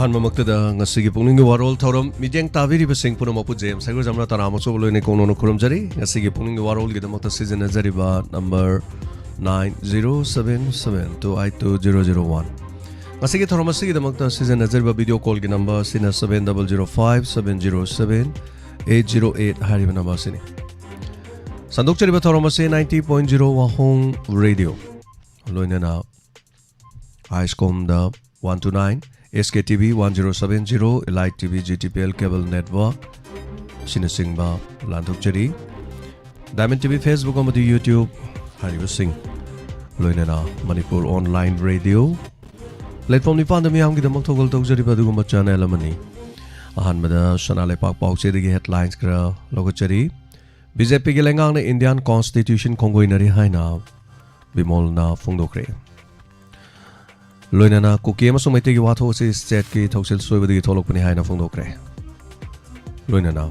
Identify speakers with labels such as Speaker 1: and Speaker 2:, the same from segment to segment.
Speaker 1: ꯑꯍꯥꯟꯕꯃꯛꯇꯗ ꯉꯁꯤꯒꯤ ꯄꯨꯛꯅꯤꯡꯒꯤ ꯋꯥꯔꯣꯜ ꯊꯧꯔꯝ ꯃꯤꯠꯌꯦꯡ ꯇꯥꯕꯤꯔꯤꯕꯁꯤꯡ ꯄꯨꯝꯅꯃꯛꯄꯨ ꯖꯦꯝ ꯁꯥꯏꯒꯔ ꯖꯝꯅ ꯇꯔꯥꯃꯁꯨꯕ ꯂꯣꯏꯅ ꯀꯣꯅꯣꯅ ꯈꯨꯔꯨꯝꯖꯔꯤ ꯉꯁꯤꯒꯤ ꯄꯨꯛꯅꯤꯡꯒꯤ ꯋꯥꯔꯣꯜꯒꯤꯗꯃꯛꯇ ꯁꯤꯖꯤꯟꯅꯖꯔꯤꯕ number 9077282001 ngasi thorom asigi damakta season nazarba video call gi number sina 7005707808 hariba number sini sanduk chariba thorom ase 90.0 wahong radio loinana Icecom da 1 to 9 SKTV 1070 Elite TV GTPL cable network sina singba landuk chari Diamond TV Facebook amadi YouTube hariba sing loinana Manipur online radio platform ni pandami am gi damak thogol tawjari baduguma channel amani ahanmada sanale pak pause digi headlines kra logochari BJP gi lengang na Indian Constitution kongoinari haina bimol na phungdokre loinana kuki amasung maitegi watho se state ki thoksil soibadi tholokpani haina phungdokre loinana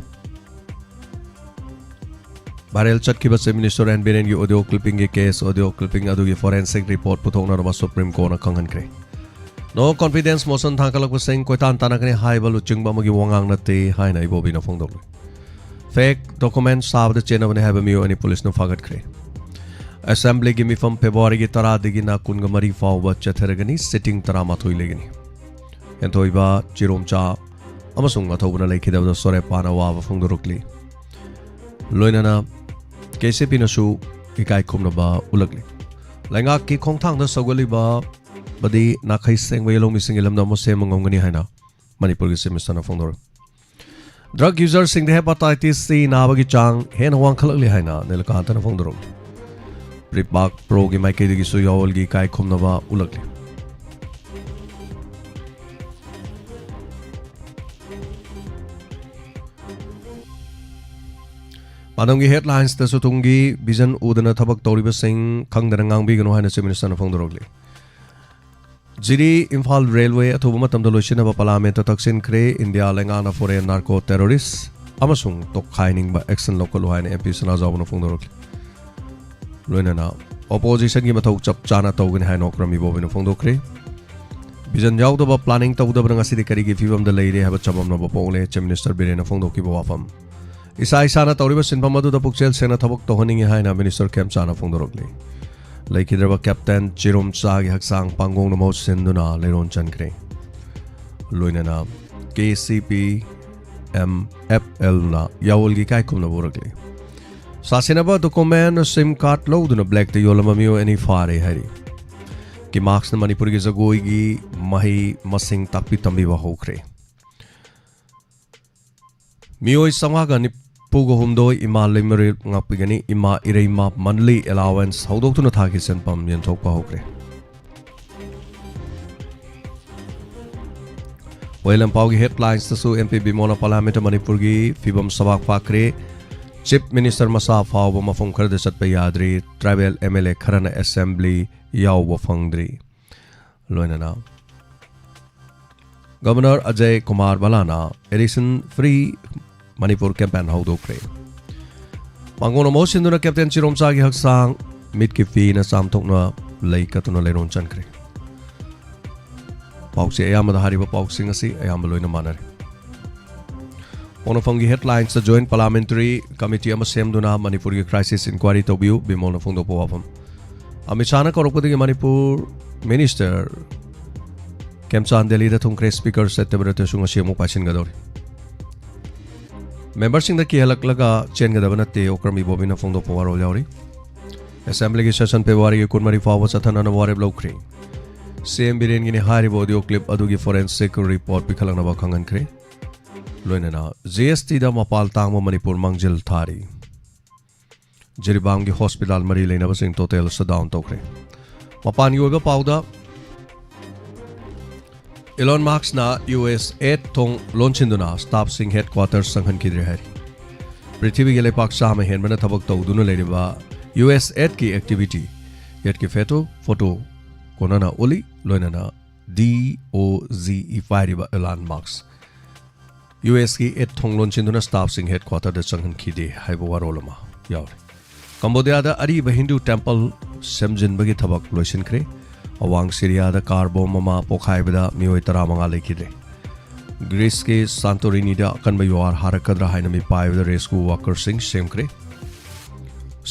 Speaker 1: Barel chatkiba se minister and benen gi audio clipping gi case audio clipping adu gi forensic report puthokna ro Supreme Court na kanghankre No confidence motion thakalak sing koitan tanakne haibalu chingba magi wangang nate haina ibobina phongdok fake document sab de chenabane habamiyo ani police no fagat khre assembly gi mifam February gi tara digi na kunga mari fawba chatheragani sitting tara mathoi legani entoiba chiromcha amasung athobuna lekhidabda sore pana wa phongdorokli loinana KCP na su ikai khumna ba ulakli lenga ki khongthang da sogoli ba badi nakhai sengwei long mising ilamna mo se mangongani haina Manipur gi semester na phongdor drug user sing the hepatitis C nabagi chang hen hwang khalakli haina nelkanta na phongdor pribak pro gi mai kedi gi su yawol gi kai khumna ba ulakli Panamgi headlines ta sutungi vision udana thabak toriba sing khangdana ngangbi gano haina semester na phongdorogli Jiri Imphal Railway athuba matamda loisinaba parliament taksin kre India lengana foreign narco terrorists amasung tokhaining ba action local haina MP sana jawna phongdorok loinana opposition gi mathau chap chana tawgani haina okrami bobina phongdokre vision yawdaba planning tawdaba ngasi de kari gi fibam da leire haba chamamna ba pongle chief minister birena phongdoki ba wafam isa isana tawriba sinpam adu da pukchel sena thabak tohaningi haina minister kem chana phongdorokli Laikidraba Captain Chirom Chagi Haksang Pangong Namo Senduna Leron Chankre Loinana KCP MFL na Yawolgi Kaikum na Buragli Sasinaba document SIM card loaduna black the Yolamamio any fare hari Ki marks na Manipur gi Zagoigi Mahi Masing Takpi Tambiwa Hokre Mio is Samaga ni Pugo humdoi ima limeri ngapigani ima ireima monthly allowance haudok tu na thaki senpam yen thokpa hokre Wailam paugi headlines tasu MP Bimona Parliament Manipur gi fibam sabak pakre Chief Minister Masa Fawba mafum khar de satpa yadri tribal MLA kharana assembly yawba phangdri loinana Governor Ajay Kumar Balana election free Manipur campaign haudokre Pangono mosinduna Captain Chirom Chagi Haksang mitki fi na samthokna leikatuna leron chankre Pauksi ayamada hariba pauksing asi ayam loina manare Onofangi headlines the joint parliamentary committee ama semduna Manipur gi crisis inquiry tobiu bimolna phongdo powapam Amichana korokpadi Manipur minister Kemchan Delhi da thungkre speaker settebrate sunga siamu pasin gadori Members in the Kielak Laga Chen Gadavanate Okrami Bobina Fondo Powaro Yauri Assembly session February Kunmari Fawa Satana Wareb Lokri Same Birin in a high audio clip Adugi forensic report Pikalanava Kangan Kre Loinana GST da Mapal Tangma Manipur Mangjil Thari Jiribangi Hospital Marile Navasing Total Sadown Tokre Mapan Yoga Pauda Elon Musk na US 8 thong launchinduna staff sing headquarters sanghan kidre hari Prithvi gele pak sa ma henbana thabak tawduna leriba US 8 ki activity yet ki photo konana oli loinana DOZE riba Elon Musk US ki 8 thong launchinduna staff sing headquarters de sanghan kide haibo warolama yaw Cambodia da ariba Hindu temple semjin bagi thabak loisin kre Awang Syria da car bomb mama pokhai bada mioi tara manga lekidre Greece के सांतोरिनीदा अकनबा युवार हारकद्रा हाइना मी पाइबदा rescue workers सेमख्रे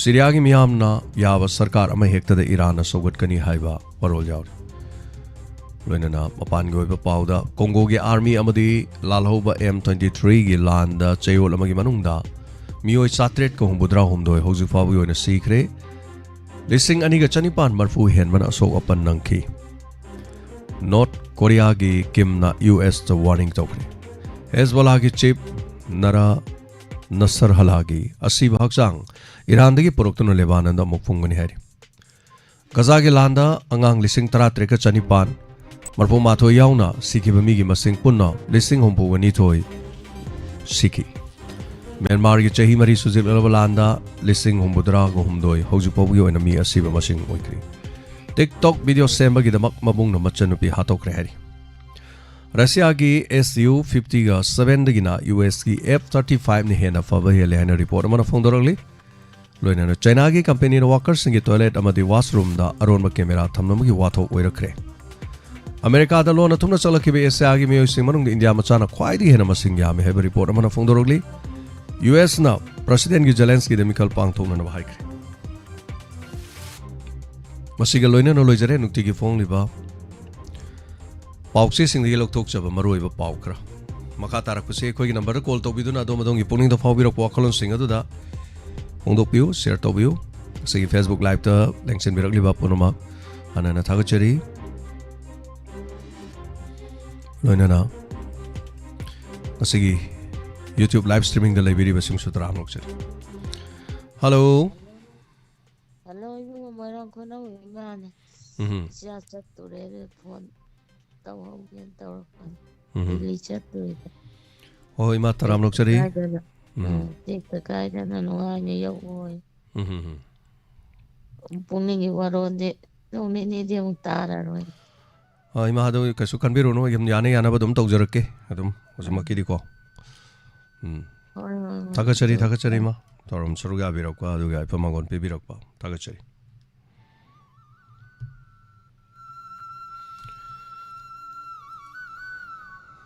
Speaker 1: Syria की मियामना याब सरकार अमा हेक्तदा ईरान सौगतकनी हाइबा वरोल यावरी लोइनना मपान गोइबा पाउदा कोंगो की आर्मी अमदी लालहौबा M23 की लांदा चयोल अमगी मनुंगदा मियोय 700 को हुंबुद्रा हुमदोय हौजु फाबु योना सीखरे लिसिंग अनिगा चनिपान मरफु हेनबन असोक अपन नंखी नॉर्थ कोरिया की किमना US तो वार्निंग तौखरे हेजबोला की चीफ नरा नसर हलागी असीब हक्सांग ईरान दगी पुरुक्तुन लेबानंदा मुक्फुंगनी हैरी गजा के लांदा अंगांग लिसिंग 13 चनिपान मरफु माथो याउना सिखिबा मिगी मसिंग पुन्ना लिसिंग हुंपु वनीथोय सिखी म्यांमार की चही मरी सुजिल लांदा लिसिंग हुंबुद्रा को हुमदोय हौजुपौगी ओइना मी असीबा मसिंग ओइक्री टिकटॉक वीडियो सेमबगीदमक मबुंगना मचनुपी हातोक्रे हैरी रशिया की Su-50 का 7 दगिना US की F-35 ने हेना फबा हेले हैना रिपोर्ट अमना फोंदोरगली लोइना चाइना की कंपनी वर्कर्स की टॉयलेट अमदी वाशरूम दा अरोनबा कैमरा थमनमगी वाथो ओइरखरे अमेरिका दा लोना थुमना चलखिबे एशिया की मियोसिंग मनुंग इंडिया मचाना ख्वाइदी हेना मसिंग यामे हेबा रिपोर्ट अमना फोंदोरगली US ना प्रेसिडेंट की जेलेंस्की दमिकल पांगथोंना बाहाइक्रे मसिगा लोइना नो लोइजरे नुक्ति की फोंगलिबा पाउक्सी सिंगली लौथोकचबा मरोइबा पाउक्रा मखा तारकपसे अखोइगी नंबर कॉल तौबिदुना अदोमदोंगी पुनिंग फाउबिरक वाखलोन सिंग अदुदा फोंदोकपियु शेयर तौबियु सगी फेसबुक लाइव ता लेंक्सिन बिरकलिबा पुनमा अनना थागचरी लोइना मसिगी YouTube लाइव स्ट्रीमिंग दा लाइब्रेरी बसिंग सुतराम लोकचरी हेलो
Speaker 2: हेलो यू मरम खोना माने जा चतुरे फोन तौहौगे तौरफन दिल्ली चतुरे
Speaker 1: होय मा तराम लोकचरी
Speaker 2: टेक कायदना नुआने यौओय पुनिंगी वरोदे नोनेने दे मुतारारोय
Speaker 1: होय मा दो कसु कनबिरोनो यम याने याना बदम तौजरके अदम हजमकिदिको थागचरी मा तौरम सरुगा बिरकवा दुगा इफमागोन पे बिरकवा थागचरी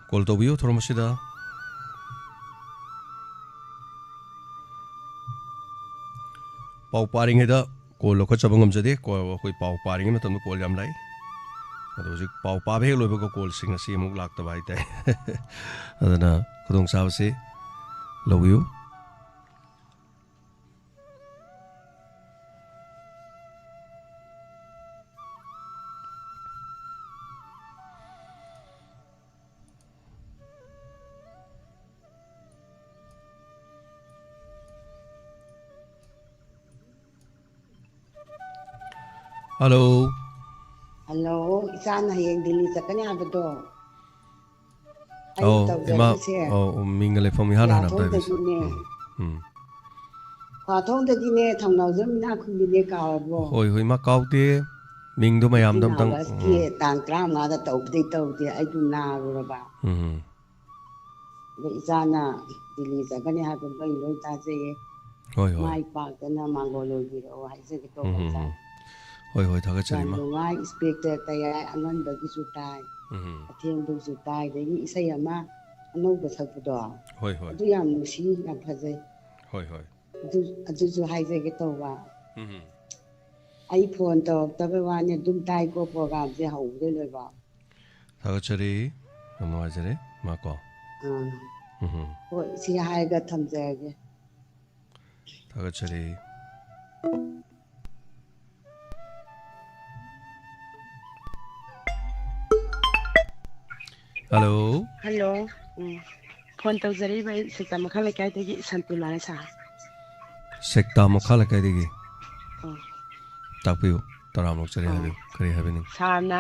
Speaker 1: कॉल तौबियो थोरमसिदा पाउ पारिङेदा कॉल लखचबा ngamjade ko koi पाउ पारिङे मतम कॉल याम लाई अदो जिक पाउ पाबे लोबको कॉल सिंग असि अमुक लाक्तबा हाइते अदना खुदोंग साबसे लवियो हेलो
Speaker 3: हेलो इसान हयेंग दिल्ली चकने आबदो
Speaker 1: इमा मिंगले फम हाना ना ताइबस
Speaker 3: ख्वाथोंदगिने थंनावजम ना खुंगिने कावबो
Speaker 1: होय होय मा कावते मिंगदो मयाम दम तंग
Speaker 3: के तांग 35 दा तौदे आइदु नारुरबा बे इसाना दिल्ली चकने हाबो बै लोय ताजे
Speaker 1: होय होय
Speaker 3: माइ पाकना मांगोलो बिरो हाइसे के तो
Speaker 1: होय होय थागचरी मा
Speaker 3: नुवाई इंस्पेक्टर तया अंगन बगी सुताई अथेंग दु सुताई देगी इसै अमा अनौबा सकपदो
Speaker 1: होय होय
Speaker 3: अदु याम नुसी याम फजै
Speaker 1: होय होय
Speaker 3: अदु जो हाइजे के तौबा आई फोन तो तबे वाने दुम ताई को प्रोग्राम जे हौदे लेबा
Speaker 1: थागचरी नमवाजरे माको
Speaker 3: हो सी हाइगा थमजेगे
Speaker 1: थागचरी हेलो
Speaker 4: फोन तौजरी भाई सेक्टा मखा लेकाय देगी संतुलाने सा
Speaker 1: सेक्टा मखा लेकाय देगी तापियो तराम लोग चले हबे करे हबे नि
Speaker 4: साना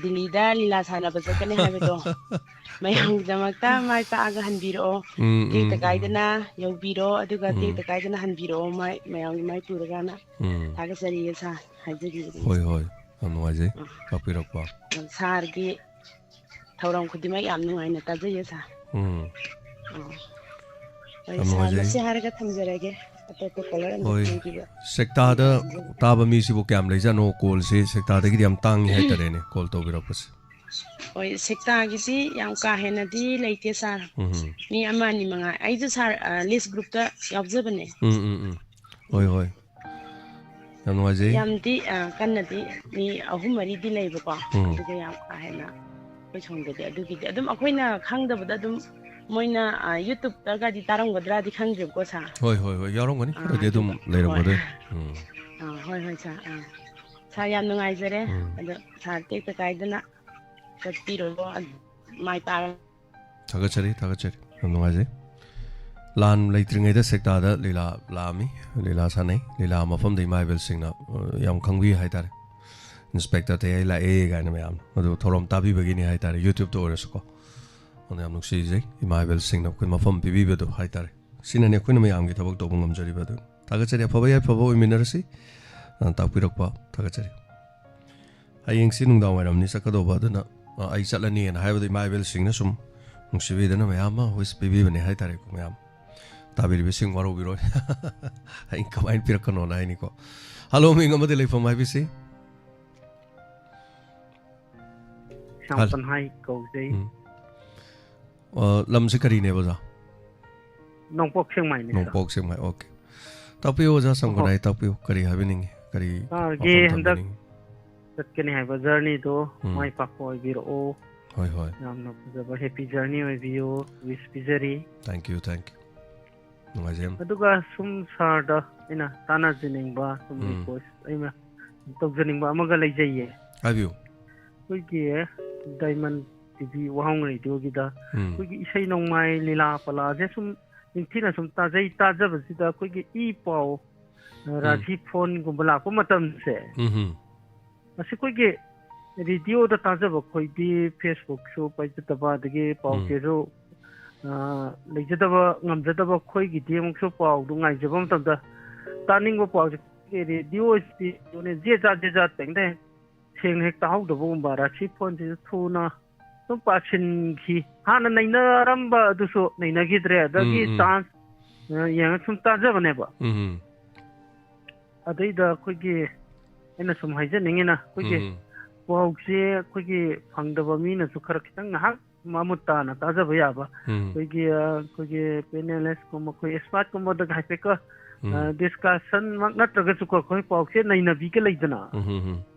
Speaker 4: दिल्ली दा लीला साना बजकने हबे तो मयंग जमकता माय पागा हनबिरो take गाइदना यौबिरो अदुगा take गाइदना हनबिरो my Mayank my पुरगाना थागा सरी सा हाजगी
Speaker 1: होय होय अनुवाजे पापिरकवा
Speaker 4: सारगी थौरम खुदिमा याम नुआइना ताजय सा से हारगा थमजरगे अतोको कलर
Speaker 1: होय सेक्टादा ताबा मी सिबो क्याम लेजा नो कॉल से सेक्टादा गी याम तांग है तरेने कॉल तो बिरपस
Speaker 4: ꯍꯣꯏ ꯁꯦꯛꯇꯥꯒꯤꯗꯤ ꯌꯥꯝ ꯀꯥ ꯍꯦꯟꯅꯗꯤ ꯂꯩꯇꯦ ꯁꯥꯔ ꯃꯤ ꯑꯃ ꯑꯅꯤ ꯃꯉꯥ ꯑꯩꯁꯨ ꯁꯥꯔ ꯂꯤꯁ ꯒ꯭ꯔꯨꯞꯇ ꯌꯥꯎꯖꯕꯅꯦ
Speaker 1: ꯍꯣꯏ ꯍꯣꯏ ꯌꯥꯝ ꯅꯨꯡꯉꯥꯏꯖꯩ
Speaker 4: ꯌꯥꯝꯗꯤ ꯀꯟꯅꯗꯤ ꯃꯤ ꯑꯍꯨꯝ ꯃꯔꯤꯗꯤ ꯂꯩꯕꯀꯣ ꯑꯗꯨꯒ ꯌꯥꯝ ꯀꯥ ꯍꯦꯟꯅ ꯑꯩꯈꯣꯏ ꯁꯣꯝꯗꯗꯤ ꯑꯗꯨꯒꯤꯗꯤ ꯑꯗꯨꯝ ꯑꯩꯈꯣꯏꯅ ꯈꯪꯗꯕꯗ ꯑꯗꯨꯝ ꯃꯣꯏꯅ ꯌꯨꯇꯨꯕꯇꯒꯗꯤ ꯇꯥꯔꯝꯒꯗ꯭ꯔꯥꯗꯤ ꯈꯪꯗ꯭ꯔꯦꯕꯀꯣ ꯁꯥꯔ
Speaker 1: ꯍꯣꯏ ꯍꯣꯏ ꯍꯣꯏ ꯌꯥꯎꯔꯝꯒꯅꯤ ꯈꯔꯗꯤ ꯑꯗꯨꯝ
Speaker 4: ꯑꯗꯨꯒ ꯍꯣꯏ
Speaker 1: ꯂꯩꯔꯝꯒꯗꯣꯏ
Speaker 4: ꯍꯣꯏ ꯍꯣꯏ ꯁꯥꯔ ꯁꯥꯔ ꯌꯥꯝ ꯅꯨꯡꯉꯥꯏꯖꯔꯦ ꯑꯗꯣ ꯁꯥꯔ ꯇꯦꯛꯇ ꯀꯥꯏꯗꯅ ꯆꯠꯄꯤꯔꯣ ꯃꯥꯏ ꯄꯥꯛ
Speaker 1: ꯊꯥꯒꯠꯆꯔꯤ ꯊꯥꯒꯠꯆꯔꯤ ꯌꯥꯝ ꯅꯨꯡꯉꯥꯏꯖꯩ ꯂꯥꯟ ꯂꯩꯇ꯭ꯔꯤꯉꯩꯗ ꯁꯦꯛꯇꯥꯗ ꯂꯤꯂꯥ ꯂꯥꯛꯑꯝꯃꯤ ꯂꯤꯂꯥ ꯁꯥꯟꯅꯩ ꯂꯤꯂꯥ ꯃꯐꯝꯗ ꯏꯃꯥ ꯏꯕꯦꯜꯁꯤꯡꯅ ꯌꯥꯝ ꯈꯪꯕꯤ ꯍꯥꯏꯇꯥꯔꯦ ꯏꯟꯁꯄꯦꯛꯇꯔ ꯇꯌꯥꯏ ꯂꯥꯛꯑꯦ ꯀꯥꯏꯅ ꯃꯌꯥꯝꯅ ꯑꯗꯨ ꯊꯧꯔꯝ ꯇꯥꯕꯤꯕꯒꯤꯅꯤ ꯍꯥꯏꯇꯥꯔꯦ ꯌꯨꯇ꯭ꯌꯨꯕꯇ ꯑꯣꯏꯔꯁꯨꯀꯣ ꯑꯗꯨꯅ ꯌꯥꯝ ꯅꯨꯡꯁꯤꯖꯩ ꯏꯃꯥ ꯏꯕꯦꯜꯁꯤꯡꯅ ꯑꯩꯈꯣꯏ ꯃꯐꯝ ꯄꯤꯕꯤꯕꯗꯣ ꯍꯥꯏꯇꯥꯔꯦ ꯁꯤꯅꯅꯦ ꯑꯩꯈꯣꯏꯅ ꯃꯌꯥꯝꯒꯤ ꯊꯕꯛ ꯇꯧꯕ ꯉꯝꯖꯔꯤꯕ ꯑꯗꯨ ꯊꯥꯒꯠꯆꯔꯤ ꯑꯐꯕ ꯌꯥꯏꯐꯕ ꯑꯣꯏꯃꯤꯟꯅꯔꯁꯤ ꯇꯥꯛꯄꯤꯔꯛꯄ ꯊꯥꯒꯠꯆꯔꯤ ꯍꯌꯦꯡꯁꯤ ꯅꯨꯡꯗꯥꯡ ꯋꯥꯏꯔꯝꯅꯤ ꯆꯠꯀꯗꯧꯕ ꯑꯗꯨꯅ ꯑꯩ ꯆꯠꯂꯅꯤꯅ ꯍꯥꯏꯕꯗ ꯏꯃꯥ ꯏꯕꯦꯜꯁꯤꯡꯅ ꯁꯨꯝ ꯅꯨꯡꯁꯤꯕꯤꯗꯅ ꯃꯌꯥꯝ ꯑꯃ ꯍꯣꯏꯁ ꯄꯤꯕꯤꯕꯅꯦ ꯍꯥꯏꯇꯥꯔꯦꯀꯣ ꯃꯌꯥꯝ ꯇꯥꯕꯤꯔꯤꯕꯁꯤꯡ ꯋꯥꯔꯧꯕꯤꯔꯣꯏ ꯑꯩ ꯀꯃꯥꯏꯅ ꯄꯤꯔꯛꯀꯅꯣꯅ ꯍꯥꯏꯅꯤꯀꯣ ꯍꯜꯂꯣ ꯃꯤꯡ ꯑꯃꯗꯤ ꯂꯩꯐꯝ ꯍꯥꯏꯕꯤꯁꯤ
Speaker 5: ꯁꯥꯡꯄꯟ ꯍꯥꯏ ꯀꯧꯖꯩ
Speaker 1: ꯂꯝꯁꯤ ꯀꯔꯤꯅꯦꯕ ꯑꯣꯖꯥ
Speaker 5: ꯅꯣꯡꯄꯣꯛ ꯁꯦꯡꯃꯥꯏꯅꯤ ꯁꯥꯔ
Speaker 1: ꯅꯣꯡꯄꯣꯛ ꯁꯦꯡꯃꯥꯏ ꯑꯣꯀꯦ ꯇꯥꯛꯄꯤꯌꯨ ꯑꯣꯖꯥ ꯁꯪꯕꯅꯥꯏ ꯇꯥꯛꯄꯤꯌꯨ ꯀꯔꯤ ꯍꯥꯏꯕꯤꯅꯤꯡꯉꯤ ꯀꯔꯤ
Speaker 5: ꯁꯥꯔꯒꯤ
Speaker 1: ꯋꯥꯐꯝ
Speaker 5: ꯍꯟꯗꯛ
Speaker 1: ꯊꯝꯕꯤꯅꯤꯡꯉꯤ
Speaker 5: ꯆꯠꯀꯅꯤ ꯍꯥꯏꯕ ꯖꯔꯅꯤꯗꯣ ꯃꯥꯏ ꯄꯥꯛꯄ ꯑꯣꯏꯕꯤꯔꯛꯑꯣ
Speaker 1: ꯍꯣꯏ ꯍꯣꯏ
Speaker 5: ꯌꯥꯝꯅ ꯐꯖꯕ ꯍꯦꯄꯤ ꯖꯔꯅꯤ ꯑꯣꯏꯕꯤꯌꯨ ꯋꯤꯁ ꯄꯤꯖꯔꯤ
Speaker 1: ꯊꯦꯡꯛ ꯌꯨ ꯅꯨꯡꯉꯥꯏꯖꯩ
Speaker 5: ꯑꯗꯨꯒ ꯁꯨꯝ ꯁꯥꯔꯗ ꯑꯩꯅ ꯇꯥꯟꯅꯖꯅꯤꯡꯕ ꯁꯨꯝ ꯔꯤꯀ꯭ꯋꯦꯁ ꯑꯩꯅ ꯇꯧꯖꯅꯤꯡꯕ ꯑꯃꯒ ꯂꯩꯖꯩꯌꯦ
Speaker 1: ꯍꯥꯏꯕꯤꯌꯨ
Speaker 5: ꯑꯩꯈꯣꯏꯒꯤ ꯗꯥꯏꯃꯟ ꯇꯤꯚꯤ ꯋꯥꯍꯪ ꯔꯦꯗꯤꯑꯣꯒꯤꯗ ꯑꯩꯈꯣꯏꯒꯤ ꯏꯁꯩ ꯅꯣꯡꯃꯥꯏ ꯂꯤꯂꯥ ꯄꯂꯥꯁꯦ ꯁꯨꯝ ꯅꯤꯡꯊꯤꯅ ꯁꯨꯝ ꯇꯥꯖꯕꯁꯤꯗ ꯑꯩꯈꯣꯏꯒꯤ ꯏ ꯄꯥꯎ ꯔꯥꯖꯤ ꯐꯣꯟꯒꯨꯝꯕ ꯂꯥꯛꯄ ꯃꯇꯝꯁꯦ ꯃꯁꯤ ꯑꯩꯈꯣꯏꯒꯤ ꯔꯦꯗꯤꯑꯣꯗ ꯇꯥꯖꯕ ꯑꯩꯈꯣꯏꯗꯤ ꯐꯦꯁꯕꯨꯛꯁꯨ ꯄꯥꯏꯖꯗꯕ ꯑꯗꯒꯤ ꯄꯥꯎ ꯆꯦꯁꯨ ꯂꯩꯖꯗꯕ ꯉꯝꯖꯗꯕ ꯑꯩꯈꯣꯏꯒꯤꯗꯤ ꯑꯃꯨꯛꯁꯨ ꯄꯥꯎꯗꯨ ꯉꯥꯏꯖꯕ ꯃꯇꯝꯗ ꯇꯥꯅꯤꯡꯕ ꯄꯥꯎꯁꯦ ꯔꯦꯗꯤꯑꯣꯁꯤ ꯖꯦꯖꯥ ꯇꯦꯡꯗ ꯁꯦꯡꯅ ꯍꯦꯛ ꯇꯥꯍꯧꯗꯕꯒꯨꯝꯕ ꯔꯥꯁꯤ ꯐꯣꯟꯁꯤꯁꯨ ꯊꯨꯅ ꯁꯨꯝ ꯄꯥꯁꯤꯟꯈꯤ ꯍꯥꯟꯅꯅꯩꯅꯔꯝꯕ ꯑꯗꯨꯁꯨ ꯅꯩꯅꯈꯤꯗ꯭ꯔꯦ ꯑꯗꯒꯤ ꯆꯥꯟꯁ ꯌꯦꯡꯉ ꯁꯨꯝ ꯇꯥꯖꯕꯅꯦꯕ ꯑꯗꯩꯗ ꯑꯩꯈꯣꯏꯒꯤ ꯑꯩꯅ ꯁꯨꯝ ꯍꯥꯏꯖꯅꯤꯡꯉꯤꯅ ꯑꯩꯈꯣꯏꯒꯤ ꯄꯥꯎꯁꯦ ꯑꯩꯈꯣꯏꯒꯤ ꯐꯪꯗꯕ ꯃꯤꯅꯁꯨ ꯈꯔ ꯈꯤꯇꯪ ꯉꯥꯏꯍꯥꯛ ꯃꯃꯨꯠ ꯇꯥꯅ ꯇꯥꯖꯕ ꯌꯥꯕ ꯑꯩꯈꯣꯏꯒꯤ ꯄꯦꯅꯦꯂꯤꯁꯀꯨꯝꯕ ꯑꯩꯈꯣꯏ ꯑꯦꯛꯁꯄꯥꯔꯠꯀꯨꯝꯕꯗꯒ ꯍꯥꯏꯐꯦꯠꯀ ꯗꯤꯁꯀꯁꯟꯃꯛ ꯅꯠꯇ꯭ꯔꯒꯁꯨꯀꯣ ꯑꯩꯈꯣꯏ ꯄꯥꯎꯁꯦ ꯅꯩꯅꯕꯤꯒ ꯂꯩꯗꯅ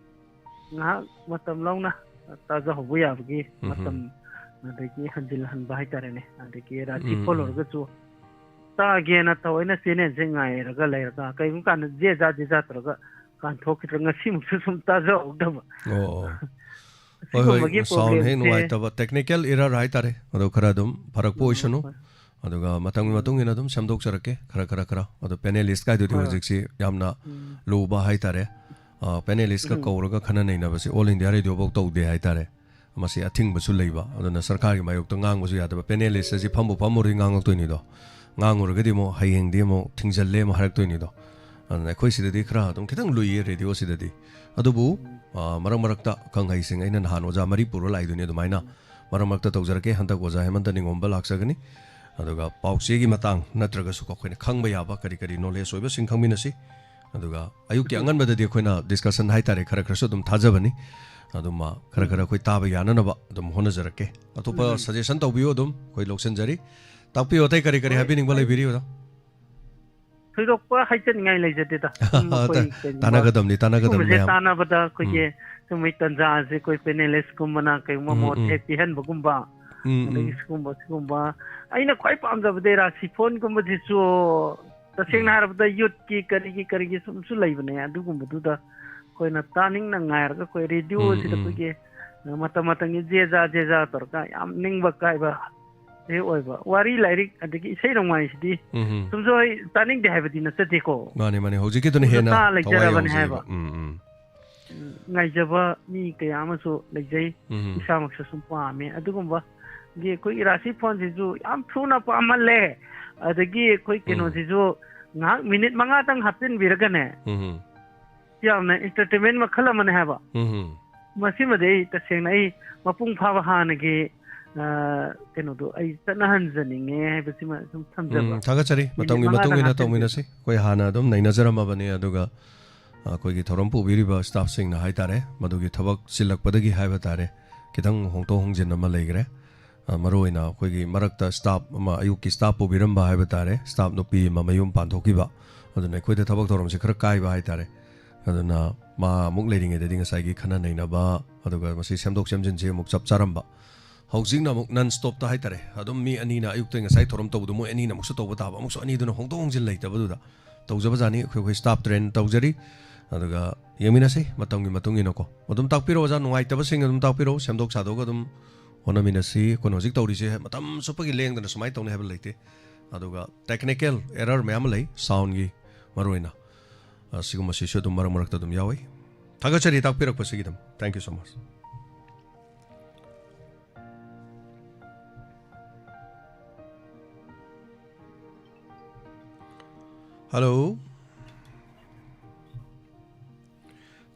Speaker 5: ꯉꯥꯏꯍꯥꯛ ꯃꯇꯝ ꯂꯧꯅ ꯇꯥꯖꯍꯧꯕ ꯌꯥꯕꯒꯤ ꯃꯇꯝ ꯑꯗꯒꯤ ꯍꯟꯖꯤꯜꯍꯟꯕ ꯍꯥꯏꯇꯥꯔꯦꯅꯦ ꯑꯗꯒꯤ ꯔꯥꯁꯤ ꯐꯣꯜ ꯑꯣꯏꯔꯒꯁꯨ ꯇꯥꯒꯦꯅ ꯊꯑꯣꯏꯅ ꯆꯦꯅꯦꯜꯁꯦ ꯉꯥꯏꯔꯒ ꯂꯩꯔꯒ ꯀꯩꯒꯨꯝꯕ ꯀꯥꯟꯗ ꯖꯦꯖꯥ ꯇꯧꯔꯒ ꯀꯥꯟꯊꯣꯛꯈꯤꯗ꯭ꯔ ꯉꯁꯤꯃꯨꯛꯁꯨ ꯁꯨꯝ ꯇꯥꯖꯍꯧꯗꯕ
Speaker 1: ꯍꯣꯏ ꯍꯣꯏ ꯁꯥꯎꯟ ꯍꯦꯛ ꯅꯨꯡꯉꯥꯏꯇꯕ ꯇꯦꯛꯅꯤꯀꯦꯜ ꯏꯔꯔ ꯍꯥꯏꯇꯥꯔꯦ ꯑꯗꯣ ꯈꯔ ꯑꯗꯨꯝ ꯐꯔꯛꯄ ꯑꯣꯏꯁꯅꯨ ꯑꯗꯨꯒ ꯃꯇꯝꯒꯤ ꯃꯇꯨꯡ ꯏꯟꯅ ꯑꯗꯨꯝ ꯁꯦꯝꯗꯣꯛꯆꯔꯛꯀꯦ ꯈꯔ ꯑꯗꯣ ꯄꯦꯅꯦꯂꯤꯁ ꯀꯥꯏꯗꯨꯗꯤ ꯍꯧꯖꯤꯛꯁꯤ ꯌꯥꯝꯅ ꯂꯨꯕ ꯍꯥꯏꯇꯥꯔꯦ ꯄꯦꯅꯦꯂꯤꯁꯀ ꯀꯧꯔꯒ ꯈꯟꯅ ꯅꯩꯅꯕꯁꯤ ꯑꯣꯜ ꯏꯟꯗꯤꯌꯥ ꯔꯦꯗꯤꯑꯣꯐꯥꯎ ꯇꯧꯗꯦ ꯍꯥꯏꯇꯥꯔꯦ ꯃꯁꯤ ꯑꯊꯤꯡꯕꯁꯨ ꯂꯩꯕ ꯑꯗꯨꯅ ꯁꯔꯀꯥꯔꯒꯤ ꯃꯥꯌꯣꯛꯇ ꯉꯥꯡꯕꯁꯨ ꯌꯥꯗꯕ ꯄꯦꯅꯦꯂꯤꯁ ꯑꯁꯤ ꯐꯝꯃꯨꯔꯗꯤ ꯉꯥꯡꯉꯛꯇꯣꯏꯅꯤꯗꯣ ꯉꯥꯡꯉꯨꯔꯒꯗꯤ ꯑꯃꯨꯛ ꯍꯌꯦꯡꯗꯤ ꯑꯃꯨꯛ ꯊꯤꯡꯖꯜꯂꯦ ꯑꯃꯨꯛ ꯍꯥꯏꯔꯛꯇꯣꯏꯅꯤꯗꯣ ꯑꯗꯨꯅ ꯑꯩꯈꯣꯏ ꯁꯤꯗꯗꯤ ꯈꯔ ꯑꯗꯨꯝ ꯈꯤꯇꯪ ꯂꯨꯏꯌꯦ ꯔꯦꯗꯤꯑꯣꯁꯤꯗꯗꯤ ꯑꯗꯨꯕꯨ ꯃꯔꯛꯇ ꯈꯪꯍꯩꯁꯤꯡ ꯑꯩꯅ ꯅꯍꯥꯟ ꯑꯣꯖꯥ ꯃꯔꯤ ꯄꯨꯔ ꯂꯥꯛꯏꯗꯨꯅꯤ ꯑꯗꯨꯃꯥꯏꯅ ꯃꯔꯛꯇ ꯇꯧꯖꯔꯛꯀꯦ ꯍꯟꯗꯛ ꯑꯣꯖꯥ ꯍꯦꯃꯟꯇ ꯅꯤꯡꯉꯣꯝꯕ ꯂꯥꯛꯆꯒꯅꯤ ꯑꯗꯨꯒ ꯄꯥꯎꯆꯦꯒꯤ ꯃꯇꯥꯡ ꯅꯠꯇ꯭ꯔꯒꯁꯨ ꯑꯩꯈꯣꯏꯅ ꯈꯪꯕ ꯌꯥꯕ ꯀꯔꯤ ꯅꯣꯂꯦꯖ ꯑꯣꯏꯕꯁꯤꯡ ꯈꯪꯃꯤꯟꯅꯁꯤ ꯑꯗꯨꯒ ꯑꯌꯨꯛꯀꯤ ꯑꯉꯟꯕꯗꯗꯤ ꯑꯩꯈꯣꯏꯅ ꯗꯤꯁꯀꯁꯟ ꯍꯥꯏꯇꯥꯔꯦ ꯈꯔꯁꯨ ꯑꯗꯨꯝ ꯊꯥꯖꯕꯅꯤ ꯑꯗꯨꯃ ꯈꯔ ꯑꯩꯈꯣꯏ ꯇꯥꯕ ꯌꯥꯅꯅꯕ ꯑꯗꯨꯝ ꯍꯣꯠꯅꯖꯔꯛꯀꯦ ꯑꯇꯣꯞꯄ ꯁꯖꯦꯁꯟ ꯇꯧꯕꯤꯌꯨ ꯑꯗꯨꯝ ꯑꯩꯈꯣꯏ ꯂꯧꯁꯤꯟꯖꯔꯤ ꯇꯥꯛꯄꯤꯌꯨ ꯑꯇꯩ ꯀꯔꯤ ꯍꯥꯏꯕꯤꯅꯤꯡꯕ ꯂꯩꯕꯤꯔꯤꯕ
Speaker 5: ꯊꯣꯏꯗꯣꯛꯄ ꯍꯥꯏꯖꯅꯤꯡꯉꯥꯏ ꯂꯩꯖꯗꯦꯗ
Speaker 1: ꯇꯥꯟꯅꯒꯗꯕꯅꯤ
Speaker 5: ꯁꯤꯒꯨꯝꯕꯁꯦ ꯇꯥꯟꯅꯕꯗ ꯑꯩꯈꯣꯏꯒꯤ ꯁꯨꯝꯕꯒꯤ ꯇꯟꯖꯥꯁꯦ ꯑꯩꯈꯣꯏ ꯄꯦꯅꯦꯂꯤꯁꯀꯨꯝꯕꯅ ꯀꯩꯒꯨꯝꯕ ꯃꯣꯠ ꯍꯦꯛ ꯄꯤꯍꯟꯕꯒꯨꯝꯕ ꯑꯗꯒꯤ ꯁꯤꯒꯨꯝꯕ ꯑꯩꯅ ꯈ꯭ꯋꯥꯏ ꯄꯥꯝꯖꯕꯗꯤ ꯔꯥꯁꯤ ꯐꯣꯟꯒꯨꯝꯕꯁꯤꯁꯨ ꯇꯁꯦꯡꯅ ꯍꯥꯏꯔꯕꯗ ꯌꯨꯠꯀꯤ ꯀꯔꯤꯒꯤ ꯁꯨꯝꯁꯨ ꯂꯩꯕꯅꯦ ꯑꯗꯨꯒꯨꯝꯕꯗꯨꯗ ꯑꯩꯈꯣꯏꯅ ꯇꯥꯅꯤꯡꯅ ꯉꯥꯏꯔꯒ ꯑꯩꯈꯣꯏ ꯔꯦꯗꯤꯑꯣꯁꯤꯗ ꯑꯩꯈꯣꯏꯒꯤ ꯃꯇꯝꯒꯤ ꯖꯦꯖꯥ ꯇꯧꯔꯒ ꯌꯥम ꯅꯤꯡꯕ ꯀꯥꯏꯕ ꯑꯣꯏꯕ ꯋꯥꯔꯤ ꯂꯥꯏꯔꯤꯛ ꯑꯗꯒꯤ ꯏꯁꯩ ꯅꯣꯡꯃꯥꯏꯁꯤꯗꯤ ꯁꯨꯝꯁꯨ ꯑꯩ ꯇꯥꯅꯤꯡꯗꯦ ꯍꯥꯏꯕꯗꯤ ꯅꯠꯆꯗꯦꯀꯣ
Speaker 1: ꯃꯥꯅꯦ ꯍꯧꯖꯤꯛꯀꯤꯗꯨꯅ ꯍꯦꯟꯅ
Speaker 5: ꯂꯩꯖꯔꯕꯅꯤ ꯍꯥꯏꯕ ꯉꯥꯏꯖꯕ ꯃꯤ ꯀꯌా ꯑꯃꯁꯨ ꯂꯩꯖꯩ ꯏꯁꯥꯃꯛꯁꯨ ꯁꯨꯝ ꯄꯥꯝꯃꯦ ꯑꯗꯨꯒꯨꯝꯕꯒꯤ ꯑꯩꯈꯣꯏꯒꯤ ꯔꯥꯁꯤ ꯐꯣꯟꯁꯤꯁꯨ ꯌꯥꯝ ꯊꯨꯅ ꯄꯥꯝꯍꯜꯂꯦ ꯑꯗꯒꯤ ꯑꯩꯈꯣꯏ ꯀꯩꯅꯣꯁꯤꯁꯨ ꯉꯥꯏꯍꯥꯛ ꯃꯤꯅꯤꯠ 5ꯇꯪ ꯍꯥꯞꯆꯤꯟꯕꯤꯔꯒꯅꯦ ꯌꯥꯝꯅ ꯑꯦꯟꯇꯔꯇꯦꯟꯃꯦꯟ ꯃꯈꯜ ꯑꯃꯅꯦ ꯍꯥꯏꯕ ꯃꯁꯤꯃꯗꯤ ꯑꯩ ꯇꯁꯦꯡꯅ ꯑꯩ ꯃꯄꯨꯡ ꯐꯥꯕ ꯍꯥꯟꯅꯒꯤ ꯀꯩꯅꯣꯗꯣ ꯑꯩ ꯆꯠꯅꯍꯟꯖꯅꯤꯡꯉꯦ ꯍꯥꯏꯕꯁꯤꯃ ꯁꯨꯝ ꯊꯝꯖꯕ
Speaker 1: ꯊꯥꯒꯠꯆꯔꯤ ꯃꯇꯝꯒꯤ ꯃꯇꯨꯡ ꯏꯟꯅ ꯇꯧꯃꯤꯟꯅꯁꯤ ꯑꯩꯈꯣꯏ ꯍꯥꯟꯅ ꯑꯗꯨꯝ ꯅꯩꯅꯖꯔꯝꯃꯕꯅꯤ ꯑꯗꯨꯒ ꯑꯩꯈꯣꯏꯒꯤ ꯊꯧꯔꯝ ꯄꯨꯕꯤꯔꯤꯕ ꯁ꯭ꯇꯥꯐꯁꯤꯡꯅ ꯍꯥꯏꯇꯥꯔꯦ ꯃꯗꯨꯒꯤ ꯊꯕꯛ ꯆꯤꯜꯂꯛꯄꯗꯒꯤ ꯍꯥꯏꯕ ꯇꯥꯔꯦ kitang hongto hongjin ama leigre maroina khoigi marakta staff ama ayuki staff pobiramba haiba tare staff no pi ma mayum panthokiba aduna khoide thabak thorom se khara kai ba hai tare aduna ma muk leiring ede ding sai gi khana naina ba aduga masi semdok semjin je muk chap charamba housing na muk non stop ta hai tare adum mi ani na ayuk te ngasai thorom to du mo ani na muk su to ba ta ba muk su ani du na hongto hongjin leita ba du da tawjaba jani khoi staff train tawjari aduga yemina se matang gi matung ino ko adum takpiro ja nungai ta ba sing adum takpiro semdok sadok adum honamina si kon hojik tawri se matam supagi leng dana sumai tawne hebel leite aduga technical error mayam lei sound gi maroina siguma si shodum marak marak ta dum yawi thagachari takpirak pasigidam thank you so much hello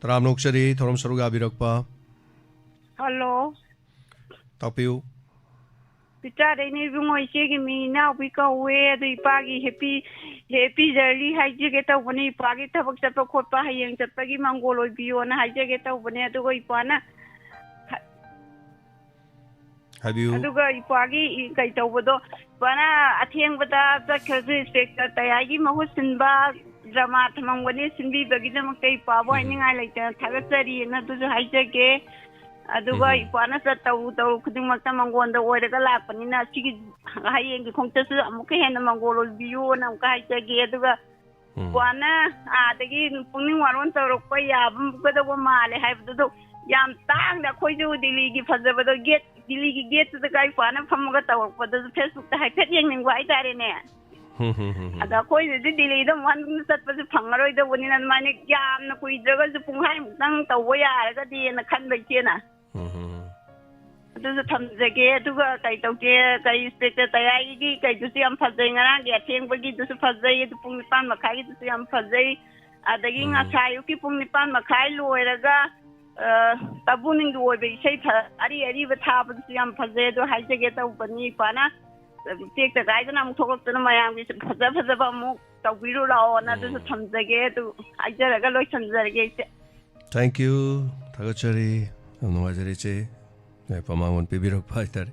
Speaker 1: Taram Nokshari, Thoram Saruga Birakpa.
Speaker 6: Hello.
Speaker 1: Tapiu.
Speaker 6: Pichare ni bungo isegi mi now we go away the pagi happy early hijack out when he pagi tabak chapa kopa hayang chapagi mangolo bio and hijack out when I do go ipana.
Speaker 1: Have you?
Speaker 6: Aduga ipagi kaito bodo. Pana athiang bata the kazi specter tayagi mahusin ba. Drama tamangwani sinbi bagida makai pabo ini ngai laita thagasari na tu haijage aduga ipana sa tau khuding makta mangonda oiraga lakpani na sigi hayeng gi khongta su amuka hena mangolo biu na ka haijage aduga pana adagi pungning waron tarokpa yabam gada go male haibdu yam tang da khoi ju dili gi phajaba do gate dili gi gate da kai pana phamga tawakpa da Facebook ta haipet yeng ning wai tare ne ada koi de delay da wan sat pa phangaroi da woni nan mane yam na kui jaga ju punghai mutang taw ya ga di na khan bai che na adu tham jage adu ga kai taw ke kai spectator tayai gi kai ju siam phajai ngara ge theng ba gi ju phajai du pung pan ma khai ju siam phajai adagi nga sayu ki pung pan ma khai loira ga tabuning du oi bai sei ari ba tha ba siam phajai du hai jage taw bani pana take the guys and I'm talking to my young
Speaker 1: Thank you, Tagachari. No, as I say, Pamang Pibirak Pythar.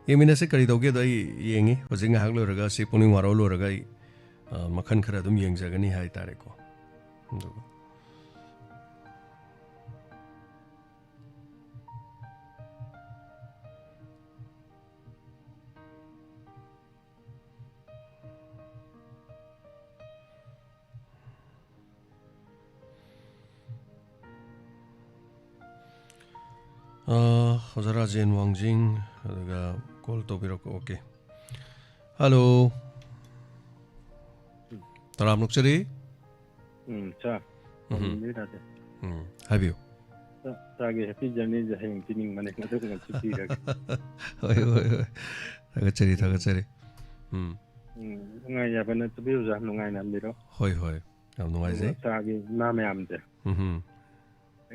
Speaker 1: Yeminase Karidoge, Yengi, was in a haglo raga, Sipuning Warolo ragai, Makan Karadum Yang Zagani Hai Tareko. Hazarajan Wangjing, call to Birok. Okay. Hello. Taram Nuksari?
Speaker 5: Sir.
Speaker 1: Have you?
Speaker 5: Sagi happy journey is having feeling money.
Speaker 1: Tagachari.
Speaker 5: I have an abuse of Nungai Miro.
Speaker 1: Hoi. I'm no idea.
Speaker 5: Sagi, Mammy Amde. I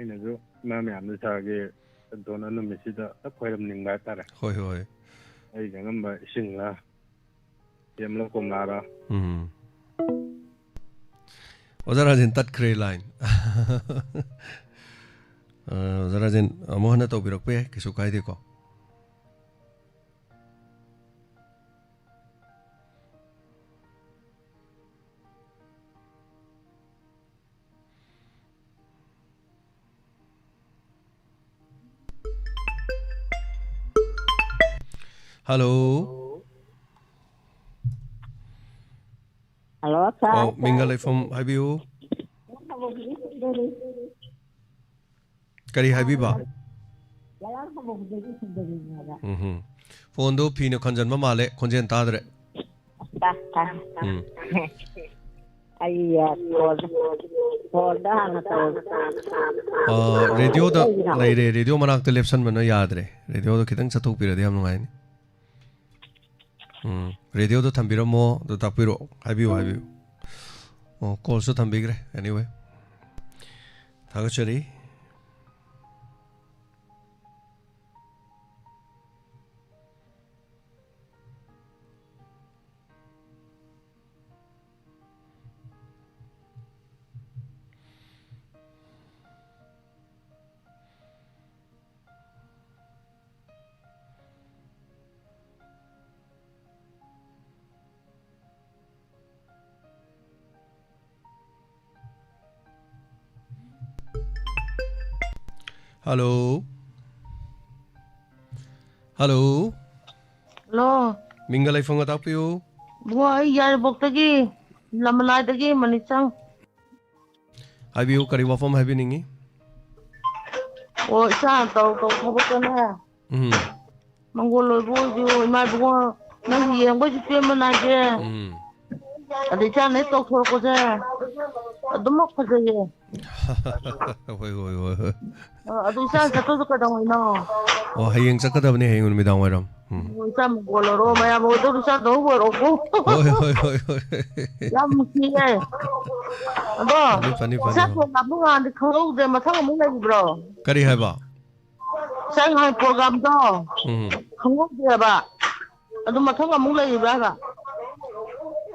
Speaker 5: know Mammy Amde Sagi. Don't know Missida, a poem better.
Speaker 1: Hoi.
Speaker 5: I remember Singla, Yamlokomara.
Speaker 1: Hazarajan Tat Cray line. Hazarajan Mohana to Birokpe, Kisukai Deko. Hello.
Speaker 2: Hello, sir.
Speaker 1: Oh, Mingale from Habibu. Kari Habiba. Phone do Pino Conjan Mamale, Conjan Tadre. Radio the lady, radio manak the Lepson Mano Yadre, radio the Kitang Satu Piradiam line. Radio the Tambiramo, the Tapiro, Habibu. Oh, call so Tambigre, anyway. Tagachari. Hello. Hello.
Speaker 2: Hello.
Speaker 1: Minga lai phone atau piu.
Speaker 2: Bunga ay yari bok tagi. Lamalay tagi manisang.
Speaker 1: Hai piu kari wafam hai ningi.
Speaker 2: O isa tau sabot ka na. Mangguloy po piu. Ima bunga. Nahiyang ko si piu manage. Adi siya na ito ko siya. Dumok pa siya.
Speaker 1: Hoi.
Speaker 2: Adi siya sa tuto ka daw ina.
Speaker 1: Oh hayeng sa kada ni hayeng midang wairam.
Speaker 2: Isa manguloro maya mo ito siya daw waro ko.
Speaker 1: Hoi.
Speaker 2: Yam siya. Ado.
Speaker 1: Funny.
Speaker 2: Sa ko na bunga di khalo de mathang mo na bro.
Speaker 1: Kari hai ba?
Speaker 2: Sa ngai program to. Khalo de ba. Ado mathang mo na ba ba.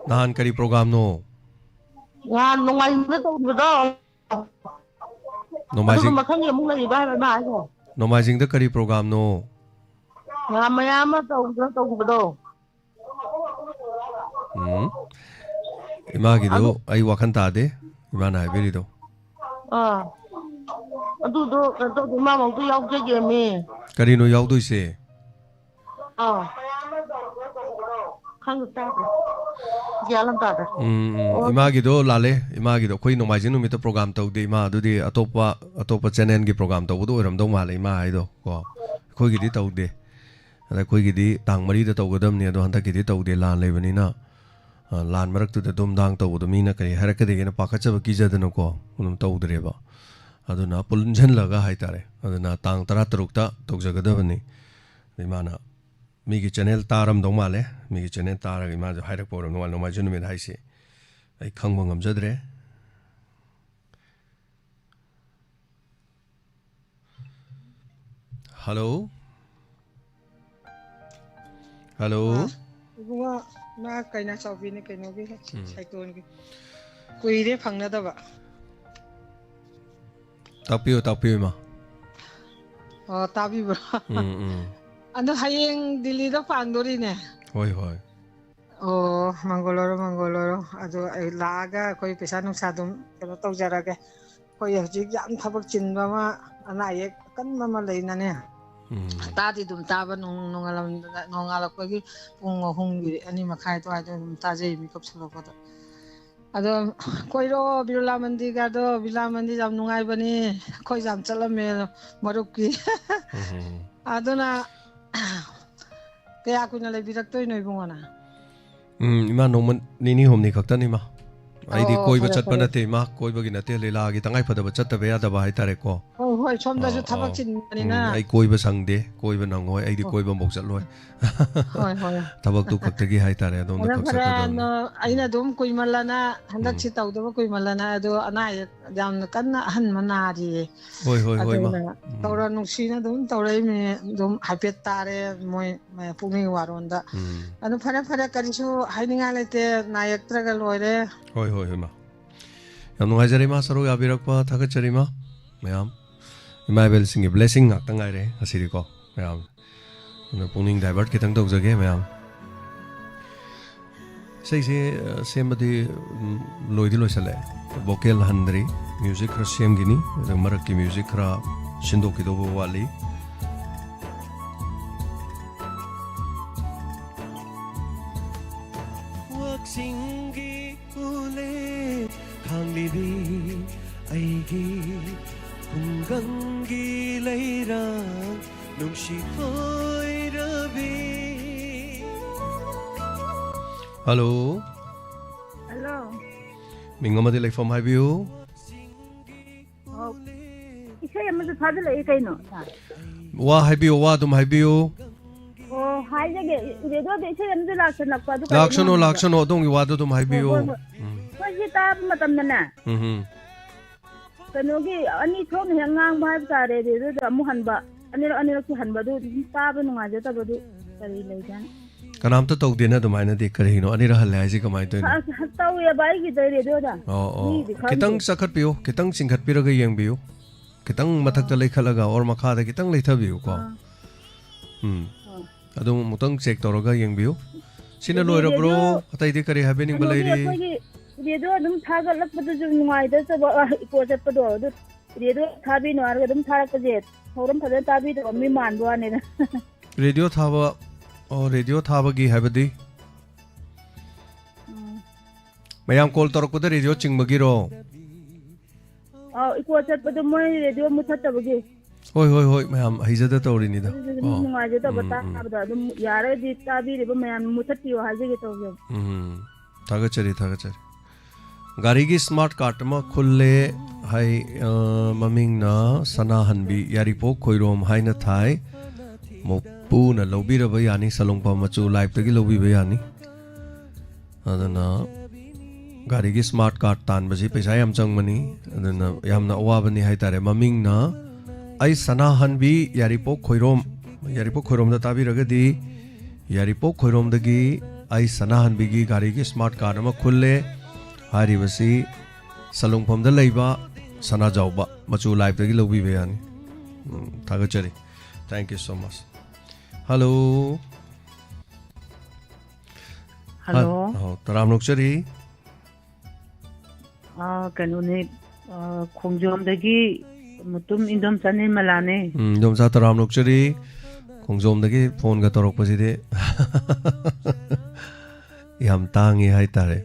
Speaker 1: Nahan kari program no.
Speaker 2: Nga nungai na to bro.
Speaker 1: Nomajing.
Speaker 2: Mathang mo na ba ba ko.
Speaker 1: Nomajing da kari program no.
Speaker 2: Nga maya ma to bro.
Speaker 1: Ima gido ai wakan ta de. Ima na hai beri do.
Speaker 2: Ado ma mo to yaw je me.
Speaker 1: Kari no yaw doi se.
Speaker 2: Khang ta. Jalan ta.
Speaker 1: Ima gido lale. Ima gido koi nomajing no mito program tau de ima adu di atopa channel gi program tau do ram do ma le ima ai do ko. Koi gi di tau de. Ada koi gi di tang mari da tau gadam ni ado hanta gi di tau de lan le bani na. Lan marak tu da dum dang tau do mi na kari harak de na pakha chaba ki jadana ko unum tau dre ba. Ado na pulunjan laga hai tare. Ado na tang tara taruk ta tok jagada bani. Di mana Migi channel taram dong male, Migi channel tara gi ma jo hairak poram no ma junu me hai se. Ai khang bangam jadre. Hello.
Speaker 7: Bunga na kaina chawbi ni kaino gi cyclone gi. Kuire phangna da ba.
Speaker 1: Tapiyo ma.
Speaker 7: Tabi bra. Ano hayeng Delhi da pangdori ne.
Speaker 1: Hoi.
Speaker 7: Mangoloro. Ado ay laga koi pesa nung sadum kano tawjaraga. Koi hujik yam thabak chinba ma anayek kan mama leina ne. Tadi dum taba nung alam ko gi pung hung ani makai to ay dum taje mi kop salo ko to. Ado koiro Birla Mandi ga do Birla Mandi jam nungai bani koi jam chalame maruk ki. Ado na kaya kunya le birak toy noi bungana.
Speaker 1: Ima noman nini hom ni khakta ni ma. Ai di koi ba chat pa na te ma koi ba gi na te le la gi tangai phada ba chat ta be ya da ba hai tare ko.
Speaker 7: Hoi somda ju thabak chin ni na.
Speaker 1: Ai koi ba sang de koi ba nang hoi ai di koi ba mok chat loi.
Speaker 7: Hoi.
Speaker 1: Tabak tu khakta gi hai tare adom da khaksa ta dom.
Speaker 7: Aina dum koi malana handak chi taw da koi malana ado anai jam kan han manari.
Speaker 1: Hoi ma.
Speaker 7: Tawra nuksi na dum tawrai me dum hapet tare moi pungni waron da. Anu phara karisu haininga lete nayak traga loire.
Speaker 1: Hoi ma. Yam nungai jare ma saru ya birak pa thagat chari ma. Mayam. Ima bel singi blessing ngak tangai re asiri ko. Mayam. Anu pungning divert kitang tau jage mayam. Sei semadi loidi loisale. Vocal handri music ra sem gini marak ki music ra shindo ki do wali. Waksingi ule khanglibi aigi hungangi leira nungshi hoi rabi. Hello. Mingamadi like from high view.
Speaker 6: Isay amadu thadala e kaino.
Speaker 1: Wa high view wa tum high view.
Speaker 6: Hai jage redo de isay amadu
Speaker 1: Lakshano dong wa tum high view.
Speaker 6: Koi ji ta matam na. Kano gi ani thong hangang ba ba re redo da mu hanba. Ani ki hanba du ta ba nunga ja ta ba du kari leijan.
Speaker 1: Kanam to tau dena dumaina de kare no ani rahal lai ji kamai to
Speaker 6: tau ya bai gi dai redo da.
Speaker 1: Kitang sakhat piyo kitang singkhat pira ga yang biyo. Kitang mathak ta leikhalaga or makha da kitang leitha biyo ko. Adum mutang check toroga yang biyo. Sina loira bro atai de kare happening balai ri.
Speaker 6: Redo dum thagal lak padu ju ngai da sa ko sa padu redo thabi no ar dum tharak je ꯊꯧꯔꯝ ꯐꯖꯅ ꯇꯥꯕꯤꯗꯕ ꯃꯤ ꯃꯥꯟꯕ ꯋꯥꯅꯤꯗ
Speaker 1: radio ꯊꯥꯕ radio ꯊꯥꯕꯒꯤ ꯍꯥꯏꯕꯗꯤ ꯃꯌꯥꯝ call ꯇꯧꯔꯛꯄꯗ radio ꯆꯤꯡꯕꯒꯤꯔꯣ
Speaker 6: eco ꯆꯠꯄꯗꯣ ꯃꯣꯏ ꯔꯦꯗꯤꯑꯣ ꯃꯨꯊꯠꯇꯕꯒꯤ
Speaker 1: ꯍꯣꯏ ꯃꯌꯥꯝ ꯍꯩꯖꯗ ꯇꯧꯔꯤꯅꯤꯗ
Speaker 6: ꯅꯨꯡꯉꯥꯏꯖꯗꯕ ꯇꯥꯕꯗ ꯑꯗꯨꯝ ꯌꯥꯔꯒꯗꯤ ꯇꯥꯕꯤꯔꯤꯕ ꯃꯌꯥꯝ ꯃꯨꯊꯠꯄꯤꯌꯣ ꯍꯥꯏꯖꯒꯦ ꯇꯧꯖꯕ
Speaker 1: ꯊꯥꯒꯠꯆꯔꯤ ꯒꯥꯔꯤꯒꯤ ꯁ꯭ꯃꯥꯔꯠ ꯀꯥꯔꯠ ꯑꯃ ꯈꯨꯜꯂꯦ ꯍꯥꯏ ꯃꯃꯤꯡꯅ ꯁꯅꯥꯍꯟꯕꯤ ꯌꯥꯔꯤꯄꯣꯛ ꯈꯣꯏꯔꯣꯝ ꯍꯥꯏꯅ ꯊꯥꯏ ꯃꯄꯨꯅ ꯂꯧꯕꯤꯔꯕ ꯌꯥꯅꯤ ꯁꯂꯨꯡꯄꯝ ꯃꯆꯨ ꯂꯥꯏꯐꯇꯒꯤ ꯂꯧꯕꯤꯕ ꯌꯥꯅꯤ ꯑꯗꯨꯅ ꯒꯥꯔꯤꯒꯤ ꯁ꯭ꯃꯥꯔꯠ ꯀꯥꯔꯠ ꯇꯥꯟꯕꯁꯤ ꯄꯩꯁꯥ ꯌꯥꯝ ꯆꯪꯕꯅꯤ ꯑꯗꯨꯅ ꯌꯥꯝꯅ ꯑꯋꯥꯕꯅꯤ ꯍꯥꯏꯇꯥꯔꯦ ꯃꯃꯤꯡꯅ ꯑꯩ ꯁꯅꯥꯍꯟꯕꯤ ꯌꯥꯔꯤꯄꯣꯛ ꯈꯣꯏꯔꯣꯝꯗ ꯇꯥꯕꯤꯔꯒꯗꯤ ꯌꯥꯔꯤꯄꯣꯛ ꯈꯣꯏꯔꯣꯝꯗꯒꯤ ꯑꯩ ꯁꯅꯥꯍꯟꯕꯤꯒꯤ ꯒꯥꯔꯤꯒꯤ ꯁ꯭ꯃꯥꯔꯠ ꯀꯥꯔꯠ ꯑꯃ ꯈꯨꯜꯂꯦ ꯍꯥꯏꯔꯤꯕꯁꯤ ꯁꯂꯨꯡꯐꯝꯗ ꯂꯩꯕ ꯁꯅꯥꯖꯥꯎꯕ ꯃꯆꯨ ꯂꯥꯏꯐꯇꯒꯤ ꯂꯧꯕꯤꯕ ꯌꯥꯅꯤ ꯊꯥꯒꯠꯆꯔꯤ ꯊꯦꯡꯛ ꯌꯨ ꯁꯣ ꯃꯆ ꯍꯜꯂꯣ ꯇꯔꯥꯝ ꯅꯣꯛꯆꯔꯤ
Speaker 6: ꯀꯩꯅꯣꯅꯦ ꯈꯣꯡꯖꯣꯝꯗꯒꯤ ꯃꯨꯇꯨꯝ ꯏꯟꯗꯣꯝꯆꯥ ꯅꯤꯔꯃꯂꯥꯅꯦ
Speaker 1: ꯏꯟꯗꯣꯝꯆꯥ ꯇꯔꯥꯝ ꯅꯣꯛꯆꯔꯤ ꯈꯣꯡꯖꯣꯝꯗꯒꯤ ꯐꯣꯟꯒ ꯇꯧꯔꯛꯄꯁꯤꯗꯤ ꯌꯥꯝ ꯇꯥꯡꯉꯤ ꯍꯥꯏꯇꯥꯔꯦ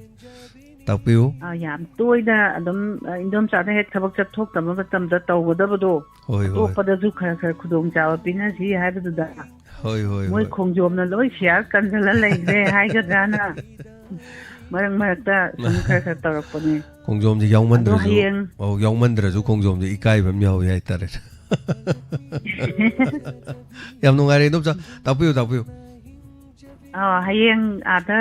Speaker 1: ꯇꯥꯛꯄꯤꯌꯨ
Speaker 6: ꯌꯥꯝ ꯇꯣꯏꯅ ꯑꯗꯨꯝ ꯏꯟꯗꯣꯝꯆꯥꯅ ꯍꯦꯛ ꯊꯕꯛ ꯆꯠꯊꯣꯛꯇꯕ ꯃꯇꯝꯗ ꯇꯧꯒꯗꯕꯗꯣ ꯑꯇꯣꯞꯄꯗꯁꯨ ꯈꯔ ꯈꯨꯗꯣꯡꯆꯥꯕ ꯄꯤꯅꯁꯤ ꯍꯥꯏꯕꯗꯨꯗ ꯃꯣꯏ ꯈꯣꯡꯖꯣꯝꯅ ꯂꯣꯏ ꯁꯤꯌꯥꯔ ꯀꯟꯖꯜꯂ ꯂꯩꯈ꯭ꯔꯦ ꯍꯥꯏꯒꯗ꯭ꯔꯥꯅ ꯃꯔꯛꯇ ꯁꯨꯝ ꯈꯔ ꯇꯧꯔꯛꯄꯅꯦ
Speaker 1: ꯈꯣꯡꯖꯣꯝꯁꯤ ꯌꯥꯎꯃꯟꯗ꯭ꯔꯁꯨ ꯈꯣꯡꯖꯣꯝꯁꯤ ꯏꯀꯥꯏꯕ ꯑꯃ ꯌꯥꯎꯏ ꯍꯥꯏꯇꯥꯔꯦ ꯌꯥꯝ ꯅꯨꯡꯉꯥꯏꯔꯦ ꯏꯟꯗꯣꯝꯆꯥ ꯇꯥꯛꯄꯤꯌꯨ
Speaker 6: ꯍꯌꯦꯡ ꯑꯥꯗ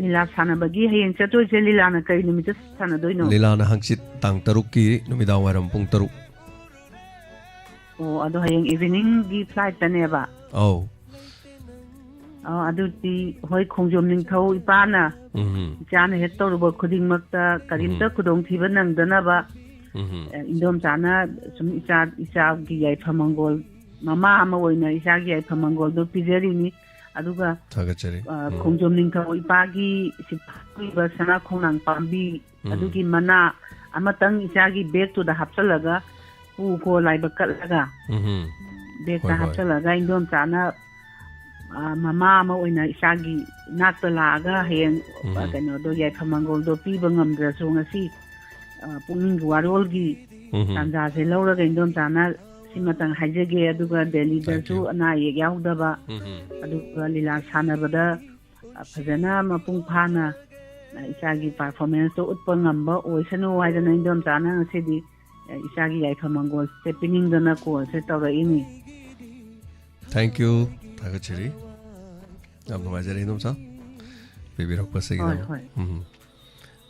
Speaker 6: ꯂꯤꯂꯥ ꯁꯥꯟꯅꯕꯒꯤ ꯍꯌꯦꯡ ꯆꯠꯇꯣꯏꯁꯦ ꯂꯤꯂꯥꯅ ꯀꯔꯤ ꯅꯨꯃꯤꯠꯇ ꯁꯥꯟꯅꯗꯣꯏꯅꯣ
Speaker 1: ꯂꯤꯂꯥꯅ ꯍꯪꯆꯤꯠ ꯇꯥꯡ 3ꯀꯤ ꯅꯨꯃꯤꯗꯥꯡ ꯋꯥꯏꯔꯝ ꯄꯨꯡ 3
Speaker 6: ꯑꯗꯣ ꯍꯌꯦꯡ ꯏꯚꯤꯅꯤꯡꯒꯤ ꯐ꯭ꯂꯥꯏꯠꯇꯅꯦꯕ ꯑꯗꯨꯗꯤ ꯍꯣꯏ ꯈꯣꯡꯖꯣꯝ ꯅꯤꯡꯊꯧ ꯏꯄꯥꯅ ꯏꯆꯥꯅ ꯍꯦꯛ ꯇꯧꯔꯨꯕ ꯈꯨꯗꯤꯡꯃꯛꯇ ꯀꯔꯤꯝꯇ ꯈꯨꯗꯣꯡꯊꯤꯕ ꯅꯪꯗꯅꯕ ꯏꯟꯗꯣꯝꯆꯥꯅ ꯁꯨꯝ ꯏꯆꯥꯒꯤ ꯌꯥꯏꯐ ꯃꯪꯒꯣꯜ ꯃꯃꯥ ꯑꯃ ꯑꯣꯏꯅ ꯏꯆꯥꯒꯤ ꯌꯥꯏꯐ ꯃꯪꯒꯣꯜꯗꯣ ꯄꯤꯖꯔꯤꯅꯤ ꯑꯗꯨꯒ ꯈꯣꯡꯖꯣꯝ ꯅꯤꯡꯊꯧ ꯏꯄꯥꯒꯤ ꯁꯤꯕ ꯁꯅꯥ ꯈꯣꯡꯅꯥꯡ ꯄꯥꯝꯕꯤ ꯑꯗꯨꯒꯤ ꯃꯅꯥ ꯑꯃꯇꯪ ꯏꯆꯥꯒꯤ ꯕꯦꯒꯇꯨꯗ ꯍꯥꯞꯆꯜꯂꯒ ꯄꯨꯈꯣ ꯂꯥꯏꯕꯛ ꯀꯠꯂꯒ ꯕꯦꯒꯇ ꯍꯥꯞꯆꯜꯂꯒ ꯏꯟꯗꯣꯝꯆꯥꯅ ꯃꯃꯥ ꯑꯃ ꯑꯣꯏꯅ ꯏꯆꯥꯒꯤ ꯏꯅꯥꯛꯇ ꯂꯥꯛꯑꯒ ꯍꯌꯦꯡ ꯀꯩꯅꯣꯗꯣ ꯌꯥꯏꯐ ꯃꯪꯒꯣꯜꯗꯣ ꯄꯤꯕ ꯉꯝꯗ꯭ꯔꯁꯨ ꯉꯁꯤ ꯄꯨꯛꯅꯤꯡꯒꯤ ꯋꯥꯔꯣꯜꯒꯤ ꯇꯥꯟꯖꯥꯁꯦ ꯂꯧꯔꯒ ꯏꯟꯗꯣꯝꯆꯥꯅ ꯁꯤꯃꯇꯪ ꯍꯥꯏꯖꯒꯦ ꯑꯗꯨꯒ ꯗꯦꯜꯂꯤꯗꯁꯨ ꯑꯅꯥ ꯑꯌꯦꯛ ꯌꯥꯎꯗꯕ ꯑꯗꯨꯒ ꯂꯤꯂꯥ ꯁꯥꯟꯅꯕꯗ ꯐꯖꯅ ꯃꯄꯨꯡ ꯐꯥꯅ ꯏꯆꯥꯒꯤ ꯄꯥꯔꯐꯣꯔꯃꯦꯟꯁꯇꯣ ꯎꯠꯄ ꯉꯝꯕ ꯑꯣꯏꯁꯅꯨ ꯍꯥꯏꯗꯅ ꯏꯟꯗꯣꯝꯆꯥꯅ ꯉꯁꯤꯗꯤ ꯏꯆꯥꯒꯤ ꯌꯥꯏꯐ ꯃꯪꯒꯣꯜꯁꯦ ꯄꯤꯅꯤꯡꯗꯅ ꯀꯣꯜꯁꯦ ꯇꯧꯔꯛꯏꯅꯤ
Speaker 1: ꯊꯦꯡꯛ ꯌꯨ ꯊꯥꯒꯠꯆꯔꯤ ꯌꯥꯝ ꯅꯨꯡꯉꯥꯏꯖꯔꯦ ꯏꯟꯗꯣꯝꯆꯥ ꯄꯤꯕꯤꯔꯛꯄꯁꯤꯒꯤꯗꯃꯛ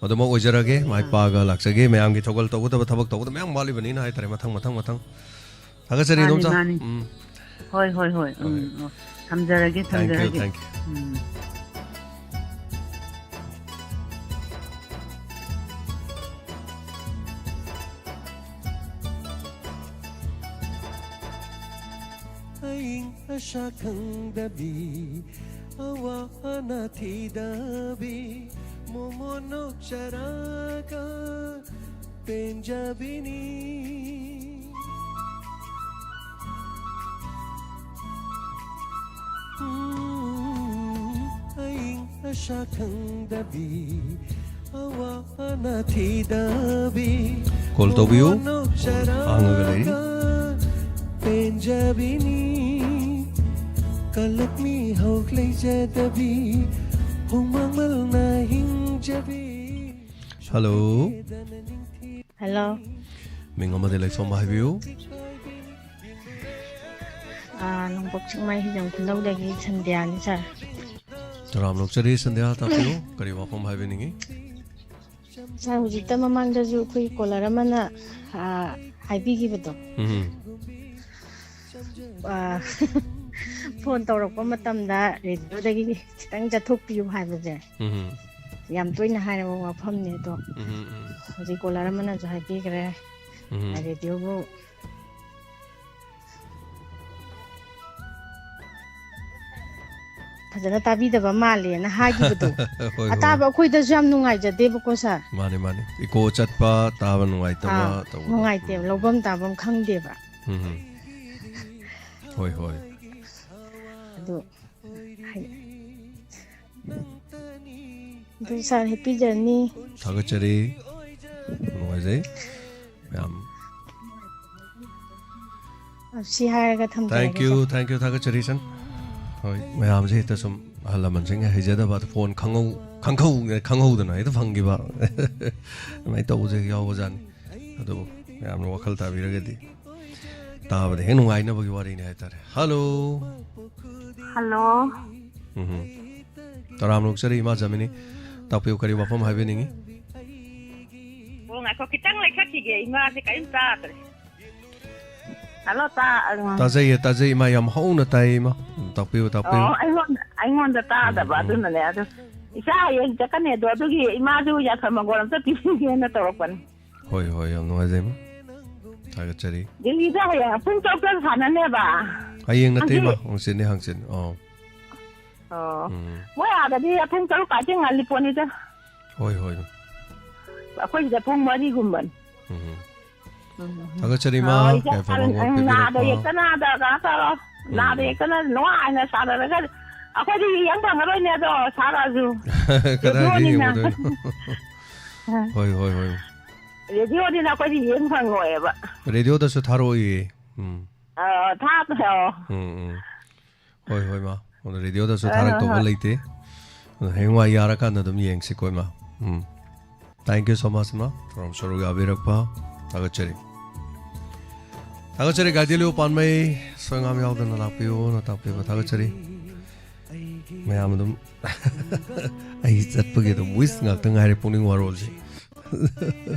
Speaker 1: ꯑꯗꯨꯃꯛ ꯑꯣꯏꯖꯔꯒꯦ ꯃꯥꯏ ꯄꯥꯛꯑꯒ ꯂꯥꯛꯆꯒꯦ ꯃꯌꯥꯝꯒꯤ ꯊꯧꯒꯜ ꯇꯧꯒꯗꯕ ꯊꯕꯛ ꯇꯧꯒꯗꯕ ꯃꯌꯥꯝ ꯋꯥꯠꯂꯤꯕꯅꯤꯅ ꯍꯥꯏꯇꯥꯔꯦ ꯃꯊꯪ ꯊꯥꯒꯠꯆꯔꯤ ꯏꯟꯗꯣꯝꯆꯥ
Speaker 6: ꯍꯣꯏ ꯊꯝꯖꯔꯒꯦ
Speaker 1: ꯊꯦꯡꯛ ꯌꯨ
Speaker 8: ꯑꯁꯥ ꯈꯪꯗꯕꯤ ꯑꯋꯥꯅ ꯊꯤꯗꯕꯤ ꯃꯣꯃꯣꯅꯣꯛ ꯆꯔꯥꯒ ꯄꯦꯟꯖꯕꯤꯅꯤ ꯑꯏꯪ ꯑꯁꯥ ꯈꯪꯗꯕꯤ ꯑꯋꯥꯅ ꯊꯤꯗꯕꯤ
Speaker 1: ꯀꯣꯜ ꯇꯧꯕꯤꯌꯨ ꯍꯥꯡꯉꯒ ꯂꯩ
Speaker 8: ꯄꯦꯟꯖꯕꯤꯅꯤ ꯀꯂꯛꯃꯤ ꯍꯧꯒꯂꯩꯖꯗꯕꯤ ꯍꯨꯃꯃꯜꯅ ꯍꯤꯡꯖꯕꯤ
Speaker 1: ꯍꯜꯂꯣ ꯃꯤꯡ ꯑꯃꯗꯤ ꯂꯩꯐꯝ ꯍꯥꯏꯕꯤꯌꯨ
Speaker 9: ꯅꯣꯡꯄꯣꯛ ꯆꯤꯡꯃꯥꯏ ꯍꯤꯖꯝ ꯈꯨꯅꯧꯗꯒꯤ ꯁꯟꯗ꯭ꯌꯥꯅꯤ ꯁꯥꯔ
Speaker 1: ꯇꯔꯥꯝ ꯅꯣꯛꯆꯔꯤ ꯁꯟꯗ꯭ꯌꯥ ꯇꯥꯛꯄꯤꯌꯨ ꯀꯔꯤ ꯋꯥꯐꯝ ꯍꯥꯏꯕꯤꯅꯤꯡꯉꯤ
Speaker 9: ꯁꯥꯔ ꯍꯧꯖꯤꯛꯇ ꯃꯃꯥꯡꯗꯁꯨ ꯑꯩꯈꯣꯏ ꯀꯣꯂꯔ ꯑꯃꯅ ꯍꯥꯏꯕꯤꯈꯤꯕꯗꯣ ꯐꯣꯟ ꯇꯧꯔꯛꯄ ꯃꯇꯝꯗ ꯔꯦꯗꯤꯑꯣꯗꯒꯤ ꯈꯤꯇꯪ ꯆꯠꯊꯣꯛꯄꯤꯌꯨ ꯍꯥꯏꯕꯁꯦ ꯌꯥꯝ ꯇꯣꯏꯅ ꯍꯥꯏꯔꯕ ꯋꯥꯐꯝꯅꯦ ꯑꯗꯣ ꯍꯧꯖꯤꯛ ꯀꯣꯂꯔ ꯑꯃꯅꯁꯨ ꯍꯥꯏꯕꯤꯈ꯭ꯔꯦ ꯔꯦꯗꯤꯑꯣꯕꯨ ꯐꯖꯅ ꯇꯥꯕꯤꯗꯕ ꯃꯥꯜꯂꯦꯅ ꯍꯥꯏꯈꯤꯕꯗꯣ ꯑꯇꯥꯕ ꯑꯩꯈꯣꯏꯗꯁꯨ ꯌꯥꯝ ꯅꯨꯡꯉꯥꯏꯖꯗꯦꯕꯀꯣ ꯁꯥꯔ
Speaker 1: ꯃꯥꯅꯦ ꯏꯀꯣ ꯆꯠꯄ ꯇꯥꯕ ꯅꯨꯡꯉꯥꯏꯇꯕ
Speaker 9: ꯅꯨꯡꯉꯥꯏꯇꯦꯕ ꯂꯧꯐꯝ ꯇꯥꯐꯝ ꯈꯪꯗꯦꯕ
Speaker 1: Hoi hoi.
Speaker 9: ꯑꯗꯨ ꯁꯥꯔ ꯍꯦꯄꯤ ꯖꯔꯅꯤ.
Speaker 1: ꯊꯥꯒꯠꯆꯔꯤ. ꯅꯨꯡꯉꯥꯏꯖꯩ. ꯌꯥꯝ
Speaker 9: ꯁꯤ ꯍꯥꯏꯔꯒ ꯊꯝꯖꯔꯒꯦ.
Speaker 1: Thank you ꯊꯥꯒꯠꯆꯔꯤ ꯁꯟ. ꯍꯣꯏ ꯃꯌꯥꯝꯁꯦ ꯍꯦꯛꯇ ꯁꯨꯝ ꯑꯍꯜ ꯂꯃꯟꯁꯤꯡ ꯍꯩꯖꯗꯕ ꯐꯣꯟ ꯈꯪꯍꯧꯗꯅ ꯍꯦꯛꯇ ꯐꯪꯈꯤꯕ ꯑꯗꯨꯃꯥꯏꯅ ꯇꯧꯕꯁꯦ ꯌꯥꯎꯕꯖꯥꯠꯅꯤ. ꯑꯗꯨꯕꯨ ꯃꯌꯥꯝꯅ ꯋꯥꯈꯜ ꯇꯥꯕꯤꯔꯒꯗꯤ ꯇꯥꯕꯗ ꯍꯦꯛ ꯅꯨꯡꯉꯥꯏꯅꯕꯒꯤ ꯋꯥꯔꯤꯅꯤ ꯍꯥꯏꯇꯥꯔꯦ. ꯍꯜꯂꯣ.
Speaker 6: ꯍꯜꯂꯣ.
Speaker 1: ꯇꯔꯥꯝ ꯅꯣꯛꯆꯔꯤ ꯏꯃꯥ ꯖꯃꯤꯅꯤ. ꯇꯥꯛꯄꯤꯌꯨ ꯀꯔꯤ ꯋꯥꯐꯝ ꯍꯥꯏꯕꯤꯅꯤꯡꯉꯤ?
Speaker 6: ꯉꯥꯏꯈꯣ ꯈꯤꯇꯪ ꯂꯩꯈꯠꯈꯤꯒꯦ ꯏꯃꯥꯁꯦ ꯀꯔꯤꯝ ꯇꯥꯗ꯭ꯔꯦ. ꯍꯜꯂꯣ
Speaker 1: ꯇꯥꯖꯩ ꯏꯃꯥ ꯌꯥꯝ ꯍꯧꯅ ꯇꯥꯏ ꯏꯃꯥ. ꯇꯥꯛꯄꯤꯌꯨ.
Speaker 6: ꯑꯩꯉꯣꯟꯗ ꯇꯥꯗꯕ ꯑꯗꯨꯅꯅꯦ. ꯑꯗꯨ ꯏꯆꯥ ꯍꯌꯦꯡ ꯆꯠꯀꯅꯤ ꯑꯗꯣ ꯑꯗꯨꯒꯤ ꯏꯃꯥꯁꯨ ꯌꯥꯊꯝ ꯃꯒꯣꯜ ꯑꯝꯇ ꯄꯤꯕꯤꯒꯦꯅ ꯇꯧꯔꯛꯄꯅꯤ.
Speaker 1: ꯍꯣꯏ ꯌꯥꯝ ꯅꯨꯡꯉꯥꯏꯖꯩ ꯏꯃꯥ. ꯊꯥꯒꯠꯆꯔꯤ.
Speaker 6: ꯗꯤꯜꯂꯤꯗ ꯍꯌꯦꯡ ꯄꯨꯡ 12 ꯁꯥꯟꯅꯅꯦꯕ.
Speaker 1: ꯍꯌꯦꯡ ꯅꯠꯇꯦ ꯏꯃꯥ ꯍꯪꯆꯤꯠꯅꯤ.
Speaker 6: ꯃꯣꯏ ꯑꯥꯗꯗꯤ ꯄꯨꯡ 12 ꯀꯥꯏꯗꯦ ꯉꯜꯂꯤ ꯄꯣꯠꯅꯤꯗ.
Speaker 1: ꯍꯣꯏ.
Speaker 6: ꯑꯩꯈꯣꯏꯁꯤꯗ ꯄꯨꯡ 4
Speaker 1: ꯊꯥꯒꯠꯆꯔꯤ ꯏꯃꯥ.
Speaker 6: ꯅꯥꯗ ꯌꯦꯛꯇꯅ ꯅꯨꯡꯉꯥꯏꯅ ꯁꯥꯟꯅꯔꯒ ꯑꯩꯈꯣꯏꯗꯤ ꯌꯦꯡ ꯐꯪꯉꯔꯣꯏꯅꯦ ꯑꯗꯣ ꯁꯥꯔꯛꯑꯁꯨ.
Speaker 1: ꯀꯗꯥꯏꯗꯒꯤ ꯌꯦꯡꯉꯨꯗꯣꯏꯅꯣ? ꯍꯣꯏ.
Speaker 6: ꯔꯦꯗꯤꯑꯣꯅꯤꯅ ꯑꯩꯈꯣꯏꯗꯤ ꯌꯦꯡ ꯐꯪꯉꯣꯏꯑꯕ.
Speaker 1: ꯔꯦꯗꯤꯑꯣꯗꯁꯨ ꯊꯥꯔꯛꯑꯣꯏꯌꯦ. ꯍꯣꯏ ꯃꯥ. ꯔꯦꯗꯤꯑꯣꯗꯁꯨ ꯊꯥꯔꯛꯇꯧꯕ ꯂꯩꯇꯦ. ꯍꯌꯦꯡꯋꯥꯏ ꯌꯥꯔꯀꯥꯟꯗ ꯑꯗꯨꯝ ꯌꯦꯡꯁꯤꯀꯣ ꯏꯃꯥ. Thank you so much ꯏꯃꯥ. ꯊꯧꯔꯝ ꯁꯔꯨꯛ ꯌꯥꯕꯤꯔꯛꯄ ꯊꯥꯒꯠꯆꯔꯤ. ꯒꯥꯏꯗꯤꯂꯤꯌꯣ ꯄꯥꯟꯃꯩ ꯁꯣꯏꯉꯥꯝ ꯌꯥꯎꯗꯅ ꯂꯥꯛꯄꯤꯌꯣꯅ ꯇꯥꯛꯄꯤꯕ ꯊꯥꯒꯠꯆꯔꯤ. ꯃꯌꯥꯝ ꯑꯗꯨꯝ ꯑꯩ ꯆꯠꯄꯒꯤ ꯑꯗꯨꯝ ꯋꯤꯁ ꯉꯥꯛꯇ ꯉꯥꯏꯔꯦ ꯄꯨꯛꯅꯤꯡ ꯋꯥꯔꯣꯜꯁꯦ.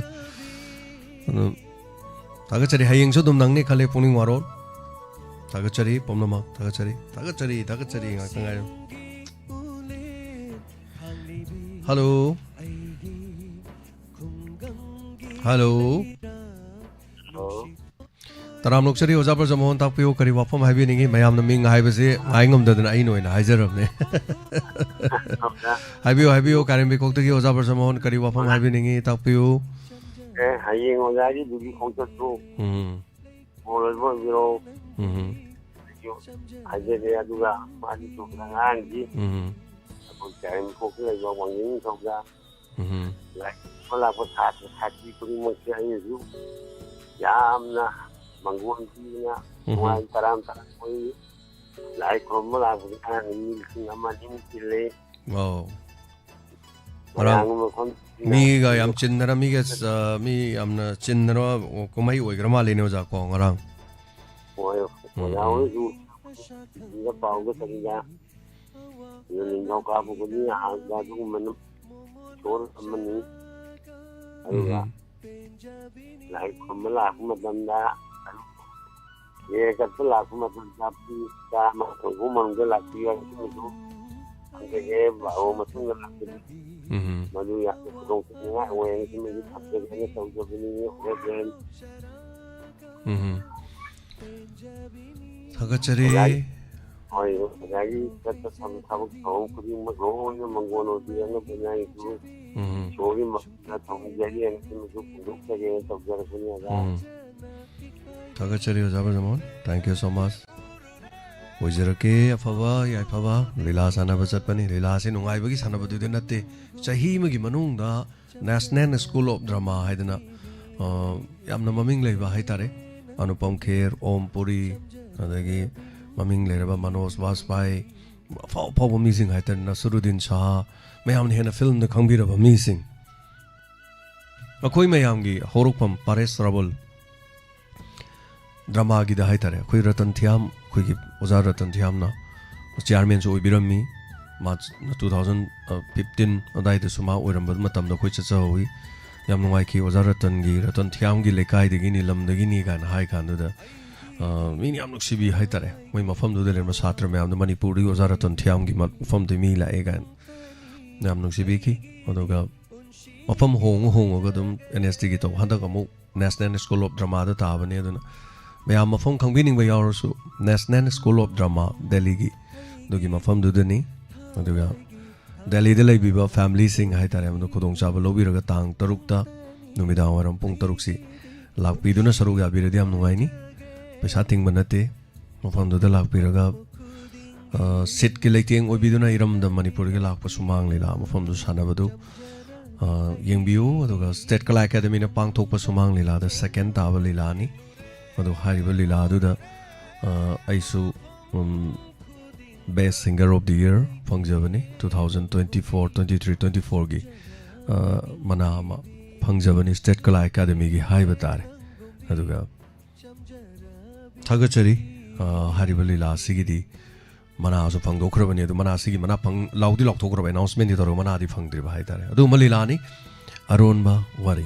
Speaker 1: ꯑꯗꯨꯝ ꯊꯥꯒꯠꯆꯔꯤ. ꯍꯌꯦꯡꯁꯨ ꯑꯗꯨꯝ ꯅꯪꯅꯤ ꯈꯜꯂꯦ ꯄꯨꯛꯅꯤꯡ ꯋꯥꯔꯣꯜ.ꯊꯥꯒꯠꯆꯔꯤ ꯄꯨꯝꯅꯃꯛ. ꯊꯥꯒꯠꯆꯔꯤ ꯉꯥꯛꯇ ꯉꯥꯏꯔꯦ. ꯍꯜꯂꯣ. ꯇꯔꯥꯝ ꯅꯣꯛꯆꯔꯤ ꯑꯣꯖꯥ ꯕ꯭ꯔꯖꯃꯣꯍꯟ ꯇꯥꯛꯄꯤꯌꯨ ꯀꯔꯤ ꯋꯥꯐꯝ ꯍꯥꯏꯕꯤꯅꯤꯡꯉꯤ? ꯃꯌꯥꯝꯅ ꯃꯤꯡ ꯍꯥꯏꯕꯁꯦ ꯉꯥꯏ ꯉꯝꯗꯗꯅ ꯑꯩꯅ ꯑꯣꯏꯅ ꯍꯥꯏꯖꯔꯕꯅꯦ. ꯍꯥꯏꯕꯤꯌꯨ ꯀꯥꯏꯔꯦꯝꯕꯤꯈꯣꯛꯇꯒꯤ ꯑꯣꯖꯥ ꯕ꯭ꯔꯖꯃꯣꯍꯟ ꯀꯔꯤ ꯋꯥꯐꯝ ꯍꯥꯏꯕꯤꯅꯤꯡꯉꯤ? ꯇꯥꯛꯄꯤꯌꯨ.
Speaker 10: ꯍꯌꯦꯡ ꯑꯣꯖꯥꯒꯤ ꯗꯨꯒꯤ ꯈꯣꯡꯆꯠꯁꯨ ꯕꯣꯜ ꯑꯣꯏꯕꯤꯔꯣ ꯍꯥꯏꯖꯔꯦ. ꯑꯗꯨꯒ ꯃꯥꯒꯤ ꯆꯨꯝꯅ ꯉꯔꯥꯡꯒꯤ ꯑꯩꯈꯣꯏ ꯀꯥꯏꯔꯦꯝꯕꯤꯈꯣꯛꯇ ꯂꯩꯕ ꯋꯥꯡꯖꯤꯡ ꯅꯤꯡꯊꯧꯗ ꯂꯥꯛꯄ ꯁꯥꯇ꯭ꯔꯤ ꯈꯨꯗꯤꯡꯃꯛꯁꯦ ꯑꯩꯅꯁꯨ ꯌꯥꯝꯅ ꯃꯪꯒꯣꯜ ꯄꯤꯗꯅ ꯅꯨꯡꯉꯥꯏ ꯇꯔꯥꯝ ꯑꯣꯏ. ꯂꯥꯏ ꯈꯨꯔꯨꯝꯕ ꯂꯥꯛꯄꯗ ꯑꯉꯥꯡ 1,000 ꯆꯤꯜꯂꯦ.
Speaker 1: ꯃꯤꯒ ꯌꯥꯝ ꯆꯤꯟꯗꯅ ꯃꯤ ꯌꯥꯝꯅ ꯆꯤꯟꯗꯅ ꯀꯨꯝꯍꯩ ꯑꯣꯏꯈ꯭ꯔ ꯃꯥꯜꯂꯦꯅꯦ ꯑꯣꯖꯥ ꯀꯣ ꯉꯔꯥꯡ.
Speaker 10: ꯍꯣꯏ ꯑꯣꯖꯥ ꯍꯣꯏꯁꯨ ꯄꯥꯎꯗ ꯀꯔꯤꯗ ꯅꯤꯡꯊꯧꯀꯥꯕ ꯈꯨꯗꯤꯡ ꯍꯥꯡꯕ ꯑꯗꯨꯒꯨꯝꯕꯅ ꯏꯁꯣꯔ ꯑꯃꯅꯤ. ꯑꯗꯨꯒ ꯂꯥꯏ ꯈꯨꯔꯨꯝꯕ ꯂꯥꯛꯄ ꯃꯇꯝꯗ ꯀꯠꯄ ꯂꯥꯛꯄ ꯃꯇꯝꯗ ꯄꯨꯡ 10 ꯃꯅꯨꯡꯗ ꯂꯥꯛꯄꯤꯌꯨ ꯍꯥꯏꯕꯁꯤꯃꯁꯨ ꯈꯪꯖꯒꯦ. ꯕꯥꯔꯣ ꯃꯇꯨꯡꯗ ꯂꯥꯛꯄꯅꯤ. ꯃꯗꯨ ꯌꯥꯝꯅ ꯈꯨꯗꯣꯡꯊꯤꯅꯤꯡꯉꯥꯏ ꯑꯣꯏꯔꯒꯁꯤꯃꯗꯤ ꯊꯝꯖꯒꯦꯅ ꯇꯧꯖꯕꯅꯤ. ꯍꯣꯔꯦꯟ
Speaker 1: ꯊꯥꯒꯠꯆꯔꯤ.
Speaker 10: ꯍꯣꯏ ꯑꯣꯖꯥꯒꯤ ꯆꯠꯄ ꯊꯕꯛ ꯊꯧꯔꯝ ꯈꯨꯗꯤꯡꯃꯛ ꯂꯣꯏꯅ ꯃꯪꯒꯣꯜ ꯑꯣꯏꯕꯤꯔꯅꯕ ꯑꯩꯁꯨ ꯏꯁꯣꯔꯒꯤ ꯃꯐꯝꯗ ꯊꯧꯅꯤꯖꯒꯦꯅ ꯁꯤꯃꯁꯨ ꯐꯣꯡꯗꯣꯛꯆꯒꯦꯅ ꯇꯧꯖꯔꯛꯄꯅꯤ ꯑꯣꯖꯥ.
Speaker 1: ꯊꯥꯒꯠꯆꯔꯤ ꯑꯣꯖꯥ Brajmohan. Thank you so much. ꯑꯣꯏꯖꯔꯛꯀꯦ ꯑꯐꯕ ꯌꯥꯏꯐꯕ. ꯂꯤꯂꯥ ꯁꯥꯟꯅꯕ ꯆꯠꯄꯅꯤ. ꯂꯤꯂꯥꯁꯤ ꯅꯨꯡꯉꯥꯏꯕꯒꯤ ꯁꯥꯟꯅꯕꯗꯨꯗꯤ ꯅꯠꯇꯦ. ꯆꯍꯤ ꯑꯃꯒꯤ ꯃꯅꯨꯡꯗ ꯅꯦꯁꯅꯦꯜ ꯁ꯭ꯀꯨꯜ ꯑꯣꯐ ꯗ꯭ꯔꯃꯥ ꯍꯥꯏꯗꯅ ꯌꯥꯝꯅ ꯃꯃꯤꯡ ꯂꯩꯕ ꯍꯥꯏꯇꯥꯔꯦ. ꯑꯅꯨꯄꯝ ꯈꯦꯔ, ꯑꯣꯝ ꯄꯨꯔꯤ, ꯑꯗꯒꯤ ꯃꯃꯤꯡ ꯂꯩꯔꯕ ꯃꯅꯣꯖ ꯕꯥꯖꯄꯥꯏ, ꯑꯐꯥꯎꯕ ꯃꯤꯁꯤꯡ ꯍꯥꯏꯇꯥꯔꯦ. ꯅꯁꯔꯨꯗꯤꯟ ꯁꯥꯍ, ꯃꯌꯥꯝꯅ ꯍꯦꯟꯅ ꯐꯤꯜꯝꯗ ꯈꯪꯕꯤꯔꯕ ꯃꯤꯁꯤꯡ. ꯃꯈꯣꯏ ꯃꯌꯥꯝꯒꯤ ꯍꯧꯔꯛꯐꯝ ꯄꯥꯔꯦꯁ ꯔꯥꯋꯜ ꯗ꯭ꯔꯃꯥꯒꯤꯗ ꯍꯥꯏꯇꯥꯔꯦ. ꯑꯩꯈꯣꯏ ꯔꯇꯟ ꯊꯤꯌꯥꯝ, ꯑꯩꯈꯣꯏꯒꯤ ꯑꯣꯖꯥ ꯔꯇꯟ ꯊꯤꯌꯥꯝꯅ ꯆꯤꯌꯥꯔꯃꯦꯟꯁꯨ ꯑꯣꯏꯕꯤꯔꯝꯃꯤ. ꯃꯥ 2015 ꯑꯗꯨꯋꯥꯏꯗꯁꯨ ꯃꯥ ꯑꯣꯏꯔꯝꯕ ꯃꯇꯝꯗ ꯑꯩꯈꯣꯏ ꯆꯠꯆꯍꯧꯋꯤ. ꯌꯥꯝ ꯅꯨꯡꯉꯥꯏꯈꯤ. ꯑꯣꯖꯥ ꯔꯇꯟ ꯊꯤꯌꯥꯝꯒꯤ ꯂꯩꯀꯥꯏꯗꯒꯤꯅꯤ, ꯂꯝꯗꯒꯤꯅꯤ ꯀꯥꯏꯅ ꯍꯥꯏ ꯀꯥꯟꯗꯨꯗ ꯃꯤꯅ ꯌꯥꯝ ꯅꯨꯡꯁꯤꯕꯤ ꯍꯥꯏꯇꯥꯔꯦ. ꯃꯣꯏ ꯃꯐꯝꯗꯨꯗ ꯂꯩꯔꯝꯕ ꯁꯥꯇ꯭ꯔ ꯃꯌꯥꯝꯗ ꯃꯅꯤꯄꯨꯔꯗꯒꯤ ꯑꯣꯖꯥ ꯔꯇꯟ ꯊꯤꯌꯥꯝꯒꯤ ꯃꯐꯝꯗꯒꯤ ꯃꯤ ꯂꯥꯛꯑꯦ ꯀꯥꯏꯅ ꯌꯥꯝ ꯅꯨꯡꯁꯤꯕꯤꯈꯤ. ꯑꯗꯨꯒ ꯃꯐꯝ ꯍꯣꯡꯉꯒ ꯑꯗꯨꯝ NSDꯒꯤ ꯇꯧꯕ. ꯍꯟꯗꯛ ꯑꯃꯨꯛ ꯅꯦꯁꯅꯦꯜ ꯁ꯭ꯀꯨꯜ ꯑꯣꯐ ꯗ꯭ꯔꯃꯥꯗ ꯇꯥꯕꯅꯤ. ꯑꯗꯨꯅ ꯃꯌꯥꯝ ꯃꯐꯝ ꯈꯪꯕꯤꯅꯤꯡꯕ ꯌꯥꯎꯔꯁꯨ ꯅꯦꯁꯅꯦꯜ ꯁ꯭ꯀꯨꯜ ꯑꯣꯐ ꯗ꯭ꯔꯃꯥ ꯗꯦꯜꯂꯤꯒꯤ ꯑꯗꯨꯒꯤ ꯃꯐꯝꯗꯨꯗꯅꯤ. ꯑꯗꯨꯒ ꯗꯦꯜꯂꯤꯗ ꯂꯩꯕꯤꯕ ꯐꯦꯃꯤꯂꯤꯁꯤꯡ ꯍꯥꯏꯇꯥꯔꯦ ꯃꯗꯨ ꯈꯨꯗꯣꯡꯆꯥꯕ ꯂꯧꯕꯤꯔꯒ ꯇꯥꯡ 6ꯇ ꯅꯨꯃꯤꯗꯥꯡ ꯋꯥꯏꯔꯝ ꯄꯨꯡ 6ꯁꯤ ꯂꯥꯛꯄꯤꯗꯨꯅ ꯁꯔꯨꯛ ꯌꯥꯕꯤꯔꯗꯤ ꯌꯥꯝ ꯅꯨꯡꯉꯥꯏꯅꯤ. ꯄꯩꯁꯥ ꯇꯤꯡꯕ ꯅꯠꯇꯦ. ꯃꯐꯝꯗꯨꯗ ꯂꯥꯛꯄꯤꯔꯒ ꯁꯤꯠꯀꯤ ꯂꯩꯇꯦꯡ ꯑꯣꯏꯕꯤꯗꯨꯅ ꯏꯔꯝꯗꯝ ꯃꯅꯤꯄꯨꯔꯒꯤ ꯂꯥꯛꯄ ꯁꯨꯃꯥꯡ ꯂꯤꯂꯥ ꯃꯐꯝꯗꯨ ꯁꯥꯟꯅꯕꯗꯨ ꯌꯦꯡꯕꯤꯌꯨ ꯑꯗꯨꯒ ꯁ꯭ꯇꯦꯠ ꯀꯂꯥ ꯑꯦꯀꯥꯗꯃꯤꯅ ꯄꯥꯡꯊꯣꯛꯄ ꯁꯨꯃꯥꯡ ꯂꯤꯂꯥꯗ ꯁꯦꯀꯦꯟ ꯇꯥꯕ ꯂꯤꯂꯥꯅꯤ ꯑꯗꯨ ꯍꯥꯏꯔꯤꯕ ꯂꯤꯂꯥ ꯑꯗꯨꯗ ꯑꯩꯁꯨ ꯕꯦꯁ ꯁꯤꯡꯒꯔ ꯑꯣꯐ ꯗꯤ ꯏꯌꯔ ꯐꯪꯖꯕꯅꯤ 2024-23-24ꯒꯤ ꯃꯅꯥ ꯑꯃ ꯐꯪꯖꯕꯅꯤ ꯁ꯭ꯇꯦꯠ ꯀꯂꯥ ꯑꯦꯀꯥꯗꯃꯤꯒꯤ ꯍꯥꯏꯕ ꯇꯥꯔꯦ ꯑꯗꯨꯒ ꯊꯥꯒꯠꯆꯔꯤ ꯍꯥꯏꯔꯤꯕ ꯂꯤꯂꯥ ꯑꯁꯤꯒꯤꯗꯤ ꯃꯅꯥꯁꯨ ꯐꯪꯗꯣꯛꯈ꯭ꯔꯕꯅꯤ ꯑꯗꯨ ꯃꯅꯥ ꯑꯁꯤꯒꯤ ꯃꯅꯥ ꯂꯥꯎꯗꯤ ꯂꯥꯎꯊꯣꯛꯈ꯭ꯔꯕ ꯑꯦꯅꯥꯎꯟꯁꯃꯦꯟꯗꯤ ꯇꯧꯔꯒ ꯃꯅꯥꯗꯤ ꯐꯪꯗ꯭ꯔꯤꯕ ꯍꯥꯏꯇꯥꯔꯦ ꯑꯗꯨꯒꯨꯝꯕ ꯂꯤꯂꯥꯅꯤ ꯑꯔꯣꯟꯕ ꯋꯥꯔꯤ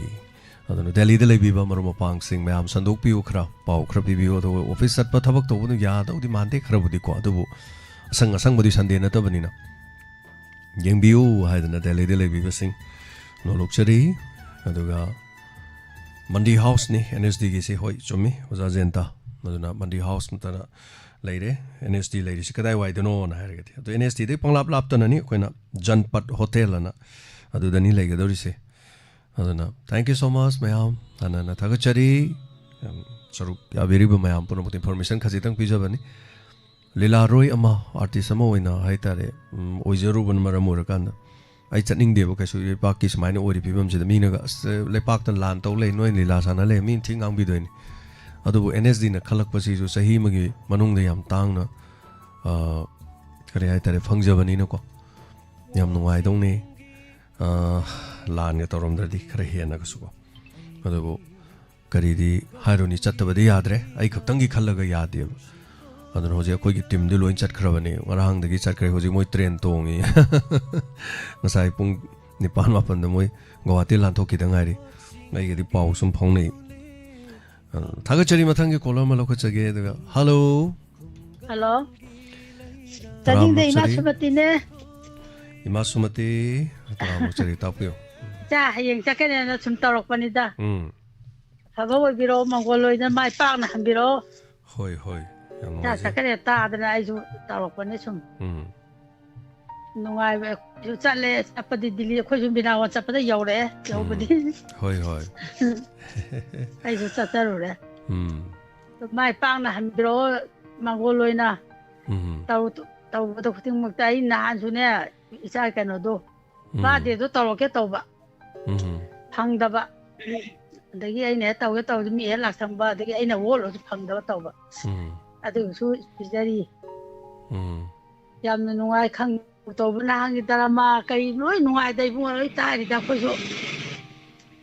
Speaker 1: ꯑꯗꯨꯅ ꯗꯦꯜꯂꯤꯗ ꯂꯩꯕꯤꯕ ꯃꯔꯨꯞ ꯃꯄꯥꯡꯁꯤꯡ ꯃꯌꯥꯝ ꯁꯟꯗꯣꯛꯄꯤꯌꯨ ꯈꯔ ꯄꯥꯎ ꯈꯔ ꯄꯤꯕꯤꯌꯨ ꯑꯗꯨꯒ ꯑꯣꯐꯤꯁ ꯆꯠꯄ ꯊꯕꯛ ꯇꯧꯕꯗꯨ ꯌꯥꯗꯧꯗꯤ ꯃꯥꯟꯗꯦ ꯈꯔꯕꯨꯗꯤꯀꯣ ꯑꯗꯨꯕꯨ ꯑꯁꯪꯕꯗꯤ ꯁꯟꯗꯦ ꯅꯠꯇꯕꯅꯤ나 ꯌꯦꯡꯕꯤꯌꯨ ꯍꯥꯏꯗꯅ ꯗꯦꯜꯂꯤꯗ ꯂꯩꯕꯤꯕꯁꯤꯡ ꯅꯣꯂꯣꯛꯆꯔꯤ ꯑꯗꯨꯒ ꯃꯟꯗꯤ ꯍꯥꯎꯁꯅꯤ NSDꯒꯤꯁꯤ ꯍꯣꯏ ꯆꯨꯝꯃꯤ ꯑꯣꯖꯥ ꯖꯦꯟꯇ ꯑꯗꯨꯅ ꯃꯟꯗꯤ ꯍꯥꯎꯁ ꯅꯠꯇꯅ ꯂꯩꯔꯦ NSD ꯂꯩꯔꯤꯁꯤ ꯀꯗꯥꯏꯋꯥꯏꯗꯅꯣꯅ ꯍꯥꯏꯔꯒꯗꯤ ꯑꯗꯨ NSDꯗꯒꯤ ꯄꯪꯂꯥꯞ ꯂꯥꯞꯇꯅꯅꯤ ꯑꯩꯈꯣꯏꯅ ꯖꯟꯄꯠ ꯍꯣꯇꯦꯜ ꯑꯅ ꯑꯗꯨꯗꯅꯤ ꯂꯩꯒꯗꯧꯔꯤꯁꯦ ꯑꯗꯨꯅ ꯊꯦꯡꯛ ꯌꯨ ꯁꯣ ꯃꯆ ꯃꯌꯥꯝ ꯍꯥꯟꯅ ꯊꯥꯒꯠꯆꯔꯤ ꯁꯔꯨꯛ ꯌꯥꯕꯤꯔꯤꯕ ꯃꯌꯥꯝ ꯄꯨꯝꯅꯃꯛ ꯏꯟꯐꯣꯔꯃꯦꯁꯟ ꯈꯖꯤꯛꯇꯪ ꯄꯤꯖꯕꯅꯤ ꯂꯤꯂꯥꯔꯣꯏ ꯑꯃ ꯑꯥꯔꯇꯤꯁ ꯑꯃ ꯑꯣꯏꯅ ꯍꯥꯏꯇꯥꯔꯦ ꯑꯣꯏꯖꯔꯨꯕꯅ ꯃꯔꯝ ꯑꯣꯏꯔꯀꯥꯟꯗ ꯑꯩ ꯆꯠꯅꯤꯡꯗꯦꯕ ꯀꯩꯁꯨ ꯂꯩꯄꯥꯛꯀꯤ ꯁꯨꯃꯥꯏꯅ ꯑꯣꯏꯔꯤ ꯐꯤꯕꯝꯁꯤda ꯃꯤꯅꯒ ꯂꯩꯄꯥꯛꯇ ꯂꯥꯟ ꯇꯧ ꯂꯩ ꯅꯣꯏ ꯂꯤꯂꯥ ꯁꯥꯟꯅ ꯂꯩ ꯃꯤꯅ ꯊꯤ ꯉꯥꯡꯕꯤꯗꯣꯏꯅꯤ ꯑꯗꯨꯕꯨ NSDꯅ ꯈꯜꯂꯛꯄꯁꯤꯁꯨ ꯆꯍꯤ ꯑꯃꯒꯤ ꯃꯅꯨꯡꯗ ꯌꯥꯝ ꯇꯥꯡꯅ ꯀꯔꯤ ꯍꯥꯏꯇꯥꯔꯦ ꯐꯪꯖꯕꯅꯤꯅꯀꯣ ꯌꯥꯝ ꯅꯨꯡꯉꯥꯏꯗꯧꯅꯤ ꯂꯥꯟꯒ ꯇꯧꯔꯝꯗ꯭ꯔꯗꯤ ꯈꯔ ꯍꯦꯟꯅꯒꯁꯨꯀꯣ ꯑꯗꯨꯕꯨ ꯀꯔꯤꯗꯤ ꯍꯥꯏꯔꯨꯅꯤ ꯆꯠꯇꯕꯗꯤ ꯌꯥꯗ꯭ꯔꯦ ꯑꯩ ꯈꯛꯇꯪꯒꯤ ꯈꯜꯂꯒ ꯌꯥꯗꯦꯕ ꯑꯗꯨꯅ ꯍꯧꯖꯤꯛ ꯑꯩꯈꯣꯏꯒꯤ ꯇꯤꯝꯗꯤ ꯂꯣꯏ ꯆꯠꯈ꯭ꯔꯕꯅꯤ ꯉꯔꯥꯡꯗꯒꯤ ꯆꯠꯈ꯭ꯔꯦ ꯍꯧꯖꯤꯛ ꯃꯣꯏ ꯇ꯭ꯔꯦꯟ ꯇꯣꯡꯉꯤ ꯉꯁꯥꯏ ꯄꯨꯡ 9-10ꯗ ꯃꯣꯏ ꯒꯨꯋꯥꯍꯥꯇꯤ ꯂꯥꯟꯊꯣꯛꯈꯤꯗ ꯉꯥꯏꯔꯤ ꯑꯩꯒꯗꯤ ꯄꯥꯎ ꯁꯨꯝ ꯐꯥꯎꯅꯩ ꯊꯥꯒꯠꯆꯔꯤ ꯃꯊꯪꯒꯤ ꯀꯣꯂꯔ ꯑꯃ ꯂꯧꯈꯠꯆꯒꯦ ꯑꯗꯨꯒ ꯍꯜꯂꯣ
Speaker 11: ꯍꯜꯂꯣ ꯆꯥꯅꯤꯡꯗꯦ ꯏꯃꯥ ꯁꯨꯃꯇꯤꯅꯦ
Speaker 1: ꯏꯃꯥ ꯁꯨꯃꯇꯤ ꯇꯔꯥꯃꯨꯛꯆꯔꯤ ꯇꯥꯛꯄꯤꯌꯨ
Speaker 11: ꯆꯥ ꯍꯌꯦꯡ ꯆꯠꯀꯅꯦꯅ ꯁꯨꯝ ꯇꯧꯔꯛꯄꯅꯤꯗ ꯐꯕ ꯑꯣꯏꯕꯤꯔꯣ ꯃꯪꯒꯣꯜ ꯑꯣꯏꯅ ꯃꯥꯏ ꯄꯥꯛꯅ ꯍꯟꯕꯤꯔꯣ
Speaker 1: ꯍꯣꯏ ꯍꯣꯏ ꯌꯥꯝ
Speaker 11: ꯆꯥ
Speaker 1: ꯅꯨꯡꯉꯥꯏꯖꯩ
Speaker 11: ꯆꯠꯀꯅꯦ ꯇꯥꯗꯅ ꯑꯩꯁꯨ ꯇꯧꯔꯛꯄꯅꯦ ꯁꯨꯝ ꯅꯨꯡꯉꯥꯏꯕ ꯆꯠꯂꯦ ꯆꯠꯄꯗꯤ ꯗꯤꯜꯂꯤ ꯑꯩꯈꯣꯏꯁꯨ ꯕꯤꯅꯥꯋꯥ ꯆꯠꯄꯗ ꯌꯧꯔꯛꯑꯦ ꯌꯧꯕꯗꯤ
Speaker 1: ꯍꯣꯏ ꯍꯣꯏ
Speaker 11: ꯑꯩꯁꯨ ꯆꯠꯆꯔꯨꯔꯦ ꯃꯥꯏ ꯄꯥꯛꯅ ꯍꯟꯕꯤꯔꯛꯑꯣ ꯃꯪꯒꯣꯜ ꯑꯣꯏꯅ ꯇꯧꯕꯗ ꯈꯨꯗꯤꯡꯃꯛꯇ ꯑꯩ ꯅꯍꯥꯟꯁꯨꯅꯦ ꯏꯆꯥ ꯀꯩꯅꯣꯗꯣ ꯕꯥꯔꯗꯦꯗꯣ ꯇꯧꯔꯛꯀꯦ ꯇꯧꯕ ꯐꯪꯗꯕ ꯑꯗꯒꯤ ꯑꯩꯅ ꯍꯦꯛ ꯇꯧꯒꯦ ꯇꯧꯕꯗꯤ ꯃꯤ ꯍꯦꯛ ꯂꯥꯛꯁꯟꯕ ꯑꯗꯒꯤ ꯑꯩꯅ ꯑꯣꯠꯂꯁꯨ ꯐꯪꯗꯕ ꯇꯧꯕ ꯑꯗꯨꯒꯤꯁꯨ ꯄꯤꯖꯔꯤ ꯌꯥꯝꯅ ꯅꯨꯡꯉꯥꯏ ꯇꯧꯕ ꯅꯍꯥꯟꯒꯤ ꯗꯔꯃꯥ ꯀꯩ ꯂꯣꯏ ꯅꯨꯡꯉꯥꯏꯗ ꯏꯕꯨꯡꯉꯣ ꯂꯣꯏ ꯇꯥꯔꯤꯗ ꯑꯩꯈꯣꯏꯁꯨ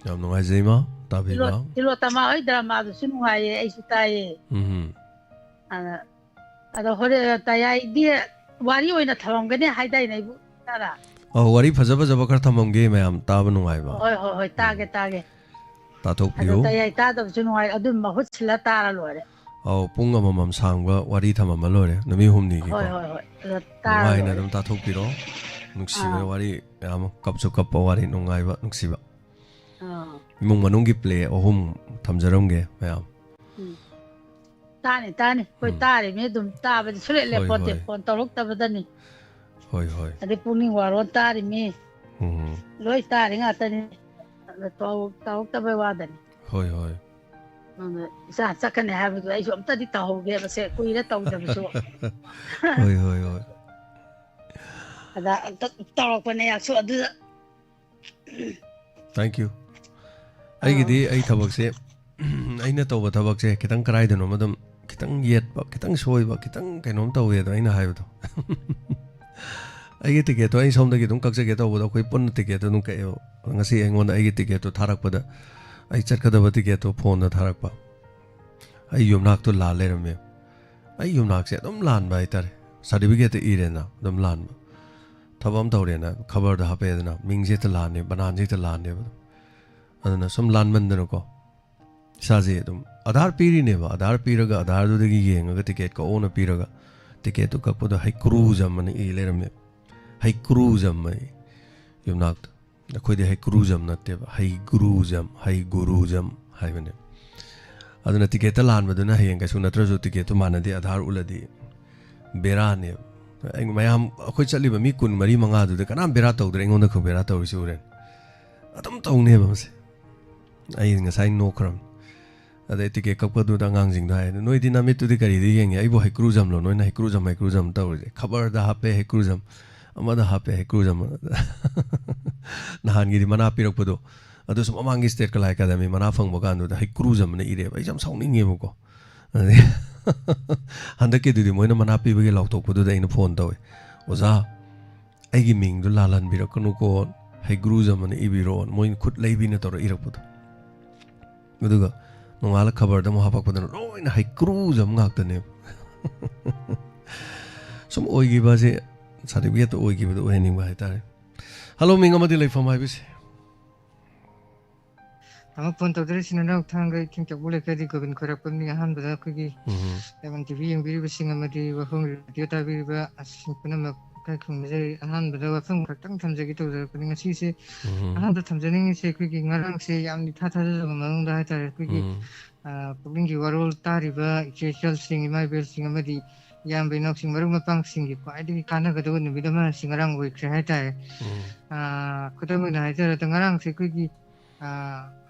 Speaker 1: ꯌꯥꯝ ꯅꯨꯡꯉꯥꯏꯖꯩ ꯏꯃꯥ ꯇꯥꯕꯤꯕ
Speaker 11: ꯇꯤꯂꯣꯇꯃꯥ ꯍꯣꯏ ꯗꯔꯃꯥꯗꯨꯁꯨ ꯅꯨꯡꯉꯥꯏꯌꯦ ꯑꯩꯁꯨ ꯇꯥꯏꯌꯦ ꯑꯗꯣ ꯍꯣꯔꯦꯟ ꯇꯌꯥꯏꯗꯤ ꯋꯥꯔꯤ ꯑꯣꯏꯅ ꯊꯝꯃꯝꯒꯅꯤ ꯍꯥꯏꯗꯥꯏꯅꯦ ꯏꯕꯨ ꯇꯥꯔꯥ
Speaker 1: ꯋꯥꯔꯤ ꯐꯖ ꯐꯖꯕ ꯈꯔ ꯊꯝꯃꯝꯒꯦ ꯃꯌꯥꯝ ꯇꯥꯕ ꯅꯨꯡꯉꯥꯏꯕ
Speaker 11: ꯍꯣꯏ ꯇꯥꯒꯦ
Speaker 1: ꯇꯥꯊꯣꯛꯄꯤꯌꯨ
Speaker 11: ꯑꯗꯣ ꯇꯌꯥꯏ ꯇꯥꯗꯕꯁꯨ ꯅꯨꯡꯉꯥꯏ ꯑꯗꯨ ꯃꯍꯨꯠ ꯁꯤꯜꯂ ꯇꯥꯔ ꯂꯣꯏꯔꯦ
Speaker 1: ꯄꯨꯡ ꯑꯃꯃꯝ ꯁꯥꯡꯕ ꯋꯥꯔꯤ ꯊꯝꯃꯝꯃ ꯂꯣꯏꯔꯦ ꯅꯨꯃꯤꯠ ꯍꯨꯝꯅꯤꯒꯤꯀꯣ
Speaker 11: ꯍꯣꯏ ꯑꯗꯣ ꯇꯥꯔ
Speaker 1: ꯅꯨꯡꯉꯥꯏꯅ
Speaker 11: ꯂꯣꯏꯔꯦ
Speaker 1: ꯑꯗꯨꯝ ꯇꯥꯊꯣꯛꯄꯤꯔꯣ ꯅꯨꯡꯁꯤꯕ ꯋꯥꯔꯤ ꯃꯌꯥꯝ ꯀꯞꯁꯨ ꯀꯞꯄ ꯋꯥꯔꯤ ꯅꯨꯡꯉꯥꯏꯕ ꯅꯨꯡꯁꯤꯕ ꯏꯃꯨꯡ ꯃꯅꯨꯡꯒꯤ ꯄ꯭ꯂꯦ 3 ꯊꯝꯖꯔꯝꯒꯦ ꯃꯌꯥꯝ
Speaker 11: ꯇꯥꯅꯤ ꯑꯩꯈꯣꯏ ꯇꯥꯔꯤꯃꯤ ꯑꯗꯨꯝ ꯇꯥꯕꯗꯤ ꯁꯨꯡꯂꯦꯞ ꯂꯦꯞꯄꯣꯠꯇꯦ ꯐꯣꯟ ꯇꯧꯔꯛꯇꯕꯗꯅꯤ
Speaker 1: ꯍꯣꯏ
Speaker 11: ꯑꯗꯩ ꯄꯨꯛꯅꯤꯡ ꯋꯥꯔꯣꯜ ꯇꯥꯔꯤꯃꯤ ꯂꯣꯏ ꯇꯥꯔꯤ ꯉꯥꯛꯇꯅꯤ ꯇꯧꯔꯛꯇꯕꯩ ꯋꯥꯗꯅꯤ
Speaker 1: ꯍꯣꯏ
Speaker 11: ꯏꯆꯥ ꯆꯠꯀꯅꯤ ꯍꯥꯏꯕꯗꯨ ꯑꯩꯁꯨ ꯑꯝꯇꯗꯤ ꯇꯧꯍꯧꯒꯦꯕꯁꯦ ꯀꯨꯏꯔꯦ ꯇꯧꯗꯕꯁꯨ
Speaker 1: ꯍꯣꯏ
Speaker 11: ꯑꯗ ꯑꯝꯇ ꯇꯧꯔꯛꯄꯅꯦ ꯑꯩꯁꯨ ꯑꯗꯨꯗ
Speaker 1: ꯊꯦꯡꯛ ꯌꯨ ꯑꯩꯒꯤꯗꯤ ꯑꯩ ꯊꯕꯛꯁꯦ ꯑꯩꯅ ꯇꯧꯕ ꯊꯕꯛꯁꯦ ꯈꯤꯇꯪ ꯀꯔꯥꯏꯗꯅꯣ ꯑꯗꯨꯝ ꯈꯤꯇꯪ ꯌꯦꯠꯄ ꯈꯤꯇꯪ ꯁꯣꯏꯕ ꯈꯤꯇꯪ ꯀꯩꯅꯣꯝ ꯇꯧꯋꯦꯗꯣ ꯑꯩꯅ ꯍꯥꯏꯕꯗꯣ ꯑꯩꯒꯤ ꯇꯤꯀꯦꯠꯇꯣ ꯑꯩ ꯁꯣꯝꯗꯒꯤ ꯑꯗꯨꯝ ꯀꯛꯆꯒꯦ ꯇꯧꯕꯗꯣ ꯑꯩꯈꯣꯏ ꯄꯨꯟꯅ ꯇꯤꯀꯦꯠꯇꯣ ꯑꯗꯨꯝ ꯀꯛꯑꯦꯕ ꯉꯁꯤ ꯑꯩꯉꯣꯟꯗ ꯑꯩꯒꯤ ꯇꯤꯀꯦꯠꯇꯣ ꯊꯥꯔꯛꯄꯗ ꯑꯩ ꯆꯠꯀꯗꯕ ꯇꯤꯀꯦꯠꯇꯣ ꯐꯣꯟꯗ ꯊꯥꯔꯛꯄ ꯑꯩ ꯌꯨꯝꯅꯥꯛꯇꯣ ꯂꯥꯜ ꯂꯩꯔꯝꯃꯦ ꯑꯩ ꯌꯨꯝꯅꯥꯛꯁꯦ ꯑꯗꯨꯝ ꯂꯥꯟꯕ ꯍꯥꯏꯇꯥꯔꯦ ꯁꯥꯔꯇꯤꯐꯤꯀꯦꯠꯇ ꯏꯔꯦꯅ ꯑꯗꯨꯝ ꯂꯥꯟꯕ ꯊꯕꯛ ꯑꯃ ꯇꯧꯔꯦꯅ ꯈꯕꯔꯗ ꯍꯥꯞꯄꯦꯗꯅ ꯃꯤꯡꯁꯦ ꯍꯦꯛꯇ ꯂꯥꯟꯅꯦ ꯕꯅꯥꯟꯁꯦ ꯍꯦꯛꯇ ꯂꯥꯟꯅꯦꯕ ꯑꯗꯨꯅ ꯁꯨꯝ ꯂꯥꯟꯃꯟꯗꯅꯀꯣ ꯏꯁꯥꯁꯦ ꯑꯗꯨꯝ ꯑꯙꯥꯔ ꯄꯤꯔꯤꯅꯦꯕ ꯑꯙꯥꯔ ꯄꯤꯔꯒ ꯑꯙꯥꯔꯗꯨꯗꯒꯤ ꯌꯦꯡꯉꯒ ꯇꯤꯀꯦꯠ ꯀꯛꯑꯣꯅ ꯄꯤꯔꯒ ꯇꯤꯀꯦꯠꯇꯨ ꯀꯛꯄꯗꯣ ꯍꯩꯀ꯭ꯔꯨꯖꯝ ꯑꯅ ꯏ ꯂꯩꯔꯝꯃꯦ ꯍꯩꯀ꯭ꯔꯨꯖꯝ ꯑꯩ ꯌꯨꯝꯅꯥꯛꯇ ꯑꯩꯈꯣꯏꯗꯤ ꯍꯩꯀ꯭ꯔꯨꯖꯝ ꯅꯠꯇꯦꯕ ꯍꯩꯒꯨꯔꯨꯖꯝ ꯍꯥꯏꯕꯅꯦ ꯑꯗꯨꯅ ꯇꯤꯀꯦꯠꯇ ꯂꯥꯟꯕꯗꯨꯅ ꯍꯌꯦꯡ ꯀꯩꯁꯨ ꯅꯠꯇ꯭ꯔꯁꯨ ꯇꯤꯀꯦꯠꯇꯨ ꯃꯥꯟꯅꯗꯦ ꯑꯙꯥꯔ ꯎꯠꯂꯗꯤ ꯕꯦꯔꯥꯅꯦꯕ ꯃꯌꯥꯝ ꯑꯩꯈꯣꯏ ꯆꯠꯂꯤꯕ ꯃꯤ 24-25ꯗꯨꯗ ꯀꯅꯥꯝ ꯕꯦꯔꯥ ꯇꯧꯗ꯭ꯔꯦ ꯑꯩꯉꯣꯟꯗ ꯈꯛ ꯕꯦꯔꯥ ꯇꯧꯔꯤꯁꯤ ꯎꯔꯦꯟ ꯑꯗꯨꯝ ꯇꯧꯅꯦꯕ ꯃꯁꯦ ꯑꯩ ꯉꯁꯥꯏ ꯅꯣꯛꯈ꯭ꯔꯕꯅꯤ अदे ticket कपदुदा ngangjing da noi di namit tu di kari di yeng ai bo hai cruzam lo noi na hai cruzam tawre khabar da hape hai cruzam amada hape hai cruzam nahan gi di mana pirok podo adu sum amangi state kala academy mana phang bo kan da hai cruzam ne ire bai jam sauni nge bo ko handa ke du di moi na mana pi bage law tok podo da ina phone tawe oza ai gi ming du lalan bi ro kono ko hai cruzam ne ibiro moi khut lai bi na tor irak podo aduga nongala khabar da mo hapak padan loina hai cruzam ngak tane sum oi gi ba je certificate to oi gi ba oi ning ba hai tare hello ming amadi lai pham hai bis
Speaker 12: ama pon to dre sin na thang ga king ta bule ka di ko bin khara pon ni han ba ko gi evan tv yang bi sing amadi wa phong radio ta bi ba asin puna ma ka khung je han ba wa phong ka tang tham je gi to je ko ni si se han da tham je ni se ko gi ngarang se yam ni tha tha je ma mang da ha ta ko gi public gi warol ta ri ba social sing mai bel sing amadi yam be nok sing maru ma pang sing gi pai di kana ga do ni bi da ma sing rang wi kre ha ta ko ta ma na ha ja ta ngarang se ko gi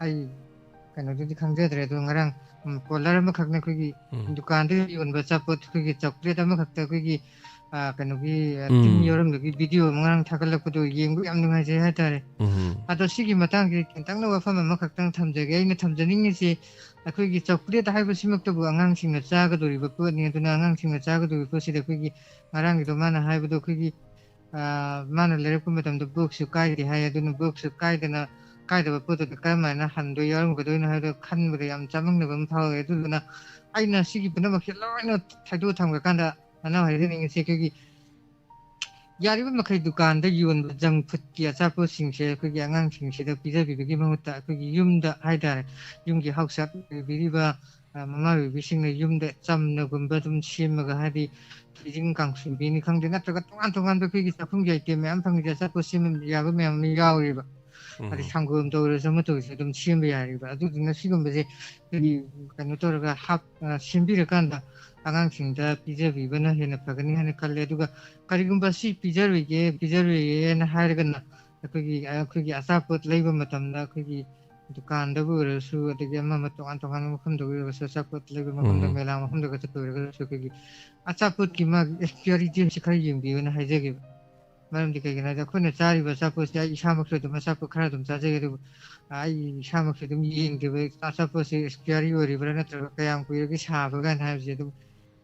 Speaker 12: ai kano di khang je dre do ngarang kolar ma khak na ko gi dukan de yon ba cha pot ko gi chocolate ma khak ta ko gi kano gi tin yoram gi video ngarang thakal ko do yeng gu yam ngai je ha ta re ado si gi matang gi tang na wa fa ma khak tang tham je ge ina tham je ning si ko gi chocolate hai ba simak to bu angang sing na cha ga do ri ba ko ni do na angang sing na cha ga do ko si de ko gi ngarang gi do ma na hai ba do ko gi ma na le ko ma tam do book su kai ri hai do na book su kai de na kai da pu to ka ma na han do yor ko do na ha do khan bu yam chamang na bam thao e du na ai na si gi bna ma khel na thai do tham ga kan da na hai ni se ke gi yari ba ma khai dukan da yun jang phut ki cha pu sing se ko gi angang sing se da pi ja bi gi ma ta ko gi yum da hai da yum gi hau sat bi ri ba ma bi sing na yum da cham na gum ba dum sim ma ga ha di jing kang sim bi ni khang de na ta ga tong ba ko gi sa phung gi te me am phang gi cha pu sim ya ba me am ni yaw ri ba 아니 상금도 그래서 뭐도 좀 시험이 아니고 아주나 시험에 이 간도가 합 신비를 간다 아강신자 비저비번은 해는 바가니 하는 칼레두가 가리금바시 비저위에 하르건나 거기 아사포트 레이버 마탐나 거기 दुकान दबु रसु अदगे मा तोगान तोगान मखम दबु रसु सापोत लेबे मखम the Mela मखम the गत तोरे रसु की आचापोत की मा एक्सपियरिटी सिखाइ यम बिवन हाइजेगे मरम दिखे गना ज खोने चारि बा सापोत या इसामक से दम सापोत खरा दम चाजे गे आई इसामक से दम यिंग देबे सापोत से एक्सपियरि ओरि बरा नत्र कयाम कुइ गे साबो गान हाब जे दम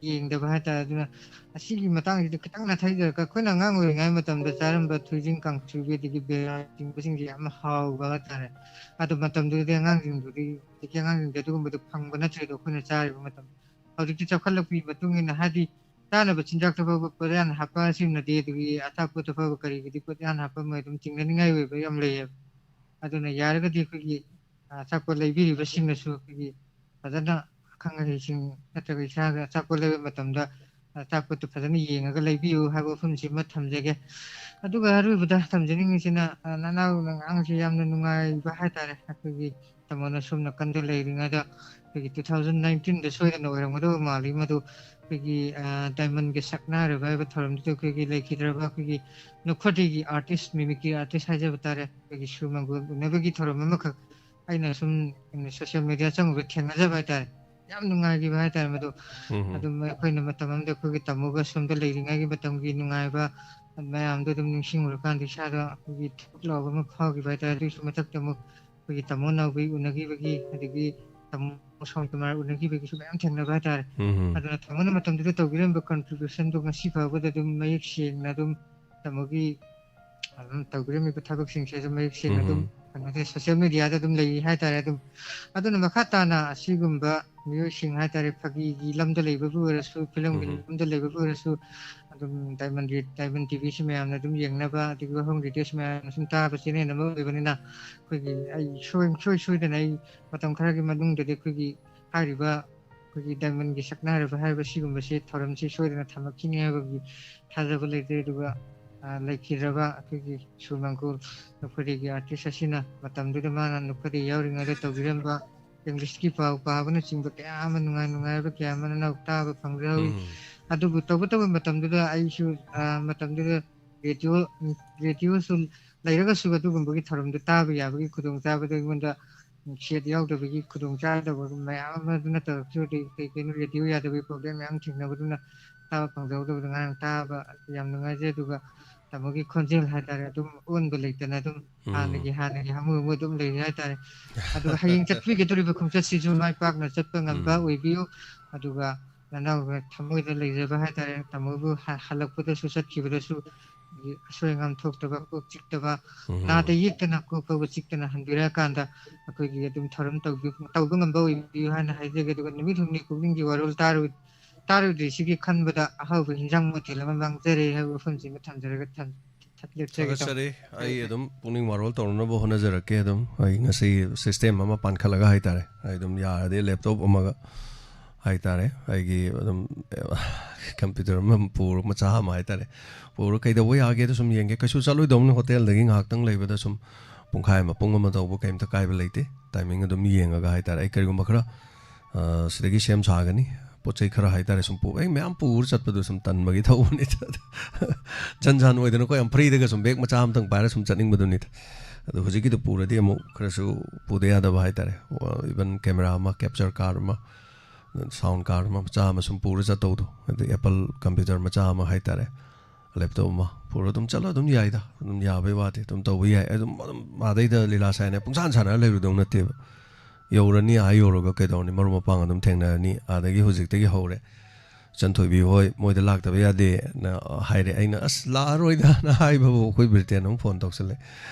Speaker 12: यिंग द बा ता दुना असिगी मतंग ज खतंग ना थाइ ज खोना ngang ओइ ngai matam da charam ba thuijing kang chu be digi be ting bising ji am haw ba ta ne adu matam du de ngang jing du di ke ngang jing de du ba du phang ba na chhe do khone chai ba matam adu ti chakhal pi batung in ha di ta na ba chinjak ta ba pa ran ha pa sim na de du ata pu ta ba kari gi di ko yan ha pa ma dum ting na ngai we ba yam le adu na yar ga di ko gi sa ko le bi ba sing na su gi adana khang ga sing na ta ga sa ga sa ko le matam da तापत फजन येंगा labio हाबो फुमसि मा थमजेगे अदुगा हारुबदा थमजेनिंगसिना नानाव आंसि यामना नुंगाय बा हातारे hockey तमना सुमना कंदे लेरिंगा दा 2019 the सोयना ओरंगदो माली मदु कि diamond के सकना रे बा थरम तो कि लेखिद्रबा कि नखोदि आर्टिस्ट मिमिक्री आर्टिस्ट हाजे बतारे कि सुमंगु नेबगि थरम मख आइना सुम सोशल मीडिया चंगु थेंगा जाबाय ता yam nungai gi ba ta madu adum khoi na matam am de khoi gi tamu ga som de leiringa gi matam gi nungai ba mayam de dum ningsing ur kan di sha da gi lo ba ma khaw gi ba ta ri su matak tamu gi tamu na gi unagi ba gi adigi tamu som tamar unagi ba gi su yam thengna ba ta aduna tamu na matam de to gi ram ba contribution do ngasi ba ba dum mayik sing na dum tamu gi to gi mi ba thagak sing se mayik sing na dum kanade social media da dum lei ha ta ra dum aduna makhata na sigumba miyo sing ha tare phagi gi lam da leiba bu rasu film gi lam da leiba bu rasu adum diamond tv se me amna dum yeng na ba dik ba hong video se me sum ta ba sine na mo be bani na khoi gi ai shoi da nai matam khara gi madung de khoi gi hari ba khoi gi diamond gi sakna ra ba ha ba sigum ba se thoram se shoi da thamak ki ne ba gi thaja ba le de du ba like ra ba khoi gi sumangkur khoi gi artist asina matam du ma na khoi yauring ga to giram ba English ki pa bana ching ba kya man nungai ba kya man na ta ba phang rawi adu bu to matam du ai shu matam du radio su laira ga su ga du gum gi tharam du ta ba ya ba gi khudong ta ba du mun da set ꯌꯥꯎꯗꯕꯒꯤ ꯈꯨꯗꯣꯡꯆꯥꯗꯕ ꯃꯌꯥꯝ ꯑꯃꯗꯨꯅ ꯇꯧꯔꯛꯇ꯭ꯔꯗꯤ ꯀꯩꯅꯣ radio ꯌꯥꯗꯕꯒꯤ problem ꯃꯌꯥꯝ ꯊꯦꯡꯅꯕꯗꯨꯅ ꯇꯥꯕ ꯐꯪꯖꯍꯧꯗꯕꯗ ꯉꯔꯥꯡ ꯇꯥꯕ ꯌꯥꯝ ꯅꯨꯡꯉꯥꯏꯖꯩ ꯑꯗꯨꯒ ꯇꯥꯃꯣꯒꯤ ꯈꯣꯟꯖꯦꯜ ꯍꯥꯏꯇꯥꯔꯦ ꯑꯗꯨꯝ ꯑꯣꯟꯕ ꯂꯩꯇꯅ ꯑꯗꯨꯝ ꯍꯥꯟꯅꯒꯤ ꯍꯥꯃꯨ ꯍꯥꯃꯨ ꯑꯗꯨꯝ ꯂꯩꯔꯤ ꯍꯥꯏꯇꯥꯔꯦ ꯑꯗꯨꯒ ꯍꯌꯦꯡ ꯆꯠꯄꯤꯒꯗꯧꯔꯤꯕ ꯈꯣꯡꯆꯠꯁꯤꯁꯨ ꯃꯥꯏ ꯄꯥꯛꯅ ꯆꯠꯄ ꯉꯝꯕ ꯑꯣꯏꯕꯤꯌꯨ ꯑꯗꯨꯒ ꯅꯅꯥꯎꯒ ꯊꯃꯣꯏꯗ ꯂꯩꯖꯕ ꯍꯥꯏꯇꯥꯔꯦ ꯇꯥꯃꯣꯕꯨ ꯍꯜꯂꯛꯄꯗꯁꯨ ꯆꯠꯈꯤꯕꯗꯁꯨ ꯑꯁꯣꯏ ꯑꯉꯥꯝ ꯊꯣꯛꯇꯕ ꯀꯣꯛ ꯆꯤꯛꯇꯕ ꯅꯥꯗ ꯌꯦꯛꯇꯅ ꯀꯣꯛ ꯐꯥꯎꯕ ꯆꯤꯛꯇꯅ ꯍꯟꯕꯤꯔꯛꯑꯀꯥꯟꯗ ꯑꯩꯈꯣꯏꯒꯤ ꯑꯗꯨꯝ ꯊꯧꯔꯝ ꯇꯧꯕ ꯉꯝꯕ ꯑꯣꯏꯕꯤꯌꯨ ꯍꯥꯏꯅ ꯍꯥꯏꯖꯒꯦ ꯑꯗꯨꯒ ꯅꯨꯃꯤꯠ ꯍꯨꯝꯅꯤ ꯄꯨꯛꯅꯤꯡꯒꯤ ꯋꯥꯔꯣꯜ ꯇꯥꯔꯨꯗ꯭ꯔꯤꯁꯤꯒꯤ ꯈꯟꯕꯗ ꯑꯍꯥꯎꯕ ꯍꯤꯟꯖꯥꯡ ꯃꯊꯦꯜ ꯑꯃ ꯃꯥꯡꯖꯔꯦ ꯍꯥꯏꯕ ꯋꯥꯐꯝꯁꯤꯃ ꯊꯝꯖꯔꯒ
Speaker 1: ꯊꯥꯒꯠꯆꯔꯤ ꯑꯩ ꯑꯗꯨꯝ ꯄꯨꯛꯅꯤꯡ ꯋꯥꯔꯣꯜ ꯇꯧꯅꯅꯕ ꯍꯣꯠꯅꯖꯔꯛꯀꯦ ꯑꯗꯨꯝ ꯑꯩ ꯉꯁꯤ ꯁꯤꯁꯇꯦꯝ ꯑꯃ ꯄꯥꯟꯈꯠꯂꯒ ꯍꯥꯏꯇꯥꯔꯦ ꯑꯩ ꯑꯗꯨꯝ ꯌꯥꯔꯗꯤ ꯂꯦꯞꯇꯣꯞ ꯑꯃꯒ ꯍꯥꯏꯇꯥꯔꯦ ꯑꯩꯒꯤ ꯑꯗꯨꯝ ꯀꯝꯄ꯭ꯌꯨꯇꯔ ꯑꯃ ꯄꯨꯔ ꯃꯆꯥ ꯑꯃ ꯍꯥꯏꯇꯥꯔꯦ ꯄꯨꯔ ꯀꯩꯗꯧꯕ ꯌꯥꯒꯦꯗ ꯁꯨꯝ ꯌꯦꯡꯒꯦ ꯀꯩꯁꯨ ꯆꯠꯂꯣꯏꯗꯧꯅꯤ ꯍꯣꯇꯦꯜꯗꯒꯤ ꯉꯥꯏꯍꯥꯛꯇꯪ ꯂꯩꯕꯗ ꯁꯨꯝ ꯄꯨꯡꯈꯥꯏ ꯑꯃ ꯄꯨꯡ ꯑꯃ ꯇꯧꯕ ꯀꯩꯝꯇ ꯀꯥꯏꯕ ꯂꯩꯇꯦ ꯇꯥꯏꯃꯤꯡ ꯑꯗꯨꯝ ꯌꯦꯡꯉꯒ ꯍꯥꯏꯇꯥꯔꯦ ꯑꯩ ꯀꯔꯤꯒꯨꯝꯕ ꯈꯔ ꯁꯤꯗꯒꯤ ꯁꯦꯝ ꯁꯥꯒꯅꯤ ꯄꯣꯠ ꯆꯩ ꯈꯔ ꯍꯥꯏꯇꯥꯔꯦ ꯁꯨꯝ ꯑꯩ ꯃꯌꯥꯝ ꯄꯨꯔ ꯆꯠꯄꯗꯣ ꯁꯨꯝ ꯇꯟꯕꯒꯤ ꯊꯧꯕꯅꯤꯗ ꯖꯟꯖꯥꯟ ꯑꯣꯏꯗꯅꯀꯣ ꯌꯥꯝ ꯐ꯭ꯔꯤꯗꯒ ꯁꯨꯝ ꯕꯦꯒ ꯃꯆꯥ ꯑꯃꯇꯪ ꯄꯥꯏꯔ ꯁꯨꯝ ꯆꯠꯅꯤꯡꯕꯗꯨꯅꯤꯗ ꯑꯗꯣ ꯍꯧꯖꯤꯛꯀꯤꯗꯣ ꯄꯨꯔꯗꯤ ꯑꯃꯨꯛ ꯈꯔꯁꯨ ꯄꯨꯗ ꯌꯥꯗꯕ ꯍꯥꯏꯇꯥꯔꯦ ꯏꯚꯟ ꯀꯦꯃꯦꯔꯥ ꯑꯃ ꯀꯦꯞꯆꯔ ꯀꯥꯔꯗ ꯑꯃ ꯁꯥꯎꯟ ꯀꯥꯔꯗ ꯑꯃ ꯃꯆꯥ ꯑꯃ ꯁꯨꯝ ꯄꯨꯔ ꯆꯠꯇꯧꯗꯣ ꯑꯗꯩ ꯑꯦꯄꯜ ꯀꯝꯄ꯭ꯌꯨꯇꯔ ꯃꯆꯥ ꯑꯃ ꯍꯥꯏꯇꯥꯔꯦ ꯂꯦꯞꯇꯣꯞ ꯑꯃ ꯄꯨꯔ ꯑꯗꯨꯝ ꯆꯠꯂ ꯑꯗꯨꯝ ꯌꯥꯏꯗ ꯑꯗꯨꯝ ꯌꯥꯕꯩ ꯋꯥꯗꯤ ꯑꯗꯨꯝ ꯇꯧꯕ ꯌꯥꯏ ꯑꯗꯨꯝ ꯑꯗꯩꯗ ꯂꯤꯂꯥ ꯁꯥꯏꯅ ꯄꯨꯡꯁꯥꯟ ꯁꯥꯟꯅꯔ ꯂꯩꯔꯨꯗꯧ ꯅꯠꯇꯦꯕ ꯌꯧꯔꯅꯤ ꯌꯧꯔꯒ ꯀꯩꯗꯧꯔꯅꯤ ꯃꯔꯨꯞ ꯃꯄꯥꯡ ꯑꯗꯨꯝ ꯊꯦꯡꯅꯔꯅꯤ ꯑꯗꯒꯤ ꯍꯧꯖꯤꯛꯇꯒꯤ ꯍꯧꯔꯦ ꯆꯟꯊꯣꯏꯕꯤ ꯍꯣꯏ ꯃꯣꯏꯗ ꯂꯥꯛꯇꯕ ꯌꯥꯗꯦꯅ ꯍꯥꯏꯔꯦ ꯑꯩꯅ ꯑꯁ ꯂꯥꯛꯑꯔꯣꯏꯗꯅ ꯍꯥꯏꯕꯕꯨ ꯑꯩꯈꯣꯏ ꯕ꯭ꯔꯤꯇꯦꯟ ꯑꯃꯨꯛ ꯐꯣꯟ ꯇꯧꯁꯜꯂꯦ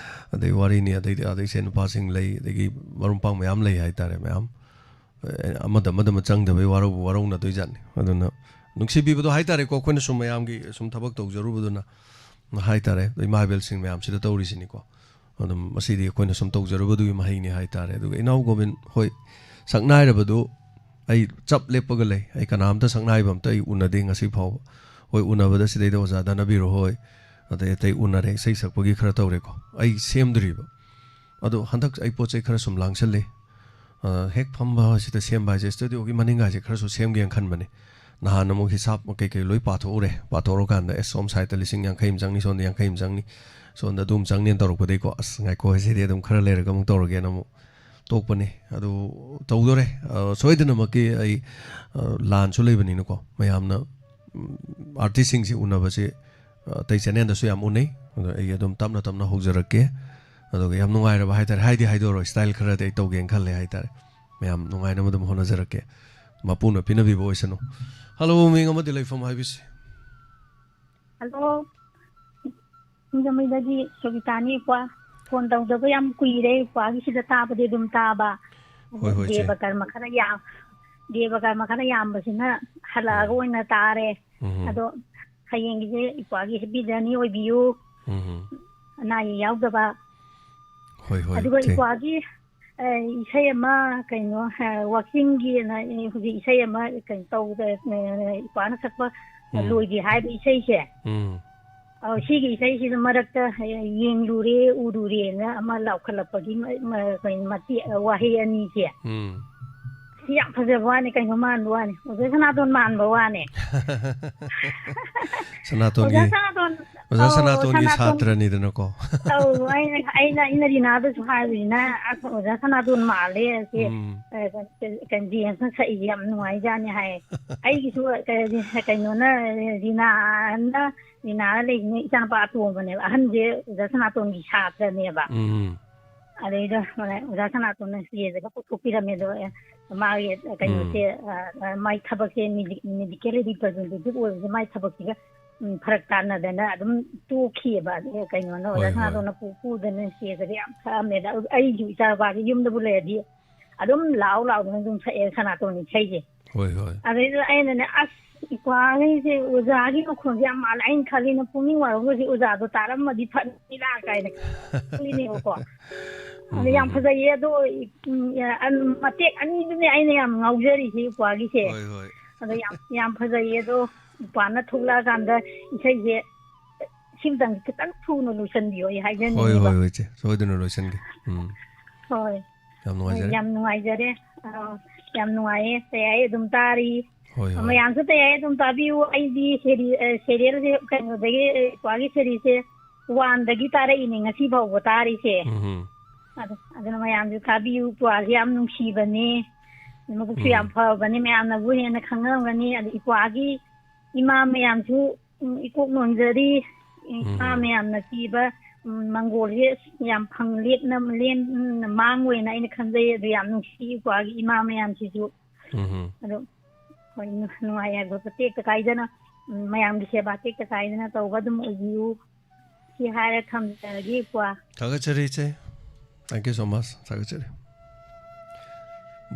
Speaker 1: ꯑꯗꯩ ꯋꯥꯔꯤꯅꯤ ꯑꯗꯩ ꯏꯆꯦ ꯅꯨꯄꯥꯁꯤꯡ ꯂꯩ ꯑꯗꯒꯤ ꯃꯔꯨꯞ ꯃꯄꯥꯡ ꯃꯌꯥꯝ ꯂꯩ ꯍꯥꯏꯇꯥꯔꯦ ꯃꯌꯥꯝ ꯑꯃꯗ ꯆꯪꯗꯕꯩ ꯋꯥꯔꯧꯅꯗꯣꯏꯖꯥꯠꯅꯤ ꯑꯗꯨꯅ ꯅꯨꯡꯁꯤꯕꯤꯕꯗꯣ ꯍꯥꯏꯇꯥꯔꯦꯀꯣ ꯑꯩꯈꯣꯏꯅ ꯁꯨꯝ ꯃꯌꯥꯝꯒꯤ ꯁꯨꯝ ꯊꯕꯛ ꯇꯧꯖꯔꯨꯕꯗꯨꯅ ꯍꯥꯏꯇꯥꯔꯦ ꯏꯃꯥ ꯏꯕꯦꯜꯁꯤꯡ ꯃꯌꯥꯝꯁꯤꯗ ꯇꯧꯔꯤꯁꯤꯅꯤꯀꯣ ꯑꯗꯨꯝ ꯃꯁꯤꯗꯤ ꯑꯩꯈꯣꯏꯅ ꯁꯨꯝ ꯇꯧꯖꯔꯨꯕꯗꯨꯒꯤ ꯃꯍꯩꯅꯤ ꯍꯥꯏꯇꯥꯔꯦ ꯑꯗꯨꯒ ꯏꯅꯥꯎ ꯒꯣꯕꯤꯟ ꯍꯣꯏ ꯁꯛꯅꯥꯏꯔꯕꯗꯨ ꯑꯩ ꯆꯞ ꯂꯦꯞꯄꯒ ꯂꯩ ꯑꯩ ꯀꯅꯥꯝꯇ ꯁꯛꯅꯥꯏꯕ ꯑꯝꯇ ꯑꯩ ꯎꯅꯗꯦ ꯉꯁꯤ ꯐꯥꯎꯕ ꯍꯣꯏ ꯎꯅꯕꯗ ꯁꯤꯗꯩꯗ ꯑꯣꯖꯥ ꯙꯅꯕꯤꯔ ꯍꯣꯏ ꯑꯗꯩ ꯑꯇꯩ ꯎꯅꯔꯦ ꯏꯁꯩ ꯁꯛꯄꯒꯤ ꯈꯔ ꯇꯧꯔꯦꯀꯣ ꯑꯩ ꯁꯦꯝꯗ꯭ꯔꯤꯕ ꯑꯗꯣ ꯍꯟꯗꯛ ꯑꯩ ꯄꯣꯠ ꯆꯩ ꯈꯔ ꯁꯨꯝ ꯂꯥꯡꯁꯜꯂꯤ ꯍꯦꯛ ꯐꯝꯕ ꯁꯤꯗ ꯁꯦꯝꯕ ꯍꯥꯏꯁꯦ ꯁ꯭ꯇꯨꯗꯤꯑꯣꯒꯤ ꯃꯅꯤꯡꯒꯥꯏꯁꯦ ꯈꯔꯁꯨ ꯁꯦꯝꯒꯦꯅ ꯈꯟꯕꯅꯤ ꯅꯍꯥꯟ ꯑꯃꯨꯛ ꯍꯤꯁꯥꯞ ꯀꯩꯀꯩ ꯂꯣꯏ ꯄꯥꯊꯣꯛꯎꯔꯀꯥꯟꯗ ꯁꯣꯝ ꯁꯥꯏꯗꯇ 50,000 ꯑꯃ ꯆꯪꯅꯤ ꯁꯣꯝꯗ 50 ꯑꯃ ꯆꯪꯅꯤ ꯁꯣꯝꯗ ꯑꯗꯨꯝ ꯆꯪꯅꯦꯅ ꯇꯧꯔꯛꯄꯗꯩꯀꯣ ꯑꯁ ꯉꯥꯏꯈꯣ ꯁꯤꯗꯤ ꯑꯗꯨꯝ ꯈꯔ ꯂꯩꯔꯒ ꯑꯃꯨꯛ ꯇꯧꯔꯒꯦꯅ ꯑꯃꯨꯛ ꯇꯣꯛꯄꯅꯤ ꯑꯗꯨ ꯇꯧꯗꯣꯔꯦ ꯁꯣꯏꯗꯅꯃꯛꯀꯤ ꯑꯩ ꯂꯥꯟꯁꯨ ꯂꯩꯕꯅꯤꯅꯀꯣ ꯃꯌꯥꯝꯅ ꯑꯥꯔꯇꯤꯁꯁꯤꯡꯁꯤ ꯎꯅꯕꯁꯦ ꯑꯇꯩ ꯆꯦꯅꯦꯜꯗꯁꯨ ꯌꯥꯝ ꯎꯅꯩ ꯑꯗꯣ ꯑꯩ ꯑꯗꯨꯝ ꯇꯞꯅ ꯇꯞꯅ ꯍꯧꯖꯔꯛꯀꯦ ꯑꯗꯨꯒ ꯌꯥꯝ ꯅꯨꯡꯉꯥꯏꯔꯕ ꯍꯥꯏꯇꯥꯔꯦ ꯍꯥꯏꯗꯣꯔꯣ ꯁ꯭ꯇꯥꯏꯜ ꯈꯔꯗꯤ ꯑꯩ ꯇꯧꯒꯦꯅ ꯈꯜꯂꯦ ꯍꯥꯏꯇꯥꯔꯦ ꯃꯌꯥꯝ ꯅꯨꯡꯉꯥꯏꯅꯕ ꯑꯗꯨꯝ ꯍꯣꯠꯅꯖꯔꯛꯀꯦ ꯃꯄꯨꯅ ꯄꯤꯅꯕꯤꯕ ꯑꯣꯏꯁꯅꯨ ꯍꯜꯂꯣ ꯃꯤꯡ ꯑꯃꯗꯤ ꯂꯩꯐꯝ ꯍꯥꯏꯕꯤꯁꯤ
Speaker 13: ꯍꯜꯂꯣ ꯁꯤꯡꯖꯃꯩꯗꯒꯤ ꯁꯣꯕꯤꯇꯥꯅꯤ ꯏꯄ꯭ꯋꯥ ꯐꯣꯟ ꯇꯧꯗꯕ ꯌꯥꯝ ꯀꯨꯏꯔꯦ ꯏꯄ꯭ꯋꯥꯒꯤ ꯁꯤꯗ ꯇꯥꯕꯗꯤ ꯑꯗꯨꯝ ꯇꯥꯕ ꯗꯦꯕ ꯀꯔꯃ ꯈꯔ ꯌꯥꯝꯕꯁꯤꯅ ꯍꯜꯂꯛꯑꯒ ꯑꯣꯏꯅ ꯇꯥꯔꯦ ꯑꯗꯣ ꯍꯌꯦꯡꯒꯤꯁꯦ ꯏꯄ꯭ꯋꯥꯒꯤ ꯍꯦꯄꯤ ꯖꯔꯅꯤ ꯑꯣꯏꯕꯤꯌꯨ ꯑꯅꯥ ꯑꯌꯦꯛ ꯌꯥꯎꯗꯕ ꯑꯗꯨꯒ ꯏꯄ꯭ꯋꯥꯒꯤ ꯏꯁꯩ ꯑꯃ ꯀꯩꯅꯣ ꯋꯥꯛꯆꯤꯡꯒꯤꯅ ꯍꯧꯖꯤꯛ ꯏꯁꯩ ꯑꯃ ꯀꯩꯅꯣ ꯇꯧꯕꯗ ꯏꯄ꯭ꯋꯥꯅ ꯁꯛꯄ ꯂꯣꯏꯗꯦ ꯍꯥꯏꯕ ꯏꯁꯩꯁꯦ ꯁꯤꯒꯤ ꯏꯁꯩꯁꯤꯗ ꯃꯔꯛꯇ ꯌꯦꯡꯂꯨꯔꯦ ꯎꯔꯨꯔꯦꯅ ꯑꯃ ꯂꯥꯎꯈꯠꯂꯛꯄꯒꯤ ꯋꯥꯍꯩ ꯑꯅꯤꯁꯦ ꯁꯤ ꯌꯥꯝ ꯐꯖꯕ ꯋꯥꯅꯤ ꯀꯩꯅꯣ ꯃꯥꯟꯕ ꯋꯥꯅꯤ ꯑꯣꯖꯥ ꯁꯅꯥꯇꯣꯟ ꯃꯥꯟꯕ ꯋꯥꯅꯤ
Speaker 1: ꯑꯣꯖꯥ ꯁꯅꯥꯇꯣꯟꯒꯤ ꯁꯥꯇ꯭ꯔꯅꯤꯗꯅꯀꯣ
Speaker 13: ꯑꯩꯅ ꯔꯤꯅꯥꯗꯁꯨ ꯍꯥꯏꯕꯅꯤꯅ ꯑꯣꯖꯥ ꯁꯅꯥꯇꯣꯟ ꯃꯥꯜꯂꯦ ꯁꯤ ꯖꯦꯝꯁꯅ ꯁꯛꯏꯁꯦ ꯌꯥꯝ ꯅꯨꯡꯉꯥꯏꯖꯥꯠꯅꯤ ꯍꯥꯏ ꯑꯩꯒꯤꯁꯨ ꯀꯩꯅꯣꯅ ꯔꯤꯅꯥꯅ ꯂꯩꯔꯤꯉꯩ ꯏꯆꯥꯅꯨꯄꯥ ꯑꯇꯣꯝꯕꯅꯦꯕ ꯑꯍꯟꯁꯦ ꯑꯣꯖꯥ ꯁꯅꯥꯇꯣꯟꯒꯤ ꯁꯥꯇ꯭ꯔꯅꯦꯕ ꯑꯗꯩꯗ ꯑꯣꯖꯥ ꯁꯅꯥꯇꯣꯟꯅ ꯁ꯭ꯇꯦꯖꯗꯒ ꯄꯨꯊꯣꯛꯄꯤꯔꯝꯃꯦ ꯑꯗꯣ ꯃꯥꯒꯤ ꯀꯩꯅꯣꯁꯦ ꯃꯥꯏ ꯊꯕꯛꯁꯦ ꯃꯦꯗꯤꯀꯦꯜ ꯔꯤꯄ꯭ꯔꯖꯦꯟꯇꯦꯇꯤꯚ ꯑꯣꯏꯕꯁꯦ ꯃꯥꯏ ꯊꯕꯛꯁꯤꯒ ꯐꯔꯛ ꯇꯥꯅꯗꯅ ꯑꯗꯨꯝ ꯇꯣꯛꯈꯤꯑꯕ ꯀꯩꯅꯣꯅ ꯑꯣꯖꯥ ꯁꯅꯥꯇꯣꯟꯅ ꯄꯨꯗꯅ ꯁ꯭ꯇꯦꯖꯗꯒ ꯌꯥꯝ ꯁꯛꯑꯝꯃꯦꯗ ꯑꯩꯁꯨ ꯏꯆꯥꯅꯨꯄꯥꯁꯦ ꯌꯨꯝꯗꯕꯨ ꯂꯩꯔꯗꯤ ꯑꯗꯨꯝ ꯂꯥꯎꯗꯅ ꯑꯗꯨꯝ ꯁꯛꯑꯦ ꯁꯅꯥꯇꯣꯟ ꯏꯁꯩꯁꯦ ꯑꯗꯩꯗ ꯑꯩꯅꯅꯦ ꯑꯁ ꯏꯄ꯭ꯋꯥꯈꯩꯁꯦ ꯑꯣꯖꯥꯒꯤ ꯃꯈꯣꯟꯁꯦ ꯌꯥꯝ ꯃꯥꯜꯂꯦ ꯑꯩꯅ ꯈꯜꯂꯤꯅ ꯄꯨꯛꯅꯤꯡ ꯋꯥꯔꯧꯕꯁꯦ ꯑꯣꯖꯥꯗꯣ ꯇꯥꯔꯝꯃꯗꯤ ꯐꯅꯤꯗ ꯀꯥꯏꯅ ꯈꯜꯂꯤꯅꯦꯕꯀꯣ ꯑꯗꯣ ꯌꯥꯝ ꯐꯖꯩꯌే ꯑꯗꯣ ꯃꯇꯦꯛ ꯑꯅꯤꯗꯨꯅꯦ ꯑꯩꯅ ꯌꯥꯝ ꯉꯥꯎꯖꯔꯤꯁꯦ ꯏꯄ꯭ꯋꯥꯒꯤꯁꯦ ꯑꯗꯣ ꯌꯥम ꯐꯖꯩꯌꯦ ꯑꯗꯣ ꯏꯄ꯭ꯋꯥꯅ ꯊꯣꯛꯂꯛꯑꯀꯥꯟꯗ ꯏꯁꯩꯁꯦ ꯁꯤꯝꯇꯪ ꯈꯤꯇꯪ ꯊꯨꯅ ꯂꯣꯏꯁꯟꯕꯤꯌꯣ ꯑꯩ ꯍꯥꯏꯖꯅꯤꯡꯉꯤꯕ
Speaker 1: ꯍꯣꯏ ꯏꯆꯦ ꯁꯣꯏꯗꯅ ꯂꯣꯏꯁꯟꯒꯦ
Speaker 13: ꯍꯣꯏ
Speaker 1: ꯌꯥꯝ ꯅꯨꯡꯉꯥꯏꯖꯔꯦ
Speaker 13: ꯌꯥꯝ ꯅꯨꯡꯉꯥꯏꯖꯔꯦ ꯌꯥꯝ ꯅꯨꯡꯉꯥꯏꯌꯦ ꯇꯌꯥꯏ ꯑꯗꯨꯝ ꯇꯥꯔꯤ ꯃꯌꯥꯝꯁꯨ ꯇꯌꯥꯏ ꯑꯗꯨꯝ ꯇꯥꯕꯤꯌꯨ ꯑꯩꯗꯤ ꯁꯦꯔꯤꯌꯦꯜꯁꯦ ꯀꯩꯅꯣꯗꯒꯤ ꯏꯄ꯭ꯋꯥꯒꯤ ꯁꯦꯔꯤꯁꯦ 1 ꯗꯒꯤ ꯇꯥꯔꯛꯏꯅꯦ ꯉꯁꯤ ꯐꯥꯎꯕ ꯇꯥꯔꯤꯁꯦ ꯑꯗꯨꯅ ꯃꯌꯥꯝꯁꯨ ꯊꯥꯕꯤꯌꯨ ꯏꯄ꯭ꯋꯥꯁꯤ ꯌꯥꯝ ꯅꯨꯡꯁꯤꯕꯅꯤ ꯃꯕꯨꯛꯁꯨ ꯌꯥꯝ ꯐꯕꯅꯤ ꯃꯌꯥꯝꯅꯕꯨ ꯍꯦꯟꯅ ꯈꯪꯅꯔꯝꯒꯅꯤ ꯑꯗ ꯏꯄ꯭ꯋꯥꯒꯤ ꯏꯃꯥ ꯃꯌꯥꯝꯁꯨ ꯏꯀꯣꯛ ꯅꯣꯟꯖꯔꯤ ꯏꯃꯥ ꯃꯌꯥꯝꯅ ꯄꯤꯕ ꯃꯪꯒꯣꯜꯁꯦ ꯌꯥꯝ ꯂꯦꯝꯅ ꯃꯥꯡꯉꯣꯏꯅ ꯑꯩꯅ ꯈꯟꯖꯩ ꯑꯗꯨ ꯌꯥꯝ ꯅꯨꯡꯁꯤ ꯏꯄ꯭ꯋꯥꯒꯤ ꯏꯃꯥ ꯃꯌꯥꯝꯁꯤꯁꯨ ꯑꯗꯣ ꯍꯣꯏ ꯅꯨꯡꯉꯥꯏ ꯌꯥꯏꯐꯕ ꯇꯦꯛꯇ ꯀꯥꯏꯗꯅ ꯃꯌꯥꯝꯒꯤ ꯁꯦꯕꯥ ꯇꯦꯛꯇ ꯀꯥꯏꯗꯅ ꯇꯧꯕ ꯑꯗꯨꯝ ꯑꯣꯏꯕꯤꯌꯨ ꯁꯤ ꯍꯥꯏꯔ ꯊꯝꯖꯔꯒꯦ ꯏꯄ꯭ꯋꯥ
Speaker 1: ꯊꯥꯒꯠꯆꯔꯤ ꯏꯆꯦ ꯊꯦꯡꯛ ꯌꯨ ꯁꯣ ꯃꯆ ꯊꯥꯒꯠꯆꯔꯤ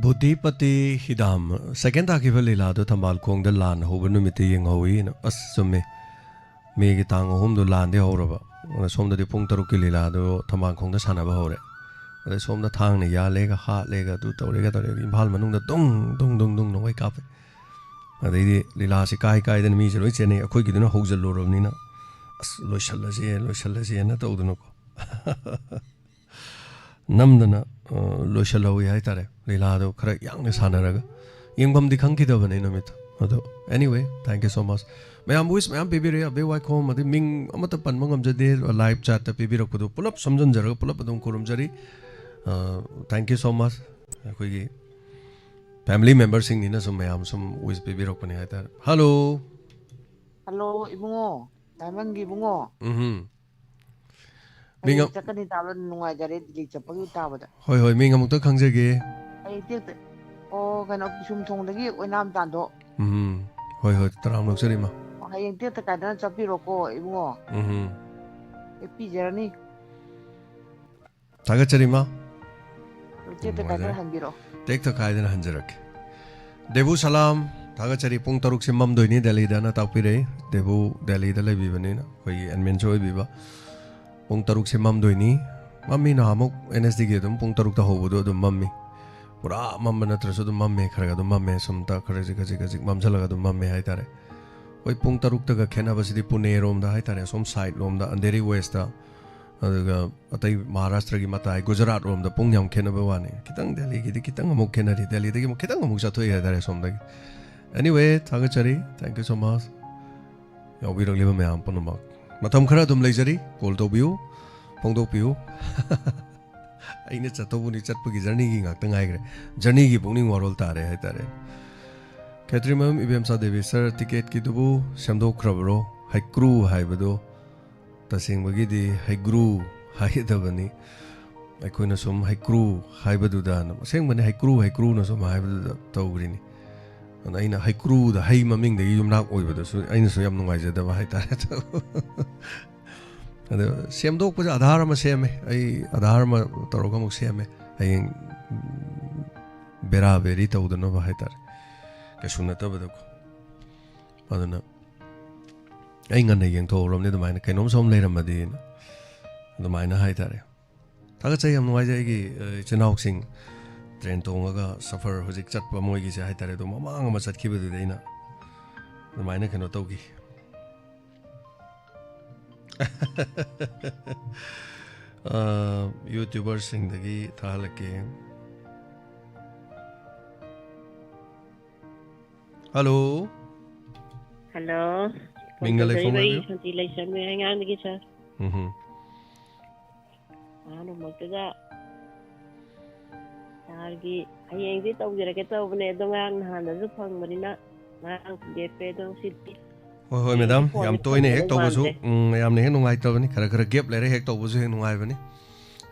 Speaker 1: ꯕꯨꯙꯤꯄꯇꯤ ꯍꯤꯗꯥꯝ ꯁꯦꯀꯦꯟ ꯇꯥꯈꯤꯕ ꯂꯤꯂꯥꯗꯣ ꯊꯝꯕꯥꯜꯈꯣꯡꯗ ꯂꯥꯟ ꯍꯧꯕ ꯅꯨꯃꯤꯠꯇ ꯌꯦꯡꯍꯧꯏ ꯑꯁ ꯆꯨꯝꯃꯦ ꯃꯦꯒꯤ ꯇꯥꯡ 3ꯗꯣ ꯂꯥꯟꯗꯤ ꯍꯧꯔꯕ ꯁꯣꯝꯗꯗꯤ ꯄꯨꯡ 6ꯀꯤ ꯂꯤꯂꯥꯗꯣ ꯊꯝꯕꯥꯜꯈꯣꯡꯗ ꯁꯥꯟꯅꯕ ꯍꯧꯔꯦ ꯑꯗꯩ ꯁꯣꯝꯗ ꯊꯥꯡꯅ ꯌꯥꯜꯂꯦꯒ ꯍꯥꯠꯂꯦꯒ ꯑꯗꯨ ꯇꯧꯔꯦꯒ ꯏꯝꯐꯥꯜ ꯃꯅꯨꯡꯗ ꯗꯨꯡ ꯗꯨꯡ ꯗꯨꯡ ꯗꯨꯡ ꯅꯣꯡꯃꯩ ꯀꯥꯞꯄꯦ ꯑꯗꯩꯗꯤ ꯂꯤꯂꯥꯁꯤ ꯀꯥꯏꯗꯅ ꯃꯤꯁꯦ ꯂꯣꯏ ꯆꯦꯟꯅꯩ ꯑꯩꯈꯣꯏꯒꯤꯗꯨꯅ ꯍꯧꯖꯜꯂꯨꯔꯕꯅꯤꯅ ꯑꯁ ꯂꯣꯏꯁꯜꯂꯁꯦꯅ ꯇꯧꯗꯅꯀꯣ ꯅꯝꯗꯅ ꯂꯣꯏꯁꯜꯍꯧꯏ ꯍꯥꯏꯇꯥꯔꯦ ꯂꯤꯂꯥꯗꯣ ꯈꯔ ꯌꯥꯡꯅ ꯁꯥꯟꯅꯔꯒ ꯌꯦꯡꯐꯝꯗꯤ ꯈꯪꯈꯤꯗꯕꯅꯦ ꯅꯨꯃꯤꯠꯇꯣ ꯑꯗꯣ ꯑꯦꯅꯤꯋꯦ ꯊꯦꯡꯛ ꯌꯨ ꯁꯣ ꯃꯆ ꯃꯌꯥꯝ ꯋꯤꯁ ꯃꯌꯥꯝ ꯄꯤꯕꯤꯔꯛꯑꯦ ꯑꯕꯦ ꯋꯥꯏꯈꯣꯝ ꯑꯗꯩ ꯃꯤꯡ ꯑꯃꯠꯇ ꯄꯟꯕ ꯉꯝꯖꯗꯦ ꯂꯥꯏꯚ ꯆꯥꯠꯇ ꯄꯤꯕꯤꯔꯛꯄꯗꯣ ꯄꯨꯂꯞ ꯁꯝꯖꯤꯟꯖꯔꯒ ꯄꯨꯂꯞ ꯑꯗꯨꯝ ꯈꯨꯔꯨꯝꯖꯔꯤ ꯊꯦꯡꯛ ꯌꯨ ꯁꯣ ꯃꯆ ꯑꯩꯈꯣꯏꯒꯤ ꯐꯦꯃꯤꯂꯤ ꯃꯦꯝꯕꯔꯁꯤꯡꯅꯤꯅ ꯁꯨꯝ ꯃꯌꯥꯝ ꯁꯨꯝ ꯋꯤꯁ ꯄꯤꯕꯤꯔꯛꯄꯅꯦ ꯍꯥꯏꯇꯥꯔꯦ ꯍꯜꯂꯣ
Speaker 14: ꯍꯜꯂꯣ ꯏꯕꯨꯡꯉꯣ ꯗꯥꯏꯃꯟꯒꯤ ꯏꯕꯨꯡꯉꯣ
Speaker 1: ꯃꯤꯡ
Speaker 14: ꯍꯌꯦꯡ ꯆꯠꯀꯅꯤ ꯇꯥꯕꯗ ꯅꯨꯡꯉꯥꯏꯖꯔꯦ ꯗꯤꯜꯂꯤ ꯆꯠꯄꯒꯤ ꯇꯥꯕꯗ
Speaker 1: ꯍꯣꯏ ꯃꯤꯡ ꯑꯃꯨꯛꯇ ꯈꯪꯖꯒꯦ
Speaker 14: ꯍꯌꯦꯡ ꯇꯦꯛꯇ ꯀꯩꯅꯣ ꯄꯤꯁꯨꯝꯊꯣꯡꯗꯒꯤ ꯑꯣꯏꯅꯥꯝ ꯇꯥꯟꯗꯣ
Speaker 1: ꯍꯣꯏ ꯇꯔꯥꯝ ꯅꯣꯛꯆꯔꯤꯃ
Speaker 14: ꯍꯌꯦꯡ ꯇꯦꯛꯇ ꯀꯥꯏꯗꯅ ꯆꯠꯄꯤꯔꯣꯀꯣ ꯏꯕꯨꯡꯉꯣ ꯄꯤꯖꯔꯅꯤ
Speaker 1: ꯊꯥꯒꯠꯆꯔꯤꯃ
Speaker 14: ꯇꯦꯛꯇ ꯀꯥꯏꯗꯅ ꯍꯟꯕꯤꯔꯛꯑꯣ
Speaker 1: ꯇꯦꯛꯇ ꯀꯥꯏꯗꯅ ꯍꯟꯖꯔꯛꯀꯦ ꯗꯦꯕꯨ ꯁꯂꯥꯝ ꯊꯥꯒꯠꯆꯔꯤ ꯄꯨꯡ 6ꯁꯤ ꯃꯝꯗꯣꯏꯅꯤ ꯗꯦꯜꯂꯤꯗꯅ ꯇꯥꯛꯄꯤꯔꯛꯏ ꯗꯦꯕꯨ ꯗꯦꯜꯂꯤꯗ ꯂꯩꯕꯤꯕꯅꯤꯅ ꯑꯩꯈꯣꯏꯒꯤ ꯑꯦꯗꯃꯤꯟꯁꯨ ꯑꯣꯏꯕꯤꯕ ꯄꯨꯡ 6ꯁꯤ ꯃꯝꯗꯣꯏꯅꯤ ꯃꯝꯃꯤ ꯅꯍꯥꯟꯃꯨꯛ NSDꯒꯤ ꯑꯗꯨꯝ ꯄꯨꯡ 6ꯇ ꯍꯧꯕꯗꯣ ꯑꯗꯨꯝ ꯃꯝꯃꯤ ꯄꯨꯔꯥ ꯃꯝꯕ ꯅꯠꯇ꯭ꯔꯁꯨ ꯑꯗꯨꯝ ꯃꯝꯃꯦ ꯈꯔ ꯑꯗꯨꯝ ꯃꯝꯃꯦ ꯁꯨꯝꯇ ꯈꯖꯤꯛ ꯃꯝꯁꯤꯜꯂꯒ ꯑꯗꯨꯝ ꯃꯝꯃꯦ ꯍꯥꯏꯇꯥꯔꯦ ꯍꯣꯏ ꯄꯨꯡ 6ꯇꯒ ꯈꯦꯠꯅꯕꯁꯤꯗꯤ ꯄꯨꯅꯦ ꯔꯣꯝꯗ ꯍꯥꯏꯇꯥꯔꯦ ꯑꯁꯣꯝ ꯁꯥꯏꯠ ꯂꯣꯝꯗ ꯑꯟꯙꯦꯔꯤ ꯋꯦꯁꯇ ꯑꯗꯨꯒ ꯑꯇꯩ ꯃꯍꯥꯔꯥꯁꯇ꯭ꯔꯒꯤ ꯃꯇꯥꯏ ꯒꯨꯖꯔꯥꯠ ꯔꯣꯝꯗ ꯄꯨꯡ ꯌꯥꯝ ꯈꯦꯠꯅꯕ ꯋꯥꯅꯤ ꯈꯤꯇꯪ ꯗꯦꯜꯂꯤꯒꯤꯗꯤ ꯈꯤꯇꯪ ꯑꯃꯨꯛ ꯈꯦꯠꯅꯔꯤ ꯗꯦꯜꯂꯤꯗꯒꯤ ꯑꯃꯨꯛ ꯈꯤꯇꯪ ꯑꯃꯨꯛ ꯆꯠꯊꯣꯛꯏ ꯍꯥꯏꯇꯥꯔꯦ ꯁꯣꯝꯗꯒꯤ ꯑꯦꯅꯤꯋꯦ ꯊꯥꯒꯠꯆꯔꯤ ꯊꯦꯡꯛ ꯌꯨ ꯁꯣ ꯃꯆ ꯌꯥꯎꯕꯤꯔꯛꯂꯤꯕ ꯃꯌꯥꯝ ꯄꯨꯝꯅꯃꯛ ꯃꯇꯝ ꯈꯔ ꯑꯗꯨꯝ ꯂꯩꯖꯔꯤ ꯀꯣꯜ ꯇꯧꯕꯤꯌꯨ ꯐꯣꯡꯗꯣꯛꯄꯤꯌꯨ ꯑꯩꯅ ꯆꯠꯇꯧꯕꯅꯤ ꯆꯠꯄꯒꯤ ꯖꯔꯅꯤꯒꯤ ꯉꯥꯛꯇ ꯉꯥꯏꯈ꯭ꯔꯦ ꯖꯔꯅꯤꯒꯤ ꯄꯨꯛꯅꯤꯡ ꯋꯥꯔꯣꯜ ꯇꯥꯔꯦ ꯍꯥꯏꯇꯥꯔꯦ ꯈꯦꯇ꯭ꯔꯤꯃꯌꯨꯝ ꯏꯕꯦꯝꯆꯥ ꯗꯦꯕꯤ ꯁꯔ ꯇꯤꯀꯦꯠꯀꯤꯗꯨꯕꯨ ꯁꯦꯝꯗꯣꯛꯈ꯭ꯔꯕꯔꯣ ꯍꯩꯀ꯭ꯔꯨ ꯍꯥꯏꯕꯗꯣ ꯇꯁꯦꯡꯕꯒꯤꯗꯤ ꯍꯩꯒ꯭ꯔꯨ ꯍꯥꯏꯒꯗꯕꯅꯤ ꯑꯩꯈꯣꯏꯅ ꯁꯨꯝ ꯍꯩꯀ꯭ꯔꯨ ꯍꯥꯏꯕꯗꯨꯗ ꯑꯁꯦꯡꯕꯅꯤ ꯍꯩꯀ꯭ꯔꯨꯅ ꯁꯨꯝ ꯍꯥꯏꯕꯗꯨꯗ ꯇꯧꯈ꯭ꯔꯤꯅꯤ ꯑꯗꯨꯅ ꯑꯩꯅ ꯍꯩꯀ꯭ꯔꯨꯗ ꯍꯩ ꯃꯃꯤꯡꯗꯒꯤ ꯌꯨꯝꯅꯥꯛ ꯑꯣꯏꯕꯗꯁꯨ ꯑꯩꯅꯁꯨ ꯌꯥꯝ ꯅꯨꯡꯉꯥꯏꯖꯗꯕ ꯍꯥꯏꯇꯥꯔꯦ ꯑꯗꯣ ꯁꯦꯝꯗꯣꯛꯄꯁꯦ ꯑꯙꯥꯔ ꯑꯃ ꯁꯦꯝꯃꯦ ꯑꯩ ꯑꯙꯥꯔ ꯑꯃ ꯇꯧꯔꯒ ꯑꯃꯨꯛ ꯁꯦꯝꯃꯦ ꯍꯌꯦꯡ ꯕꯦꯔꯥ ꯕꯦꯔꯤ ꯇꯧꯗꯅꯕ ꯍꯥꯏꯇꯥꯔꯦ ꯀꯩꯁꯨ ꯅꯠꯇꯕꯗꯀꯣ ꯑꯗꯨꯅ ꯑꯩ ꯉꯟꯅ ꯌꯦꯡꯊꯣꯛꯎꯔꯕꯅꯤ ꯑꯗꯨꯃꯥꯏꯅ ꯀꯩꯅꯣꯝ ꯁꯣꯝ ꯂꯩꯔꯝꯃꯗꯤꯅ ꯑꯗꯨꯃꯥꯏꯅ ꯍꯥꯏꯇꯥꯔꯦ ꯊꯥꯒꯠꯆꯩ ꯌꯥꯝ ꯅꯨꯡꯉꯥꯏꯖꯩ ꯑꯩꯒꯤ ꯏꯆꯤꯜ ꯏꯅꯥꯎꯁꯤꯡ ꯇ꯭ꯔꯦꯟ ꯇꯣꯡꯉꯒ ꯁꯐꯔ ꯍꯧꯖꯤꯛ ꯆꯠꯄ ꯃꯣꯏꯒꯤꯁꯦ ꯍꯥꯏꯇꯥꯔꯦ ꯑꯗꯣ ꯃꯃꯥꯡ ꯑꯃ ꯆꯠꯈꯤꯕꯗꯨꯗꯤ ꯑꯩꯅ ꯑꯗꯨꯃꯥꯏꯅ ꯀꯩꯅꯣ ꯇꯧꯈꯤ ꯌꯨꯇ꯭ꯌꯨꯕꯔꯁꯤꯡꯗꯒꯤ ꯊꯥꯍꯜꯂꯛꯀꯦ ꯍꯜꯂꯣ
Speaker 15: ꯍꯜꯂꯣ
Speaker 1: ꯃꯤꯡꯒ ꯂꯩꯐꯝ
Speaker 15: ꯍꯥꯏꯕꯤꯌꯨ ꯁꯟꯇꯤ ꯂꯩꯁꯝꯃꯦ ꯑꯉꯥꯡꯗꯒꯤ ꯁꯥꯔ ꯑꯍꯥꯟꯕꯃꯛꯇꯗ ꯁꯥꯔꯒꯤ ꯍꯌꯦꯡꯁꯤ ꯇꯧꯖꯔꯒꯦ ꯇꯧꯕꯅꯦ ꯑꯗꯣ ꯉꯔꯥꯡ ꯅꯍꯥꯟꯗꯁꯨ ꯐꯪꯕꯅꯤꯅ ꯉꯔꯥꯡ ꯂꯦꯞꯄꯦ ꯑꯗꯣ ꯉꯁꯤꯗꯤ
Speaker 1: ꯍꯣꯏ ꯃꯦꯗꯥꯝ ꯌꯥꯝ ꯇꯣꯏꯅ ꯍꯦꯛ ꯇꯧꯕꯁꯨ ꯌꯥꯝꯅ ꯍꯦꯛ ꯅꯨꯡꯉꯥꯏꯇꯕꯅꯤ ꯈꯔ ꯒꯦꯞ ꯂꯩꯔ ꯍꯦꯛ ꯇꯧꯕꯁꯨ ꯍꯦꯛ ꯅꯨꯡꯉꯥꯏꯕꯅꯤ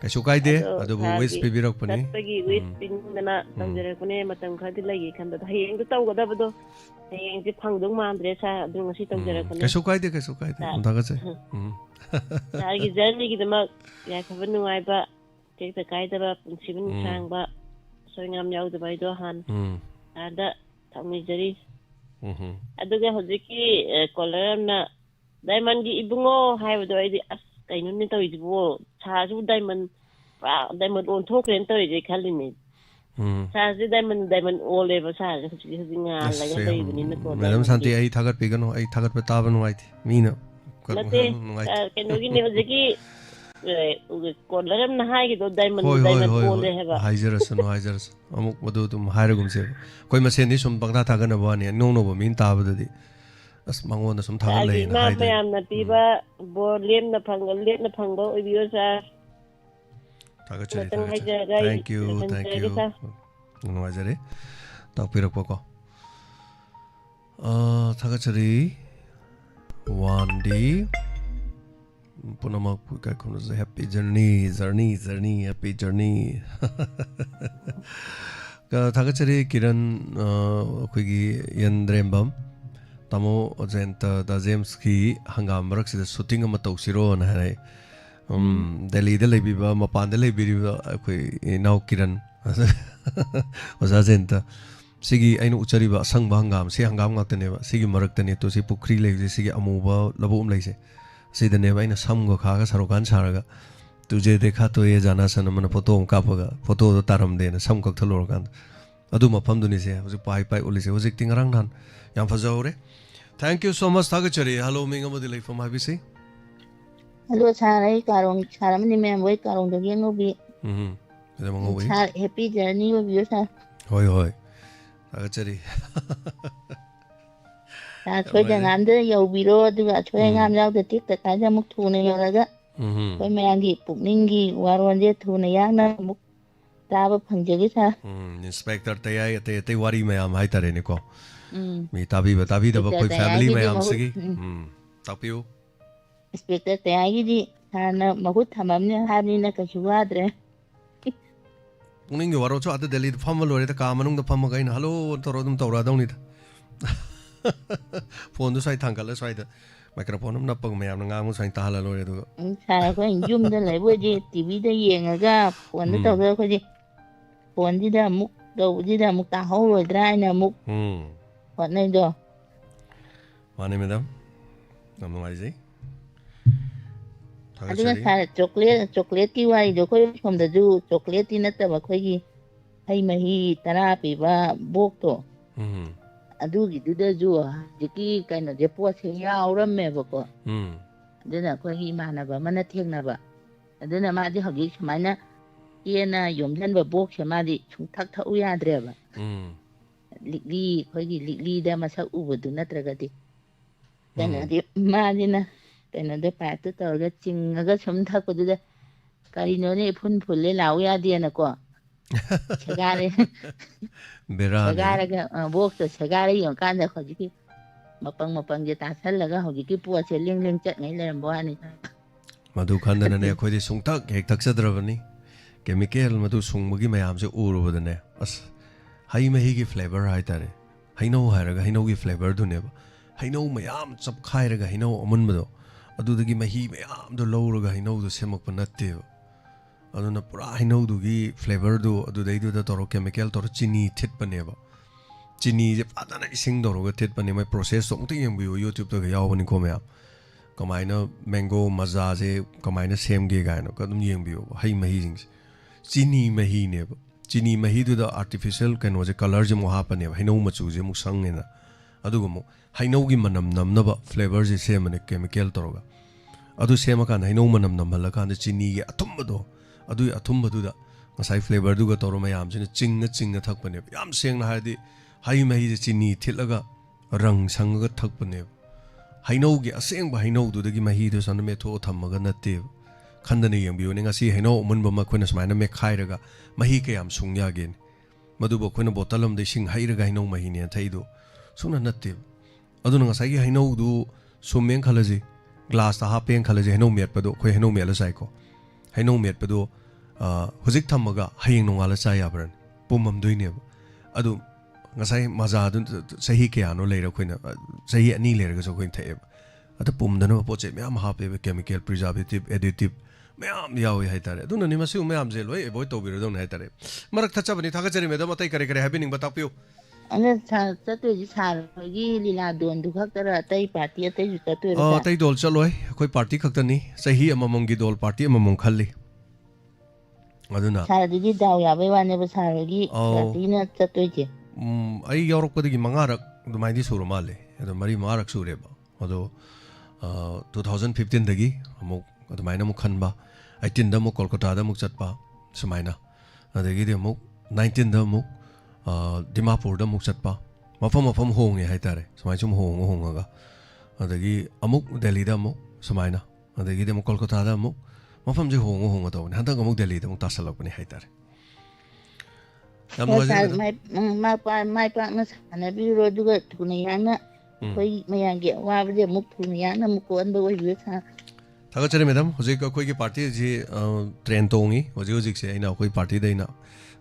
Speaker 1: ꯀꯩꯁꯨ ꯀꯥꯏꯗꯦ ꯑꯗꯨꯕꯨ ꯋꯤꯁ ꯄꯤꯕꯤꯔꯛꯄꯅꯤ
Speaker 15: ꯆꯠꯄꯒꯤ ꯋꯤꯁ ꯄꯤꯅꯤꯡꯗꯅ ꯇꯧꯖꯔꯛꯄꯅꯦ ꯃꯇꯝ ꯈꯔꯗꯤ ꯂꯩꯒꯦ ꯈꯟꯕꯗ ꯍꯌꯦꯡꯗꯣ ꯇꯧꯒꯗꯕꯗꯣ ꯍꯌꯦꯡꯁꯦ ꯐꯪꯗꯧ ꯃꯥꯟꯗ꯭ꯔꯦ ꯁꯥꯔ ꯑꯗꯨ ꯉꯁꯤ ꯇꯧꯖꯔꯛꯄꯅꯦ
Speaker 1: ꯀꯩꯁꯨ ꯀꯥꯏꯗꯦ ꯊꯥꯒꯠꯆꯩ
Speaker 15: ꯁꯥꯔꯒꯤ ꯖꯔꯅꯤꯒꯤꯗꯃꯛ ꯌꯥꯏꯐꯕ ꯅꯨꯡꯉꯥꯏꯕ ꯇꯦꯛꯇ ꯀꯥꯏꯗꯕ ꯄꯨꯟꯁꯤꯕ ꯅꯨꯡꯁꯥꯡꯕ ꯑꯁꯣꯏ ꯑꯉꯥꯝ ꯌꯥꯎꯗꯕ ꯍꯥꯏꯗꯣ ꯍꯥꯟꯅ ꯁꯥꯔꯗ ꯊꯧꯅꯤꯖꯔꯤ ꯑꯗꯨꯒ ꯍꯧꯖꯤꯛꯀꯤ ꯀꯣꯂꯔ ꯑꯃꯅ ꯗꯥꯏꯃꯟꯒꯤ ꯏꯕꯨꯡꯉꯣ ꯍꯥꯏꯕꯗꯣ ꯑꯩꯗꯤ ꯑꯁ ꯀꯩꯅꯣꯅꯦ ꯇꯧꯔꯤꯁꯤꯕꯣ ꯁꯥꯔꯁꯨ ꯗꯥꯏꯃꯟ ꯄꯨꯔꯥ ꯗꯥꯏꯃꯟ ꯑꯣꯟꯊꯣꯛꯈ꯭ꯔꯦꯅ ꯇꯧꯔꯤꯁꯦ ꯈꯜꯂꯤꯅꯦ ꯁꯥꯔꯁꯦ ꯗꯥꯏꯃꯟ ꯑꯣꯜꯂꯦꯕ ꯁꯥꯔꯁꯦ ꯍꯧꯖꯤꯛ ꯉꯥꯜꯂꯒ ꯂꯩꯕꯅꯤꯅꯀꯣ
Speaker 1: ꯃꯦꯗꯥꯝ ꯁꯥꯟꯇꯤ ꯑꯩ ꯊꯥꯒꯠꯄꯤꯒꯅꯨ ꯑꯩ ꯊꯥꯒꯠꯄ ꯇꯥꯕ ꯅꯨꯡꯉꯥꯏꯇꯦ ꯃꯤꯅ
Speaker 15: ꯅꯠꯇꯦ ꯀꯩꯅꯣꯒꯤꯅꯦ ꯍꯧꯖꯤꯛꯀꯤ ꯀꯣꯂꯔ ꯑꯃꯅ ꯍꯥꯏꯒꯤꯗꯣ ꯗꯥꯏꯃꯟ ꯑꯣꯜꯂꯦ ꯍꯥꯏꯕ
Speaker 1: ꯍꯥꯏꯖꯔꯁꯅꯨ ꯑꯃꯨꯛ ꯃꯗꯨ ꯑꯗꯨꯝ ꯍꯥꯏꯔꯒꯨꯝꯁꯦꯕ ꯑꯩꯈꯣꯏ ꯃꯁꯦꯟꯗꯤ ꯁꯨꯝ ꯄꯪꯊꯥ ꯊꯥꯒꯠꯅꯕ ꯋꯥꯅꯤ ꯅꯧꯅꯧꯕ ꯃꯤꯅ ꯇꯥꯕꯗꯗꯤ ꯑꯁ ꯃꯉꯣꯟꯗ ꯁꯨꯝ ꯊꯥꯒꯠꯂꯛꯑꯦꯅ
Speaker 15: ꯏꯃꯥ
Speaker 1: ꯍꯥꯏꯗꯣꯏꯅꯤ
Speaker 15: ꯃꯌꯥꯝꯅ ꯄꯤꯕ ꯕꯣꯔ ꯂꯦꯝꯅ ꯐꯪꯕ ꯑꯣꯏꯕꯤꯌꯣ ꯁꯥꯔ
Speaker 1: Tagachari. Thank you. Nuajare. Takpirapoko. Tagachari. Wandi. Punamak pukai kono happy journey, happy journey. Tagachari Kiran Kuigi Yandrembam Tamo Ojenta da James Ki Hangam Rax the shooting of Matosiro and Hare Delhi the Lebiba Mapan the Lebiba now Kiran was Azenta Sigi Ainu Uchariba Sang Bangam, Si Hangam Gataneva, Sigi Maraktani to Si Pukri Lake, Sigi Amuba, Labum Lace, Si the Neva in a Samgo Kaga Sarokan Saraga. तुझे देखा तो ये जाना सन मन photo का पगा photo तो तारम देना सम कक थलोर कान अदु मफम दुनी से उसे पाई पाई उली से उसे तिंगरंग नान याम फजाओ रे थैंक यू सो मच थागचरी हेलो मिंग अमदि लाइफ फ्रॉम हाबिसी
Speaker 2: हेलो सारै कारों सारमनि मेम वै कारों दो गेनो बि
Speaker 1: इदे मंगो वै
Speaker 2: सार हैप्पी जर्नी वो बियो सा
Speaker 1: होय होय थागचरी
Speaker 2: ता छोय जंगाम दे यौ बिरो दुगा छोय ngam याव दे टिक त काय मुक थुने योरगा कोई मैंगी पुकनिंगी वारोंजे थुने याना मुक ताब फंगजेगी सा
Speaker 1: इंस्पेक्टर तयाई ते वारी में हम हाई तरे निको मी ताबी दब कोई फैमिली में हम सगी तापियो
Speaker 2: इंस्पेक्टर तयाई जी थाना बहुत थममने हाबनी न कछुवाद्रे
Speaker 1: पुकनिंगी वारो छ अत दिल्ली फम लोरे त का मनुंग द फम गइन हेलो तरो दुम तौरा दौनी त फोन दु साइ थांगल साइ the Microphone am napag mayam na ngang sa tahala lo ito.
Speaker 2: Sana ko yung da lai bo ji TV da yeng aga phone da taw ko ji phone di da muk do di da muk ta ho lo drai na muk. Phone nai do.
Speaker 1: Mane madam. Nam mai ji.
Speaker 2: Adu na sa chocolate ki wai do ko from da ju chocolate ti na ta ba ko gi hai mahi tara pi ba bok to. ꯑꯗꯨꯒꯤ ꯗꯨꯗꯁꯨ ꯍꯧꯖꯤꯛꯀꯤ ꯀꯩꯅꯣꯁꯦ ꯄꯣꯠꯁꯦ ꯌꯥꯎꯔꯝꯃꯦꯕꯀꯣ ꯑꯗꯨꯅ ꯑꯩꯈꯣꯏꯒꯤ ꯏꯃꯥꯟꯅꯕ ꯑꯃꯅ ꯊꯦꯡꯅꯕ ꯑꯗꯨꯅ ꯃꯥꯗꯤ ꯍꯧꯖꯤꯛ ꯁꯨꯃꯥꯏꯅ ꯆꯦꯅ ꯌꯣꯝꯁꯤꯟꯕ ꯕꯣꯛꯁꯦ ꯃꯥꯗꯤ ꯁꯨꯡꯊꯛ ꯊꯛꯎ ꯌꯥꯗ꯭ꯔꯦꯕ ꯂꯤꯛꯂꯤ ꯑꯩꯈꯣꯏꯒꯤ ꯂꯤꯛꯂꯤꯗ ꯃꯁꯛ ꯎꯕꯗꯨ ꯅꯠꯇ꯭ꯔꯒꯗꯤ ꯀꯩꯅꯣꯗꯤ ꯃꯥꯗꯤꯅ ꯀꯩꯅꯣꯗ ꯄꯥꯏꯞꯇ ꯇꯧꯔꯒ ꯆꯤꯡꯉꯒ ꯁꯨꯝ ꯊꯛꯄꯗꯨꯗ ꯀꯔꯤꯅꯣꯅꯦ ꯏꯐꯨꯟ ꯐꯨꯜꯂꯦ ꯂꯥꯎ ꯌꯥꯗꯦꯅꯀோ 세가래 세가래가 목도 세가래 연간에 거기 먹방제 다 살라가 거기 뿌어서 링링 ጨngay lên 뭐하니
Speaker 1: madu khandana ne khoi di sungtak hek tak sadrabani chemical madu sungmagi mayam se urubadane as hai mahi gi flavor hai tare haino hairaga haino gi flavor du ne haino mayam chap khairaga haino amun mado adu dagi mahi mayam do lowraga haino du semak panatte aduna pura haino du gi flavor du adu dai du da toro chemical toro chini thit paneba chini je padana ising doroga thit pane mai process song ti yeng bi youtube to ga yaw bani ko maya kamaina mango maza je kamaina sem ge ga no kadum yeng bi hai mahi jing chini mahi ne chini mahi du da artificial kano je color je mo ha pane haino machu je mu sang ne na adu go mo haino gi manam nam na ba flavor je sem ne chemical toroga adu sem ka haino manam nam hala ka chini ge athum do adu athum du da ngasai flavor du ga toro mayam jine ching na thak pane yam seng na ha di hai mahi je chini thilaga rang sang ga thak pane haino gi aseng ba haino du dagi mahi du san me tho thamaga natte khandane yeng bi ne ngasi haino mun ba ma khona smaina me khai raga mahi ke yam sung ya gen madu bo khona bottle am de sing hai raga haino mahi ne thai do suna natte adu na ngasai gi haino du sumeng khalaji glass ta ha peng khalaji haino met pa do khoi haino me la sai ko haino met pa do hujik thamaga hayeng nongala cha ya bran pumam duine adu ngasai maza du sahi ke ano leira khoina sahi ani leira ga so khoin thai ata pumdana po che myam ha pe chemical preservative additive myam yawi hai tare adu nani masu myam je loi avoid to biro don hai tare marak thacha bani thaga jari me da matai kare happening batapiu
Speaker 2: ana cha tu ji sar gi lila don du khak tara tai party tai ju ta tu
Speaker 1: tai dol chaloi khoi party khak ta ni sahi amamong gi dol party amamong khalli aduna
Speaker 2: sar gi daw ya bai wane ba sar gi party na cha tu ji
Speaker 1: ai yorok padi gi mangarak dumai di suru male ado mari marak sure ba ado 2015 dagi amuk adumai na mukhan ba 18 da muk kolkata da muk chat ba sumaina adagi de muk 19 da muk dimapur da muk chat ba mafam hong ye hai tare sumai chum hong ga adagi amuk delhi da muk sumaina adagi de muk kolkata da muk ꯃꯐꯝꯁꯦ ꯍꯣꯡꯉ ꯇꯧꯕꯅꯤ ꯍꯟꯗꯛ ꯑꯃꯨꯛ ꯗꯦꯜꯂꯤꯗ ꯑꯃꯨꯛ ꯇꯥꯁꯜꯂꯛꯄꯅꯤ ꯍꯥꯏꯇꯥꯔꯦ ꯌꯥꯝ ꯅꯨꯡꯉꯥꯏꯖꯔꯦ
Speaker 2: ꯃꯥꯏ ꯄꯥꯛꯅ ꯁꯥꯟꯅꯕꯤꯔꯣ ꯑꯗꯨꯒ ꯊꯨꯅ ꯌꯥꯡꯅ ꯑꯩꯈꯣꯏ ꯃꯌꯥꯝꯒꯤ ꯑꯋꯥꯕꯁꯦ ꯑꯃꯨꯛ ꯊꯨꯅ ꯌꯥꯡꯅ ꯑꯃꯨꯛ ꯀꯣꯛꯍꯟꯕ ꯑꯣꯏꯕꯤꯌꯨ ꯁꯥꯔ
Speaker 1: ꯊꯥꯒꯠꯆꯔꯤ ꯃꯦꯗꯥꯝ ꯍꯧꯖꯤꯛ ꯑꯩꯈꯣꯏꯒꯤ ꯄꯥꯔꯇꯤꯁꯤ ꯇ꯭ꯔꯦꯟ ꯇꯣꯡꯉꯤ ꯍꯧꯖꯤꯛꯁꯦ ꯑꯩꯅ ꯑꯩꯈꯣꯏ ꯄꯥꯔꯇꯤꯗ ꯑꯩꯅ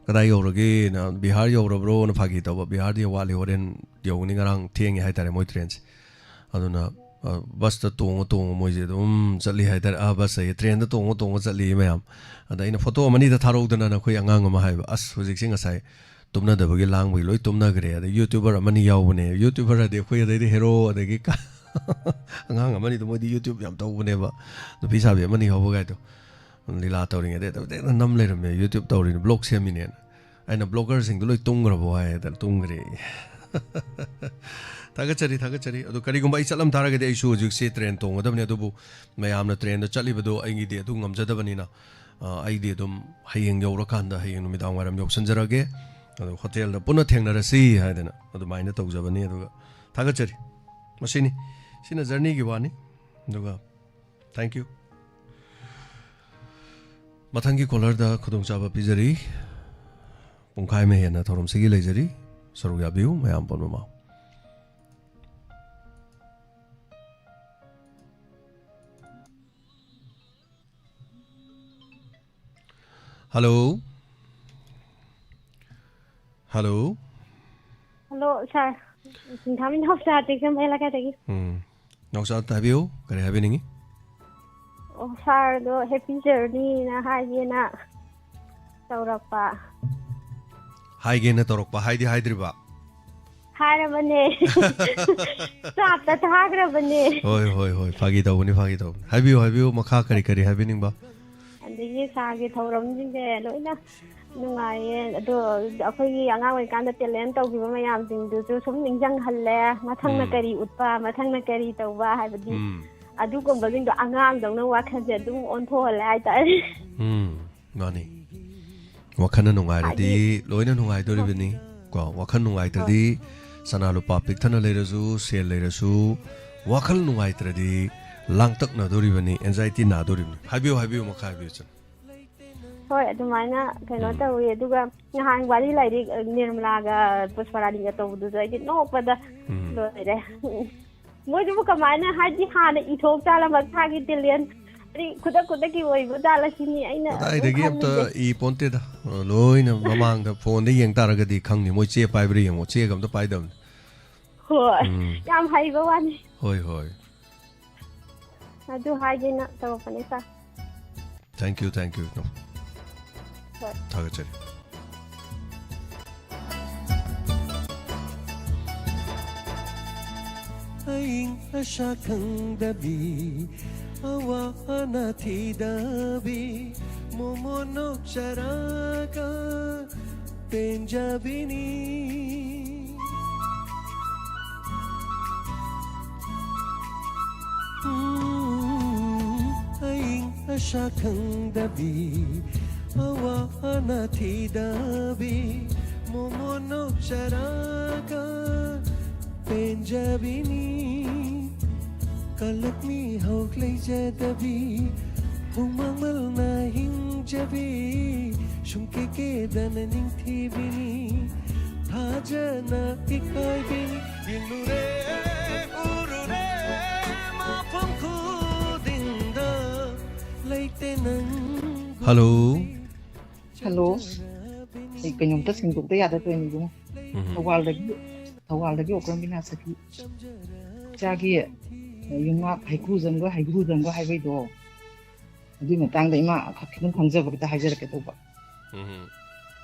Speaker 1: ꯀꯗꯥꯏ ꯌꯧꯔꯒꯦꯅ ꯕꯤꯍꯥꯔ ꯌꯧꯔꯕ꯭ꯔꯣꯅ ꯐꯥꯒꯤ ꯇꯧꯕ ꯕꯤꯍꯥꯔꯗꯤ ꯋꯥꯠꯂꯤ ꯍꯣꯔꯦꯟ ꯌꯧꯒꯅꯤ ꯉꯔꯥꯡ ꯊꯦꯡꯉꯦ ꯍꯥꯏꯇꯥꯔꯦ ꯃꯣꯏ ꯇ꯭ꯔꯦꯟꯁꯦ ꯑꯗꯨꯅ ꯕꯁꯇ ꯇꯣꯡꯉ ꯃꯣꯏꯁꯦ ꯑꯗꯨꯝ ꯆꯠꯂꯤ ꯍꯥꯏꯇꯥꯔꯦ ꯕꯁ ꯑꯩ ꯇ꯭ꯔꯦꯟꯗ ꯇꯣꯡꯉ ꯆꯠꯂꯤ ꯃꯌꯥꯝ ꯑꯗ ꯑꯩꯅ ꯐꯣꯇꯣ ꯑꯃꯅꯤꯗ ꯊꯥꯔꯛꯎꯗꯅ ꯑꯩꯈꯣꯏ ꯑꯉꯥꯡ ꯑꯃ ꯍꯥꯏꯕ ꯑꯁ ꯍꯧꯖꯤꯛꯁꯦ ꯉꯁꯥꯏ ꯇꯨꯝꯅꯗꯕꯒꯤ ꯂꯥꯡꯕꯒꯤ ꯂꯣꯏ ꯇꯨꯝꯅꯈ꯭ꯔꯦ ꯑꯗꯩ ꯌꯨꯇ꯭ꯌꯨꯕꯔ ꯑꯃꯅꯤ ꯌꯥꯎꯕꯅꯦ ꯌꯨꯇ꯭ꯌꯨꯕꯔ ꯍꯥꯏꯗꯤ ꯑꯩꯈꯣꯏ ꯑꯗꯩꯗꯤ ꯍꯦꯔꯣ ꯑꯗꯒꯤ ꯑꯉꯥꯡ ꯑꯃꯅꯤꯗꯣ ꯃꯣꯏꯗꯤ ꯌꯨꯇ꯭ꯌꯨꯕ ꯌꯥꯝ ꯇꯧꯕꯅꯦꯕ ꯅꯨꯄꯤ ꯁꯥꯕꯤ ꯑꯃꯅꯤ ꯍꯧꯕꯒꯥꯏꯗꯣ ꯂꯤꯂꯥ ꯇꯧꯔꯤꯉꯩꯗ ꯇꯦꯛꯇ ꯅꯝ ꯂꯩꯔꯝꯃꯦ ꯌꯨꯇ꯭ꯌꯨꯕ ꯇꯧꯔꯤꯅꯦ ꯕ꯭ꯂꯣꯛ ꯁꯦꯝꯃꯤꯅꯦꯅ ꯑꯩꯅ ꯕ꯭ꯂꯣꯒꯔꯁꯤꯡꯗꯣ ꯂꯣꯏ ꯇꯨꯝꯈ꯭ꯔꯕꯣ ꯍꯥꯏꯗꯅ ꯇꯨꯝꯈ꯭ꯔꯦ ꯊꯥꯒꯠꯆꯔꯤ ꯑꯗꯣ ꯀꯔꯤꯒꯨꯝꯕ ꯑꯩ ꯆꯠꯂꯝ ꯇꯥꯔꯒꯗꯤ ꯑꯩꯁꯨ ꯍꯧꯖꯤꯛꯁꯦ ꯇ꯭ꯔꯦꯟ ꯇꯣꯡꯒꯗꯕꯅꯤ ꯑꯗꯨꯕꯨ ꯃꯌꯥꯝꯅ ꯇ꯭ꯔꯦꯟꯗ ꯆꯠꯂꯤꯕꯗꯣ ꯑꯩꯒꯤꯗꯤ ꯑꯗꯨ ꯉꯝꯖꯗꯕꯅꯤꯅ ꯑꯩꯗꯤ ꯑꯗꯨꯝ ꯍꯌꯦꯡ ꯌꯧꯔꯀꯥꯟꯗ ꯍꯌꯦꯡ ꯅꯨꯃꯤꯗꯥꯡ ꯋꯥꯏꯔꯝ ꯌꯧꯁꯟꯖꯔꯒꯦ ꯑꯗꯣ ꯍꯣꯇꯦꯜꯗ ꯄꯨꯟꯅ ꯊꯦꯡꯅꯔꯁꯤ ꯍꯥꯏꯗꯅ ꯑꯗꯨꯃꯥꯏꯅ ꯇꯧꯖꯕꯅꯤ ꯑꯗꯨꯒ ꯊꯥꯒꯠꯆꯔꯤ ꯁꯤꯅ ꯖꯔꯅꯤꯒꯤ ꯋꯥꯅꯤ ꯑꯗꯨꯒ ꯊꯦꯡꯛ ꯌꯨ ꯃꯊꯪꯒꯤ ꯀꯣꯂꯔꯗ ꯈꯨꯗꯣꯡꯆꯥꯕ ꯄꯤꯖꯔꯤ ꯄꯨꯡꯈꯥꯏ ꯑꯃ ꯍꯦꯟꯅ ꯊꯧꯔꯝꯁꯤꯒꯤ ꯂꯩꯖꯔꯤ ꯁꯔꯨꯛ ꯌꯥꯕꯤꯌꯨ ꯃꯌꯥꯝ ꯄꯨꯝꯅꯃꯛ Hello. Hello.
Speaker 13: Hello, sir. Sintamin hofsa tikam bhela ka tagi.
Speaker 1: Nausa tabiyo kare habe ningi.
Speaker 13: Oh, sir, do happy journey na haye na taurakpa.
Speaker 1: Haige na taurakpa haidi haidriba.
Speaker 13: Harabane. Sapta thagrabane.
Speaker 1: Hoi fagi tawni habiyo makha kari habe ningba.
Speaker 13: ꯑꯗꯒꯤ ꯁꯥꯒꯤ ꯊꯧꯔꯝꯁꯤꯡꯁꯦ ꯂꯣꯏꯅ ꯅꯨꯡꯉꯥꯏꯌꯦ ꯑꯗꯣ ꯑꯩꯈꯣꯏꯒꯤ ꯑꯉꯥꯡ ꯑꯣꯏꯔꯤꯀꯥꯟꯗ talent ꯇꯧꯈꯤꯕ ꯃꯌꯥꯝꯁꯤꯡꯗꯨꯁꯨ ꯁꯨꯝ ꯅꯤꯡꯁꯤꯡꯍꯜꯂꯦ ꯃꯊꯪꯅ ꯀꯔꯤ ꯎꯠꯄ ꯃꯊꯪꯅ ꯀꯔꯤ ꯇꯧꯕ ꯍꯥꯏꯕꯗꯤ ꯑꯗꯨꯒꯨꯝꯕꯁꯤꯡꯗꯣ ꯑꯉꯥꯡꯗꯧꯅ ꯋꯥꯈꯜꯁꯦ ꯑꯗꯨꯝ ꯑꯣꯟꯊꯣꯛꯍꯜꯂꯦ ꯍꯥꯏꯇꯥꯔꯦ
Speaker 1: ꯃꯥꯅꯤ ꯋꯥꯈꯜꯅ ꯅꯨꯡꯉꯥꯏꯔꯗꯤ ꯂꯣꯏꯅ ꯅꯨꯡꯉꯥꯏꯗꯣꯔꯤꯕꯅꯤ ꯀꯣ ꯋꯥꯈꯜ ꯅꯨꯡꯉꯥꯏꯇ꯭ꯔꯗꯤ ꯁꯅꯥ ꯂꯨꯄꯥ ꯄꯤꯛꯊꯅ ꯂꯩꯔꯁꯨ ꯁꯦꯜ ꯂꯩꯔꯁꯨ ꯋꯥꯈꯜ ꯅꯨꯡꯉꯥꯏꯇ꯭ꯔꯗꯤ ꯂꯥꯡꯇꯛꯅꯗꯣꯔꯤꯕꯅꯤ ꯑꯦꯟꯖꯥꯏꯇꯤ ꯅꯥꯗꯣꯔꯤꯕꯅꯤ ꯍꯥꯏꯕꯤꯌꯨ ꯃꯈꯥ ꯍꯥꯏꯕꯤꯌꯨ ꯆꯟ
Speaker 13: ꯍꯣꯏ ꯑꯗꯨꯃꯥꯏꯅ ꯀꯩꯅꯣ ꯇꯧꯋꯤ ꯑꯗꯨꯒ ꯅꯍꯥꯟ ꯋꯥꯔꯤ ꯂꯥꯏꯔꯤꯛ ꯅꯤꯔꯃꯂꯥꯒ ꯄꯨꯁꯄꯔꯥꯅꯤꯒ ꯇꯧꯕꯗꯨꯁꯨ ꯑꯩꯗꯤ ꯅꯣꯛꯄꯗ ꯂꯣꯏꯔꯦ ꯃꯣꯏꯗꯨꯕꯨ ꯀꯃꯥꯏꯅ ꯍꯥꯏꯗꯤ ꯍꯥꯟꯅ ꯏꯊꯣꯛ ꯆꯥꯜꯂ ꯃꯁꯥꯒꯤ ꯇꯦꯂꯦꯟ ꯈꯨꯗꯛꯀꯤ ꯑꯣꯏꯕ ꯖꯥꯠꯂ ꯁꯤꯅꯤ ꯑꯩꯅ
Speaker 1: ꯀꯗꯥꯏꯗꯒꯤ ꯑꯝꯇ ꯏ ꯄꯣꯟꯇꯦꯗ ꯂꯣꯏꯅ ꯃꯃꯥꯡꯗ ꯐꯣꯟꯗ ꯌꯦꯡ ꯇꯥꯔꯒꯗꯤ ꯈꯪꯅꯤ ꯃꯣꯏ ꯆꯦ ꯄꯥꯏꯕ꯭ꯔꯥ ꯌꯦꯡꯉꯣ ꯆꯦꯒ ꯑꯝꯇ ꯄꯥꯏꯗꯕꯅꯤ
Speaker 13: ꯍꯣꯏ ꯌꯥꯝ ꯍꯩꯕ ꯋꯥꯅꯤ
Speaker 1: ꯍꯣꯏ
Speaker 13: ꯑꯗꯨ ꯍꯥꯏꯒꯦꯅ ꯇꯧꯔꯛꯄꯅꯦ ꯁꯥꯔ
Speaker 1: ꯊꯦꯡꯛ ꯌꯨ
Speaker 13: ꯍꯣꯏ
Speaker 1: ꯊꯥꯒꯠꯆꯔꯤ
Speaker 8: ꯑꯏꯪ ꯑꯁꯥ ꯈꯪꯗꯕꯤ ꯑꯋꯥ ꯑꯅꯥ ꯊꯤꯗꯕꯤ ꯃꯣꯃꯣꯟ ꯅꯣꯛꯆꯔꯒ ꯄꯦꯟꯖꯕꯤꯅꯤ ꯑꯏꯪ ꯑꯁꯥ ꯈꯪꯗꯕꯤ ꯑꯋꯥ ꯑꯅꯥ ꯊꯤꯗꯕꯤ ꯃꯣꯃꯣꯟ ꯅꯣꯛꯆꯔꯒ ꯄꯦꯟꯖꯕꯤꯅꯤ ꯀꯜꯂꯛꯅꯤ ꯍꯧꯛ ꯂꯩꯖꯗꯕꯤ ꯍꯨꯃꯥꯡꯃꯜꯅ ꯍꯤꯡꯖꯕꯤ ꯁꯨꯝꯀꯦ ꯀꯦꯗꯅ ꯅꯤꯡꯊꯤꯕꯤꯅꯤ ꯊꯥꯖꯅ ꯏꯀꯥꯏꯕꯤꯅꯤ ꯌꯦꯡꯂꯨꯔꯦ ꯎꯔꯨꯔꯦ ꯃꯐꯝ ꯈꯨꯗꯤꯡꯗ ꯂꯩꯇꯦ ꯅꯪ
Speaker 1: ꯍꯜꯂꯣ
Speaker 16: ꯑꯩ ꯀꯩꯅꯣꯝꯇ ꯁꯦꯡꯗꯣꯛꯇ ꯌꯥꯗꯕꯅꯤ ꯊꯧꯕꯥꯜꯗꯒꯤ ꯑꯣꯀ꯭ꯔꯝꯕꯤꯅꯥ ꯁꯈꯤ ꯏꯆꯥꯒꯤ ꯌꯨꯝꯉꯥꯛ ꯍꯩꯀ꯭ꯔꯨꯖꯝꯒ ꯍꯥꯏꯕꯩꯗꯣ ꯑꯗꯨꯒꯤ ꯃꯇꯥꯡꯗ ꯏꯃꯥ ꯈꯤꯇꯪ ꯈꯪꯖꯕ ꯈꯤꯇ ꯍꯥꯏꯖꯔꯛꯀꯦ ꯇꯧꯕ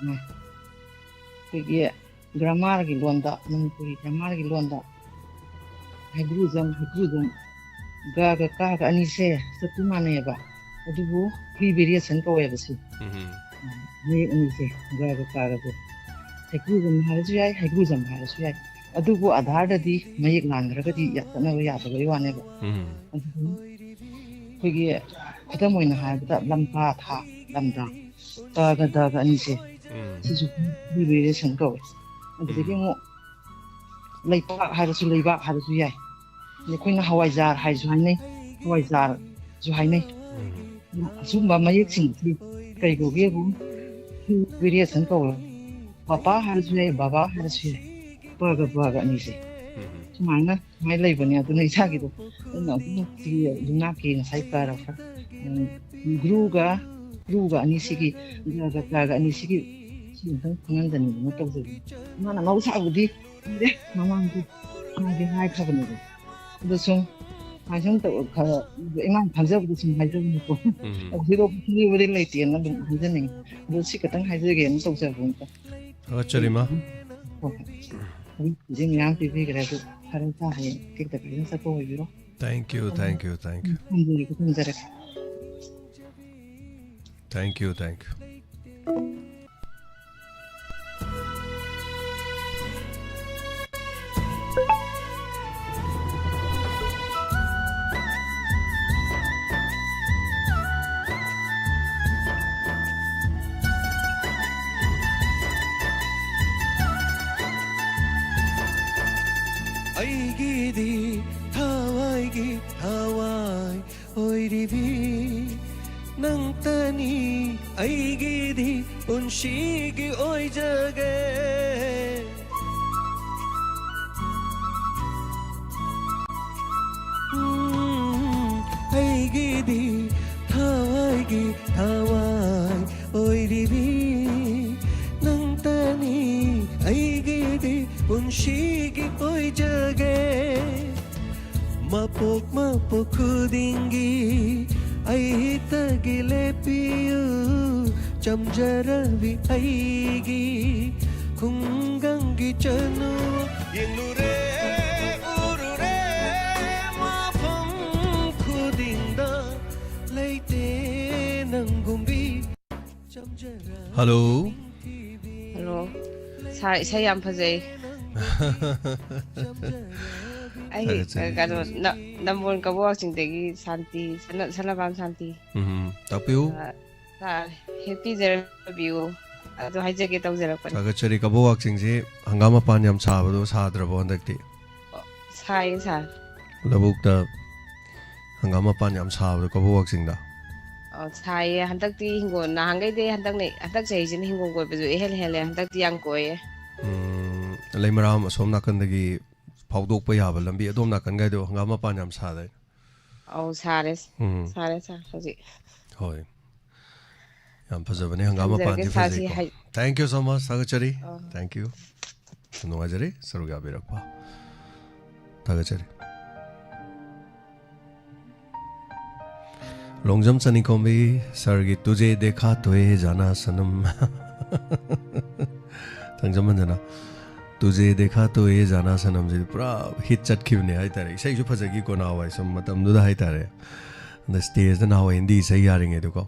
Speaker 16: ꯑꯩꯈꯣꯏꯒꯤ ꯒ꯭ꯔꯥꯃꯥꯔꯒꯤ ꯂꯣꯟꯗ ꯃꯅꯤꯄꯨꯔꯤ ꯒ꯭ꯔꯥꯃꯥꯔꯒꯤ ꯂꯣꯟꯗ ꯍꯩꯀ꯭ꯔꯨꯖꯝ ꯒꯒ ꯀꯒ ꯑꯅꯤꯁꯦ ꯆꯠꯄ ꯃꯥꯟꯅꯩꯑꯕ ꯑꯗꯨꯕꯨ ꯐ꯭ꯔꯤ ꯚꯦꯔꯤꯌꯦꯁꯟ ꯀꯧꯋꯦꯕ ꯁꯤ ꯃꯌꯦꯛ ꯑꯅꯤꯁꯦ ꯒꯒ ꯀꯒꯁꯦ ꯍꯩꯀ꯭ꯔꯨꯖꯝ ꯍꯥꯏꯔꯁꯨ ꯌꯥꯏ ꯍꯩꯀ꯭ꯔꯨꯖꯝ ꯍꯥꯏꯔꯁꯨ ꯌꯥꯏ ꯑꯗꯨꯕꯨ ꯑꯙꯥꯔꯗꯗꯤ ꯃꯌꯦꯛ ꯂꯥꯟꯈ꯭ꯔꯒꯗꯤ ꯆꯠꯅꯕ ꯌꯥꯗꯕꯒꯤ ꯋꯥꯅꯦꯕ ꯑꯗꯨꯕꯨ ꯑꯩꯈꯣꯏꯒꯤ ꯈꯨꯗꯝ ꯑꯣꯏꯅ ꯍꯥꯏꯔꯕꯗ ꯂꯝꯄꯥ ꯊꯥ ꯂꯝꯗꯥ ꯇꯒ ꯗꯒ ꯑꯅꯤꯁꯦ ꯁꯤꯁꯨ ꯐ꯭ꯔꯤ ꯚꯦꯔꯤꯌꯦꯁꯟ ꯀꯧꯋꯦ ꯑꯗꯨꯗꯒꯤ ꯑꯃꯨꯛ ꯂꯩꯄꯥꯛ ꯍꯥꯏꯔꯁꯨ ꯂꯩꯕꯥꯛ ꯍꯥꯏꯔꯁꯨ ꯌꯥꯏ ꯑꯩꯈꯣꯏꯅ ꯍꯋꯥꯏꯖꯥꯔ ꯍꯥꯏꯁꯨ ꯍꯥꯏꯅꯩ ꯍꯋꯥꯏꯖꯥꯔꯁꯨ ꯍꯥꯏꯅꯩ ꯑꯁꯨꯝꯕ ꯃꯌꯦꯛꯁꯤꯡꯁꯤ ꯀꯩꯀꯧꯒꯦꯕꯨ ꯚꯦꯔꯤꯌꯦꯁꯟ ꯀꯧꯔ ꯄꯄꯥ ꯍꯥꯏꯔꯁꯨ ꯌꯥꯏ ꯕꯕꯥ ꯍꯥꯏꯔꯁꯨ ꯌꯥꯏ ꯄꯒ ꯑꯅꯤꯁꯦ ꯁꯨꯃꯥꯏꯅ ꯂꯩꯕꯅꯦ ꯑꯗꯨꯅ ꯏꯁꯥꯒꯤꯗꯣ ꯑꯗꯨꯅ ꯌꯨꯝꯅꯥꯛꯀꯤ ꯉꯁꯥꯏ ꯄꯥꯔꯛꯄ ꯒ꯭ꯔꯨꯒ ꯑꯅꯤꯁꯤꯒꯤ ꯒꯥꯒ ꯑꯅꯤꯁꯤꯒꯤ ꯁꯤꯃꯇꯪ ꯈꯪꯍꯟꯗꯅꯤꯗꯅ ꯇꯧꯖꯕꯅꯤ ꯃꯥꯅ ꯃꯍꯧꯁꯥꯕꯨꯗꯤ ꯈꯪꯗꯦ ꯃꯃꯥꯡꯗꯤ ꯃꯥꯒꯤ ꯍꯥꯏꯈ꯭ꯔꯕꯅꯦꯕ ꯑꯗꯨ ꯁꯨꯝ ꯁꯨꯝ ꯏꯃꯥꯟ ꯈꯪꯖꯕꯗ ꯁꯨꯝ ꯍꯥꯏꯖꯕꯅꯤꯀꯣ ꯊꯤꯕꯨꯗꯤ ꯂꯩꯇꯦꯅ ꯑꯗꯨꯝ ꯍꯥꯏꯖꯅꯤꯡꯉꯤ ꯑꯗꯨ ꯁꯤ ꯈꯛꯇꯪ ꯍꯥꯏꯖꯒꯦꯅ ꯇꯧꯖꯕꯅꯤꯀꯣ
Speaker 1: ꯆꯔꯤꯃ
Speaker 16: ꯍꯧꯖꯤꯛ ꯃꯌꯥꯝ ꯄꯤꯕꯤꯈ꯭ꯔꯦ ꯑꯗꯨ ꯐꯔꯦ ꯍꯌꯦꯡ ꯇꯦꯛꯇ ꯐꯖꯅ ꯆꯠꯄ ꯑꯣꯏꯕꯤꯔꯣ
Speaker 1: Thank you.
Speaker 16: ꯊꯝꯖꯔꯦ
Speaker 1: Thank you.
Speaker 8: ꯑꯩꯒꯤꯗꯤ ꯊꯋꯥꯏꯒꯤ ꯊꯋꯥꯏ ꯑꯣꯏꯔꯤꯕꯤ ꯅꯪꯇꯅꯤ ꯑꯩꯒꯤꯗꯤ ꯄꯨꯟꯁꯤꯒꯤ ꯑꯣꯏꯖꯒꯦ ꯑꯩꯒꯤꯗꯤ ꯊꯋꯥꯏꯒꯤ ꯊꯋꯥꯏ ꯑꯣꯏꯔꯤꯕꯤ ꯅꯪꯇꯅꯤ ꯑꯩꯒꯤꯗꯤ ꯄꯨꯟꯁꯤꯒꯤ ꯑꯣꯏꯖꯒꯦ ꯃꯄꯣꯛ ꯈꯨꯗꯤꯡꯒꯤ ꯑꯩꯇꯒꯤ ꯂꯦꯞꯄꯤꯌꯨ ꯆꯝꯖꯔꯕꯤ ꯑꯩꯒꯤ ꯈꯨꯡꯒꯪꯒꯤ ꯆꯅꯨ ꯌꯦꯡꯂꯨꯔꯦ ꯎꯔꯨꯔꯦ ꯃꯐꯝ ꯈꯨꯗꯤꯡꯗ ꯂꯩꯇꯦ ꯅꯪꯒꯨꯝꯕꯤ
Speaker 1: Hello.
Speaker 4: ꯁꯥꯔ ꯏꯁꯩ ꯌꯥꯝ ꯐꯖꯩ ꯑꯩ ꯀꯩꯅꯣ ꯅꯝꯕꯣꯜ ꯀꯕꯨꯋꯥꯛꯆꯤꯡꯗꯒꯤ ꯁꯥꯟꯇꯤ ꯁꯅꯥꯄꯥꯝ ꯁꯥꯟꯇꯤ
Speaker 1: ꯇꯥꯛꯄꯤꯌꯨ
Speaker 4: ꯍꯦꯞꯄꯤꯖꯔꯕꯤꯌꯨ ꯑꯗꯨ ꯍꯥꯏꯖꯒꯦ ꯇꯧꯖꯔꯛꯄꯅꯤ
Speaker 1: ꯊꯥꯒꯠꯆꯔꯤ ꯀꯕꯨꯋꯥꯛꯆꯤꯡꯁꯤ ꯍꯪꯒꯥꯝ ꯃꯄꯥꯟ ꯌꯥꯝ ꯁꯥꯕꯗꯣ ꯁꯥꯗ꯭ꯔꯕꯣ ꯍꯟꯗꯛꯇꯤ
Speaker 4: ꯁꯥꯏꯌꯦ ꯁꯥꯔ
Speaker 1: ꯂꯧꯕꯨꯛꯇ ꯍꯪꯒꯥꯝ ꯃꯄꯥꯟ ꯌꯥꯝ ꯁꯥꯕꯗꯣ ꯀꯕꯨꯋꯥꯛꯆꯤꯡꯗ
Speaker 4: ꯁꯥꯏꯌꯦ ꯍꯟꯗꯛꯇꯤ ꯍꯤꯡꯒꯣꯜ ꯅꯍꯥꯟꯈꯩꯗꯤ ꯍꯟꯗꯛ ꯆꯍꯤꯁꯤꯅ ꯍꯤꯡꯒꯣꯜ ꯀꯣꯏꯕꯁꯨ ꯏꯍꯦꯜ ꯍꯦꯜꯂꯦ ꯍꯟꯗꯛꯇꯤ ꯌꯥꯝ ꯀꯣꯏꯌꯦ
Speaker 1: ꯂꯩꯃꯔꯥꯝ ꯑꯁꯣꯝ ꯅꯥꯀꯟꯗꯒꯤ ꯐꯥꯎꯗꯣꯛꯄ ꯌꯥꯕ ꯂꯝꯕꯤ ꯑꯗꯣꯝ ꯅꯥꯀꯟꯒꯥꯏꯗꯣ ꯍꯪꯒꯥꯝ ꯃꯄꯥꯟ ꯌꯥꯝ ꯁꯥꯗꯥꯏ
Speaker 4: ꯁꯥꯔꯦ ꯁꯥꯔ ꯍꯧꯖꯤꯛ
Speaker 1: ꯍꯣꯏ ꯌꯥꯝ ꯐꯖꯕꯅꯦ ꯍꯪꯒꯥꯝ ꯃꯄꯥꯟꯁꯤ ꯐꯖꯩꯀꯣ ꯊꯦꯡꯛ ꯌꯨ ꯁꯣ ꯃꯆ ꯊꯥꯒꯠꯆꯔꯤ ꯊꯦꯡꯛ ꯌꯨ नुआजरे सरुग याबिरक्पा थागचरे लोंगजम चनिकोंबी सरगी तुझे देखा तो ये जाना सनम थंगजम जना तुझे देखा तो ये जाना सनम जी पूरा हिट चटखिबने हाइतारे इसे जो फजगी को नावाय सम मतम दुदा हाइतारे द स्टेज द नाव हिंदी सही यारिंगे दुको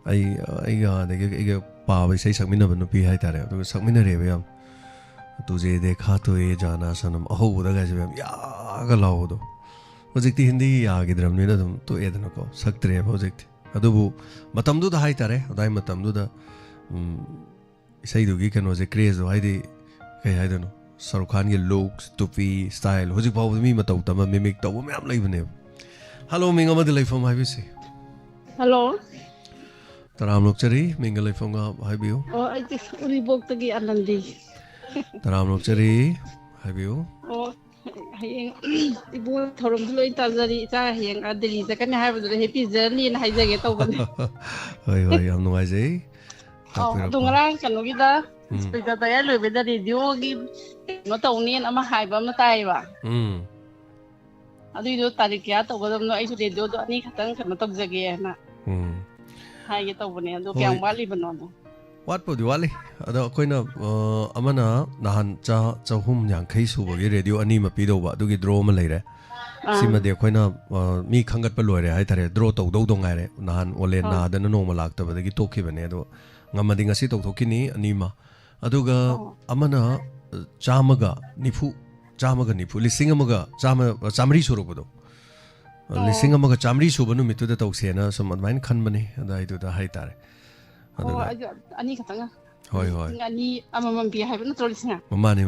Speaker 1: आई देगे पाव इसे सकमिना बनु पी हाइतारे तो सकमिना रेबे हम तुझे देखा तो ये जाना सनम अहो उदगा जब यागा लाओ दो हौजिक्ति हिंदी यागिद्रमनिना दम तो एदनको सक्त्रे हौजिक्ति अदुबु मतमदुदा हाइतारे अदाय मतमदुदा इसैदुगी कनोजे क्रेज हाइदि कई हाइदनो शाहरुख खान के लुक्स टुपी स्टाइल हौजिक फाव मी मतौ तम मिमिक तौ मैम लैबने हेलो मिंग अमदि लैफम हाइबिसि
Speaker 11: हेलो
Speaker 1: तराम लोकचरी मिंग लैफम हाइबियो
Speaker 11: ओ आइ उरिबोक्तगी आनंदी
Speaker 1: तराम लोकचरी हाइबियो
Speaker 11: ओ हयें इबो थोरम लोइ ताजरी चा हयें दिल्ली जकने हाइबदो हैप्पी जर्नी न हाइजगे तौबने
Speaker 1: होय होय हम नुगाइजै
Speaker 11: दोंगरां कनोगिदा स्पीकर तया लोइबेदा रेडियोगी नो तौनेन अमा हाइबा अमा ताइबा अदुइदो तारिख क्या तौगदमनो आइसु रेडियो दो अनि खतंग कनो तौजगे ना हाइगे तौबने अदो क्याम वालिबनो
Speaker 1: वाटपुदी वाली अदो अखोइना अमना नहान चहुम यांखै सुबगी रेडियो अनि मा पिदौबा अदुगी ड्रो मा लैरे सिमदे अखोइना मी खंगतप लोइरे हाइतारे ड्रो तौदौ दोंगाइरे नहान ओले नादन नोमा लाक्तबदगी तोखिबने अदो ngamadi ngasi tokthokini anima aduga amana chamaga nifu lising amaga chamri surubado lising amaga chamri subanu mitu da toksena som admain khanbani adai du da haitare
Speaker 11: aduga ani khatanga
Speaker 1: hoi hoi
Speaker 11: ani amamam bi haibna trolisna
Speaker 1: mani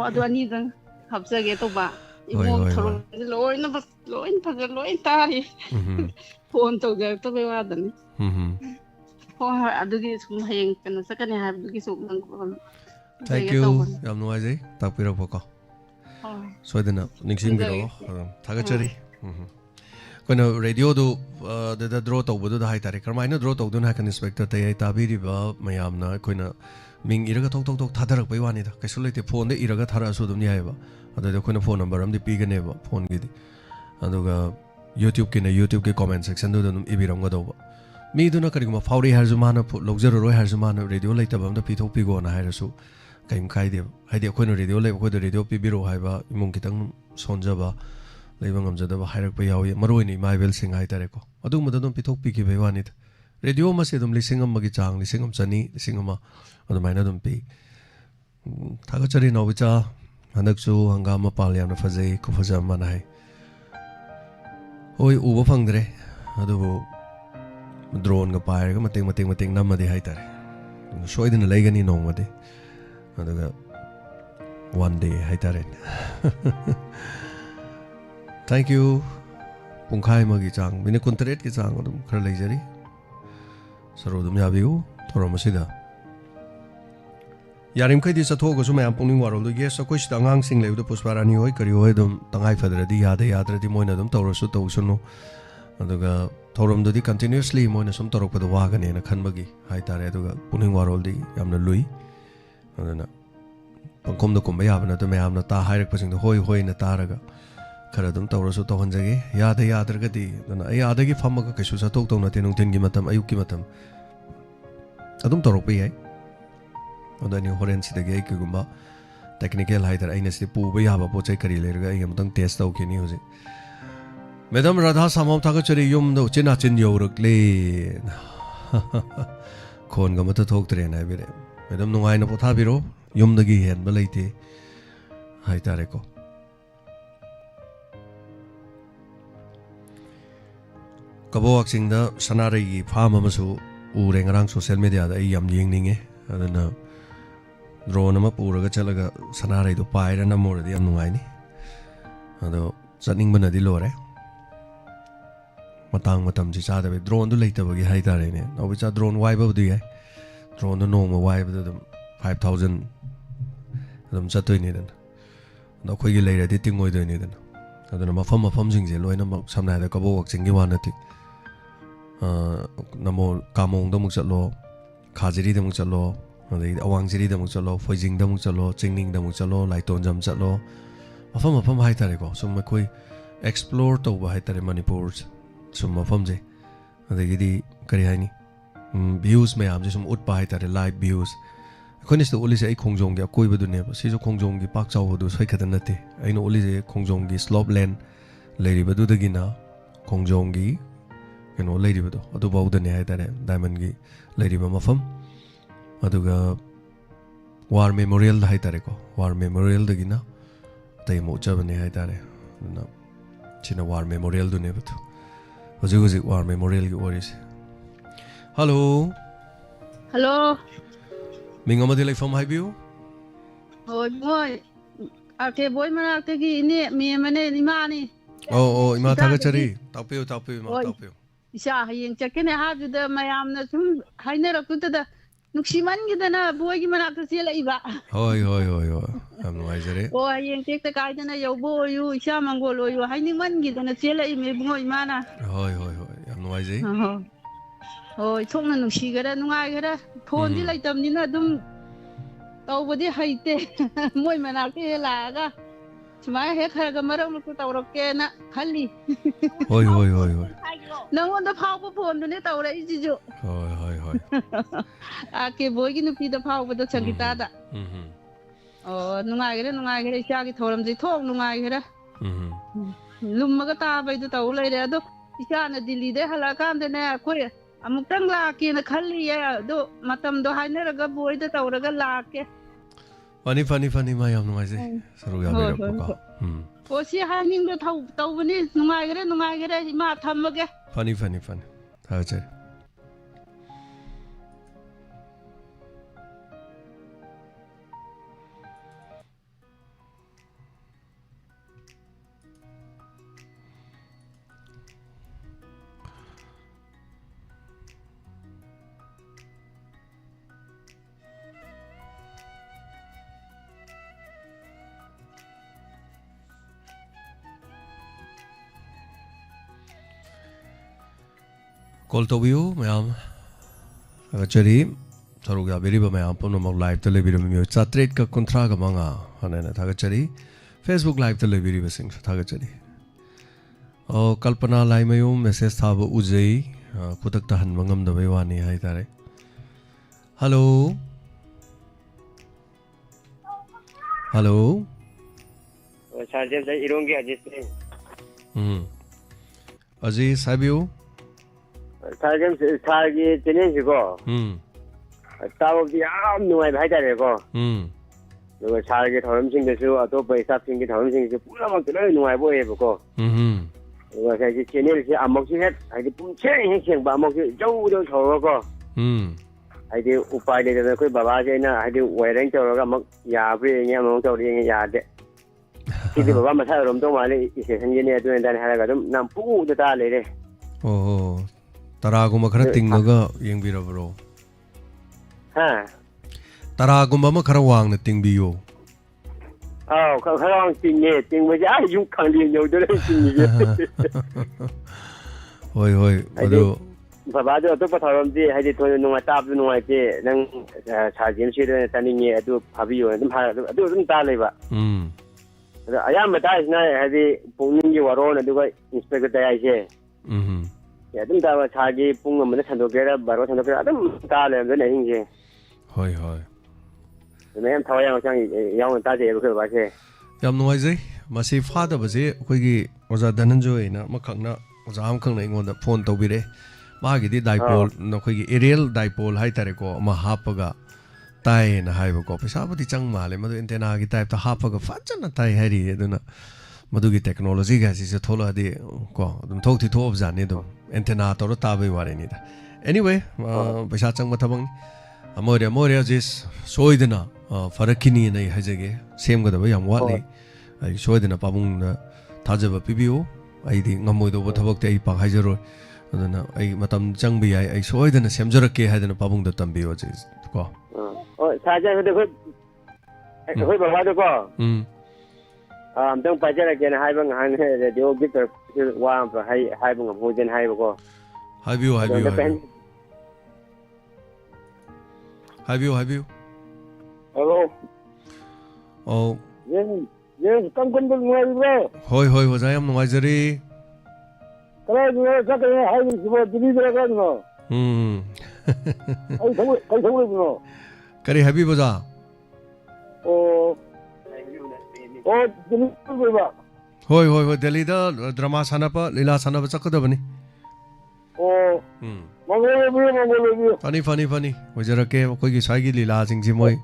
Speaker 11: adu ani dang habjage to ba 이모 토론 로이나 로인 따리 폰 tꯧꯖꯔꯛꯇꯕꯩ 와ꯗꯅꯤ ꯍꯣꯏ ꯑꯗꯨꯒꯤ ꯁꯨꯝ ꯍꯌꯦꯡ ꯀꯩꯅꯣ ꯆꯠꯀꯅꯤ ꯍꯥꯏꯕꯗꯨꯒꯤꯁꯨ
Speaker 1: Thank you. ꯌꯥꯝ ꯅꯨꯡꯉꯥꯏꯖꯩ ꯇꯥꯛꯄꯤꯔꯛꯄꯀꯣ ꯁꯣꯏꯗꯅ ꯅꯤꯡꯁꯤꯡꯕꯤꯔꯛꯑꯣ ꯊꯥꯒꯠꯆꯔꯤ ꯑꯩꯈꯣꯏꯅ ꯔꯦꯗꯤꯑꯣꯗꯨ ꯗ ꯗ꯭ꯔꯣ ꯇꯧꯕꯗꯨꯗ ꯍꯥꯏꯇꯥꯔꯦ ꯀꯔꯝꯍꯥꯏꯅ ꯗ꯭ꯔꯣ ꯇꯧꯗꯣꯏꯅꯣ ꯍꯥꯏꯀꯥꯟꯗ ꯏꯟꯁꯄꯦꯛꯇꯔ ꯇꯌꯥꯏ ꯇꯥꯕꯤꯔꯤꯕ ꯃꯌꯥꯝꯅ ꯑꯩꯈꯣꯏꯅ ꯃꯤꯡ ꯏꯔꯒ ꯊꯣꯛ ꯊꯣꯛ ꯊꯣꯛ ꯊꯥꯗꯔꯛꯄꯩ ꯋꯥꯅꯤꯗ ꯀꯩꯁꯨ ꯂꯩꯇꯦ ꯐꯣꯟꯗ ꯏꯔꯒ ꯊꯥꯔꯛꯑꯁꯨ ꯑꯗꯨꯝ ꯌꯥꯏꯑꯕ ꯑꯗꯨꯗꯤ ꯑꯩꯈꯣꯏꯅ ꯐꯣꯟ ꯅꯝꯕꯔ ꯑꯃꯗꯤ ꯄꯤꯒꯅꯦꯕ ꯐꯣꯟꯒꯤꯗꯤ ꯑꯗꯨꯒ ꯌꯨꯇ꯭ꯌꯨꯕꯀꯤ ꯀꯣꯃꯦꯟ ꯁꯦꯛꯁꯟꯗꯨꯗ ꯑꯗꯨꯝ ꯏꯕꯤꯔꯝꯒꯗꯧꯕ ꯃꯤꯗꯨꯅ ꯀꯔꯤꯒꯨꯝꯕ ꯐꯥꯎꯔꯤ ꯍꯥꯏꯔꯁꯨ ꯃꯥꯅ ꯂꯧꯖꯔꯔꯣꯏ ꯍꯥꯏꯔꯁꯨ ꯃꯥꯅ ꯔꯦꯗꯤꯑꯣ ꯂꯩꯇꯕ ꯑꯝꯇ ꯄꯤꯊꯣꯛꯄꯤꯈꯣꯅ ꯍꯥꯏꯔꯁꯨ ꯀꯩꯝ ꯀꯥꯏꯗꯦꯕ ꯍꯥꯏꯗꯤ ꯑꯩꯈꯣꯏꯅ ꯔꯦꯗꯤꯑꯣ ꯂꯩꯕ ꯑꯩꯈꯣꯏꯗ ꯔꯦꯗꯤꯑꯣ ꯄꯤꯕꯤꯔꯛꯑꯣ ꯍꯥꯏꯕ ꯏꯃꯨꯡ ꯈꯤꯇꯪ ꯁꯣꯟꯖꯕ ꯂꯩꯕ ꯉꯝꯖꯗꯕ ꯍꯥꯏꯔꯛꯄ ꯌꯥꯎꯏ ꯃꯔꯨꯑꯣꯏꯅ ꯏꯃꯥ ꯏꯕꯦꯜꯁꯤꯡ ꯍꯥꯏꯇꯥꯔꯦꯀꯣ ꯑꯗꯨꯒꯨꯝꯕꯗ ꯑꯗꯨꯝ ꯄꯤꯊꯣꯛꯄꯤꯈꯤꯕꯒꯤ ꯋꯥꯅꯤꯗ ꯔꯦꯗꯤꯑꯣ ꯑꯃꯁꯦ ꯑꯗꯨꯝ 1,000 ꯆꯥꯡ 1,200 1,000 ꯑꯗꯨꯃꯥꯏꯅ ꯑꯗꯨꯝ ꯄꯤ ꯊꯥꯒꯠꯆꯔꯤ ꯅꯥꯎꯕꯤꯆꯥ ꯍꯟꯗꯛꯁꯨ ꯍꯪꯒꯥꯝ ꯃꯄꯥꯜ ꯌꯥꯝꯅ ꯐꯖꯩ ꯈꯨꯐꯖ ꯑꯃꯅ ꯍꯥꯏ ꯍꯣꯏ ꯎꯕ ꯐꯪꯗ꯭ꯔꯦ ꯑꯗꯨꯕꯨ ꯗ꯭ꯔꯣꯟꯒ ꯄꯥꯏꯔꯒ ꯃꯇꯦꯛ ꯅꯝꯃꯗꯤ ꯍꯥꯏꯇꯥꯔꯦ ꯁꯣꯏꯗꯅ ꯂꯩꯒꯅꯤ ꯅꯣꯡꯃꯗꯤ ꯑꯗꯨꯒ one day 하이타레. Thank you. punkhai magi chang mine kuntaret ki chang adum khara leijari. Saro dum yabiu thoramasida. Yarim khai di satho go su mayam pungning warol do yes akoi sida ngang sing leu do pusparani hoi kari hoi dum tangai fadradi yadradi moina dum tawrasu tawsunu. Aduga thoram do di continuously moina sum torok padu wagane na khanbagi haitare aduga pungning warol di yamna lui. Aduna pangkom do kumba yabna to mayam na ta hairak pasing do hoi na taraga. Khara dum tawrasu tawhanjage yadragadi duna ai adagi fammaga kaisu sa tok tawna tenung tin gi matam ayuk ki matam. Adum torok pe yai. Adani horen sidagi ai kigumba technical haidar aina si puba yaba pochai kari lerga ai amtang test taw kini hoje. Madam Radha samam thagachari yum do china chin yoruk le. Khon ga mata thok tre na bire. Madam nungai na potha biro yum dagi hen ba leite haitare ko. Kabawak sing da sanari farm amasu ure ngarang social media da ai yam yengninge adana drone ama puraga chalaga sanari do paira na more di yam nungai ni ado chaning bana di lore matang matam ji cha da be drone du leita bagi haitare ne no bi cha drone wai ba du ye drone do no ma wai ba dum 5000 dum chatoi ni dan no khoi gi leira di tingoi do ni dan adana mafam jing je loina mak samna da kabawak sing gi wanati namo kamong da muk chatlo khajiri da muk chatlo adai awangjiri da muk chatlo foijing da muk chatlo chingning da muk chatlo laiton jam chatlo mafam hai tare ko sum koi explore to ba hai tare manipur sum mafam je adai gi di kari hai ni views me am je sum ut ba hai tare live views khonis to uli se ai khongjong gi koi ba du ne ba si jo khongjong gi pak chaw du sai khadan nate ai no uli je khongjong gi slope land leiri ba du da gi na khongjong gi keno leiri ba do adu ba u da ne hai tare diamond gi leiri ba mafam aduga war memorial da hai tare ko war memorial da gi na tai mo cha ba ne hai tare na china war memorial du ne ba tu hoji war memorial gi waris hello minga ma dilai fam hai biu
Speaker 11: boy ake boy mana ake gi ini mi mane ima ni
Speaker 1: ima thagachari tapiu ma tapiu
Speaker 11: isa hayeng chakene ha ju da mayam na sum haina rakut da nuksiman gi da na boy gi mana ka sela iba
Speaker 1: hoi am no aizare
Speaker 11: hayeng tek ta kai da na yo boy yu isa mangolo yu haini man gi da na sela i me boy mana
Speaker 1: hoi am no aizai
Speaker 11: thokna nuksi gara nungai gara phone di lai tam ni na dum tawbodi haite moy mana ke la ga sumai he khara ga marang lu tawrak ke na khali
Speaker 1: hoi
Speaker 11: nang on da phau ko phone du ne tawra I ji jo
Speaker 1: hoi
Speaker 11: ke boy gi nu pi da phau ba da changita da nungai gara isa gi thoram ji thok nungai gara lum ma ga ta bai du taw lai re ado isa na Delhi de hala kan de na khoi amuk tang la ke na khali ya do matam do haina ra ga boy da tawra ga la ke
Speaker 1: funny ma yam nungai sai saru ya bera ko
Speaker 11: si haning do taw bani nungai gara ma tham ga
Speaker 1: funny ha chai Call to you, ma'am. Actually, Taruga Biriba, ma'am, Pono Live to Liberium, Satrate Contraga Manga, Hanana Tagachari, Facebook Live to Liberium Sing Tagachari. Oh, Kalpana Limayum, Mrs. Tabo Uzay, Putaktahan Mangam the Vivani, Haitare. Hello. Hello.
Speaker 10: Sergeant, I don't get this.
Speaker 1: Aziz, have you?
Speaker 10: Sergeant, Sergeant, Tenensigo. Top of the arm, no, I've had that ago. The target home sing the show, a top by stopping it home sing the pull up to learn why boy ever go. Was I just among you had, I did put cherry, but among you, Joe, those horror. I did Upay the quick Babajana, I did wearing to Ramok, Yabri, Yamon, Yard. If the Bama Tarum don't want it, is an engineer doing that. Haragadum, Nampu, the Tali.
Speaker 1: Oh, Taraguma Krating Naga, young bit of row.
Speaker 10: Huh?
Speaker 1: Taraguma Karawang, the thing be you.
Speaker 10: Oh, come on, thing with you can't know the
Speaker 1: Oi,
Speaker 10: Babado, Toparam, I did no tap, no idea, then Sergeant Shooter standing here to Pavio and do them Taliba. I am a dice night, I did pulling you around and do it, Inspector Dice. Yeah, don't have a target, Pungam, and to get up, but what I don't tell them anything here.
Speaker 1: Hoi.
Speaker 10: The man Toya young Tadi, because I say.
Speaker 1: Yam noisy, Massy father was it, Quiggy was a Dananjoy, Makana, was uncle on the phone to be there. Magi dipole, no Quiggy, aerial dipole, Haitareko, Mahapaga. Tai and a high copy. Sabati Chang Mali, Madu Intenagi type the Hapaga Fatan, Tai Harry, Madugi technology as is a tola de talk to two of Zanido, Antenna or Tabi Warenida. Anyway, Bashachang Matabang, Amoria is Soidina, Farakini and a Hajage, same with the way I'm Watley. I showed in a Pabung Tajava PBO, I did Namodo Watabok Pa Hajero, and I Matam Jangbi, I showed in a Samjurake had in a Pabung the Tambio is.
Speaker 10: Sergeant, the good Babado. Don't budget again, having the old bitter one for having a wooden highway.
Speaker 1: Have you?
Speaker 10: Hello.
Speaker 1: Oh.
Speaker 10: Yes, come to
Speaker 1: Hoi, was I am Noisery.
Speaker 10: I
Speaker 1: Kari Happy Bazaar.
Speaker 10: Oh, Hoi,
Speaker 1: Delhi, the drama Sanapa, Lila Sanapa Sakadabani.
Speaker 10: Oh,
Speaker 1: funny. Was there a cave of Kogi Sagi Lila Sing Jimoy?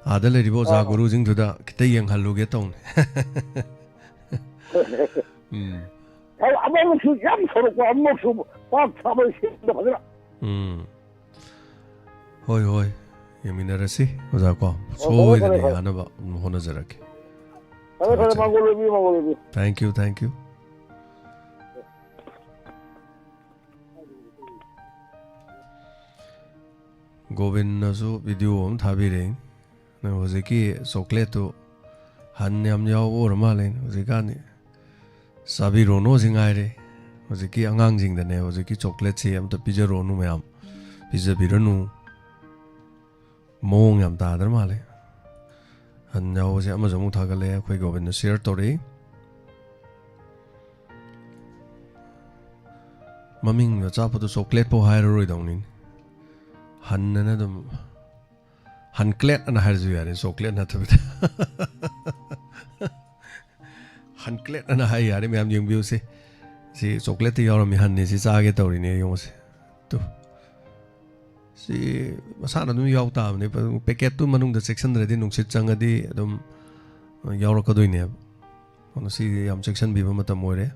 Speaker 1: The lady was our gurus into the Kitayang Halugeton. Hoi. Yaminarasi was our call. So with the Hanaba Honazaraki. Thank you. Govin Nazo video on Tabiring. There was a key Socleto Hanyam Yao or Malin was a gani. Sabiro nosing ire was a key anganging the name was a key chocolate am the Pijaro Numeam. Pizza Biranu. Mong am Tadar Male. And now was Amazon Tagale, quick over in the Siertori. Mumming the top of the chocolate po hire downing. Han and Adam Hanclet and Hazuar is chocolate not a bit. Hanclet and a high Adam young beauty. See, chocolate or me honey is Agator in Yos. Si masana nung yaw ta ni packet tu manung the 600 din nung sitsang adi dum yaw ka doy ne ono si am section bi matam more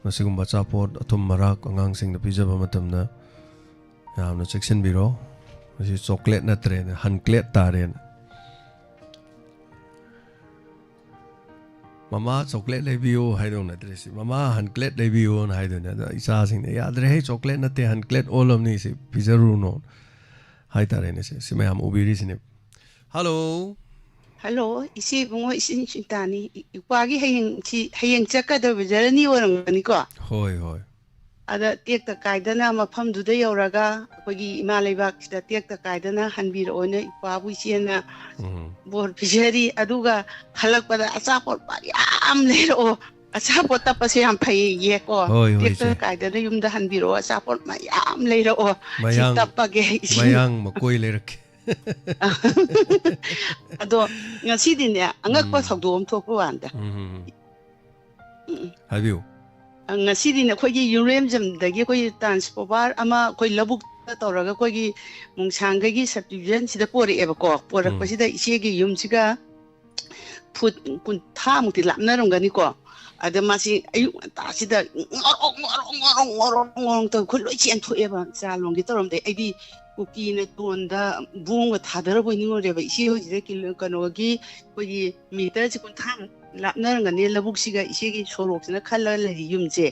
Speaker 1: no sigum bacha por atum marak angang sing na pizza ba matam na yam no section bi ro si chocolate na tre hanclet ta ren mama chocolate le bio hai dong na tre si mama hanclet le bio na hai dong na isa sing ne yad re chocolate na te hanclet all of ni si pizza ru no Hi, Tarenese. Simayam Ubirisine. Hello.
Speaker 17: Isi bungo isin chintani. Ipagi hayeng chaka da bajara ni orang ni ko.
Speaker 1: Hoi.
Speaker 17: ada tekta kaidana mafamduda yauraga akogi ima leibak sida tekta kaidana hanbirone ipabu isiena bor pijeri aduga halakpada achapot yam lero achapot tapase yam phai ye ko tekta kaidana yumda hanbiro achapot yam lero tapage
Speaker 1: mayang makoi lerake
Speaker 17: ado ngasidine angakpa thogdom thokpo wanda
Speaker 1: habiu
Speaker 17: ngasidine khogi uremjamdagi khoi transport ama khoi labuk tawraga khogi mungsanggagi subdivision sida pore eba ko porak pasida isegi yumsiga put kun thamukti lapnarongani ko ada masi ayu ta sida ngorong to khuloi chen thoeba chalonggi tawramde aidi kuki na tonda bunga thadara boini ngoreba isi hojide kilo kanogi khogi meter sikun tham lapnarangani labuksiga isegi soroksina khalla lari yumje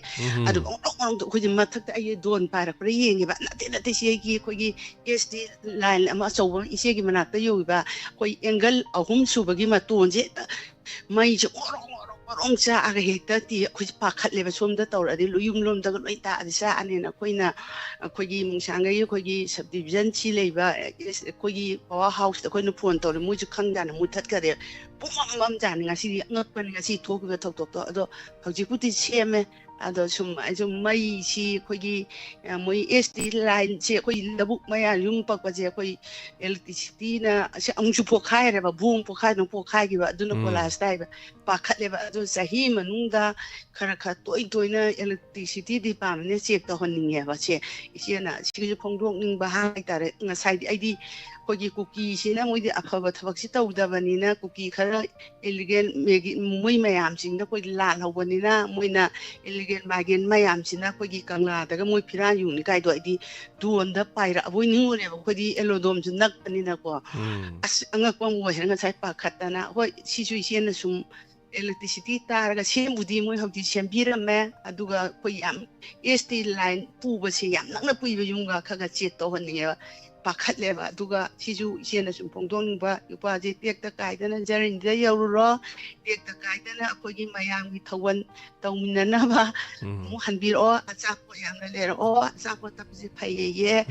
Speaker 17: adu ong khoji mathakta ayi don parak pra yengiba nate segi khogi SD line ama chobo isegi manakta yogiba khoi angle ahum subagi ma tonje mai je ong cha aga hekta ti khoi pakhat leba somda tawradi luyum lomda loi ta adisa anena khoina khogi mungsangai khogi subdivision chi leiba khogi power house da khoina phone tawre muju khangdana muthat kare pumam jani ngasi ngakpan ngasi thokba thokto ado haujiputi seme ado sum mai si khogi moi SD line che khoi labuk maya yum pakpa je khoi electricity na se angju phokhai re ba bung phokhai no phokhai gi ba aduna kola stai ba pakhat le ba ado sahi manungda khara kha toina electricity department ne check to honinge ba che isiana sigi phongdok ning ba hai tare ngasai di aidi khogi kuki sina moi di aphaba thabak si tawdabani na kuki khara elegant moi mayam sing da koi la lawani na moina elegant magen mayam sina khogi kangla daga moi phiran yu ni kai do di duonda paira aboi ningore ba khodi elodom ju nak ani na ko as angak pam wo henga sai pa khatana hoi sisu isiana sum electricity taraga sembudi moi hauti sembirame aduga koi yam ST line puba se yam nakna puiba yunga khaga che to honinge pakhatleba aduga siju isiana sum phongdongba upaje tekta kaidana jarinda yaururo tekta kaidana akogi mayamgi thawan tawminana ba mu hanbiro achapo yamna lero achapo tapse phayeye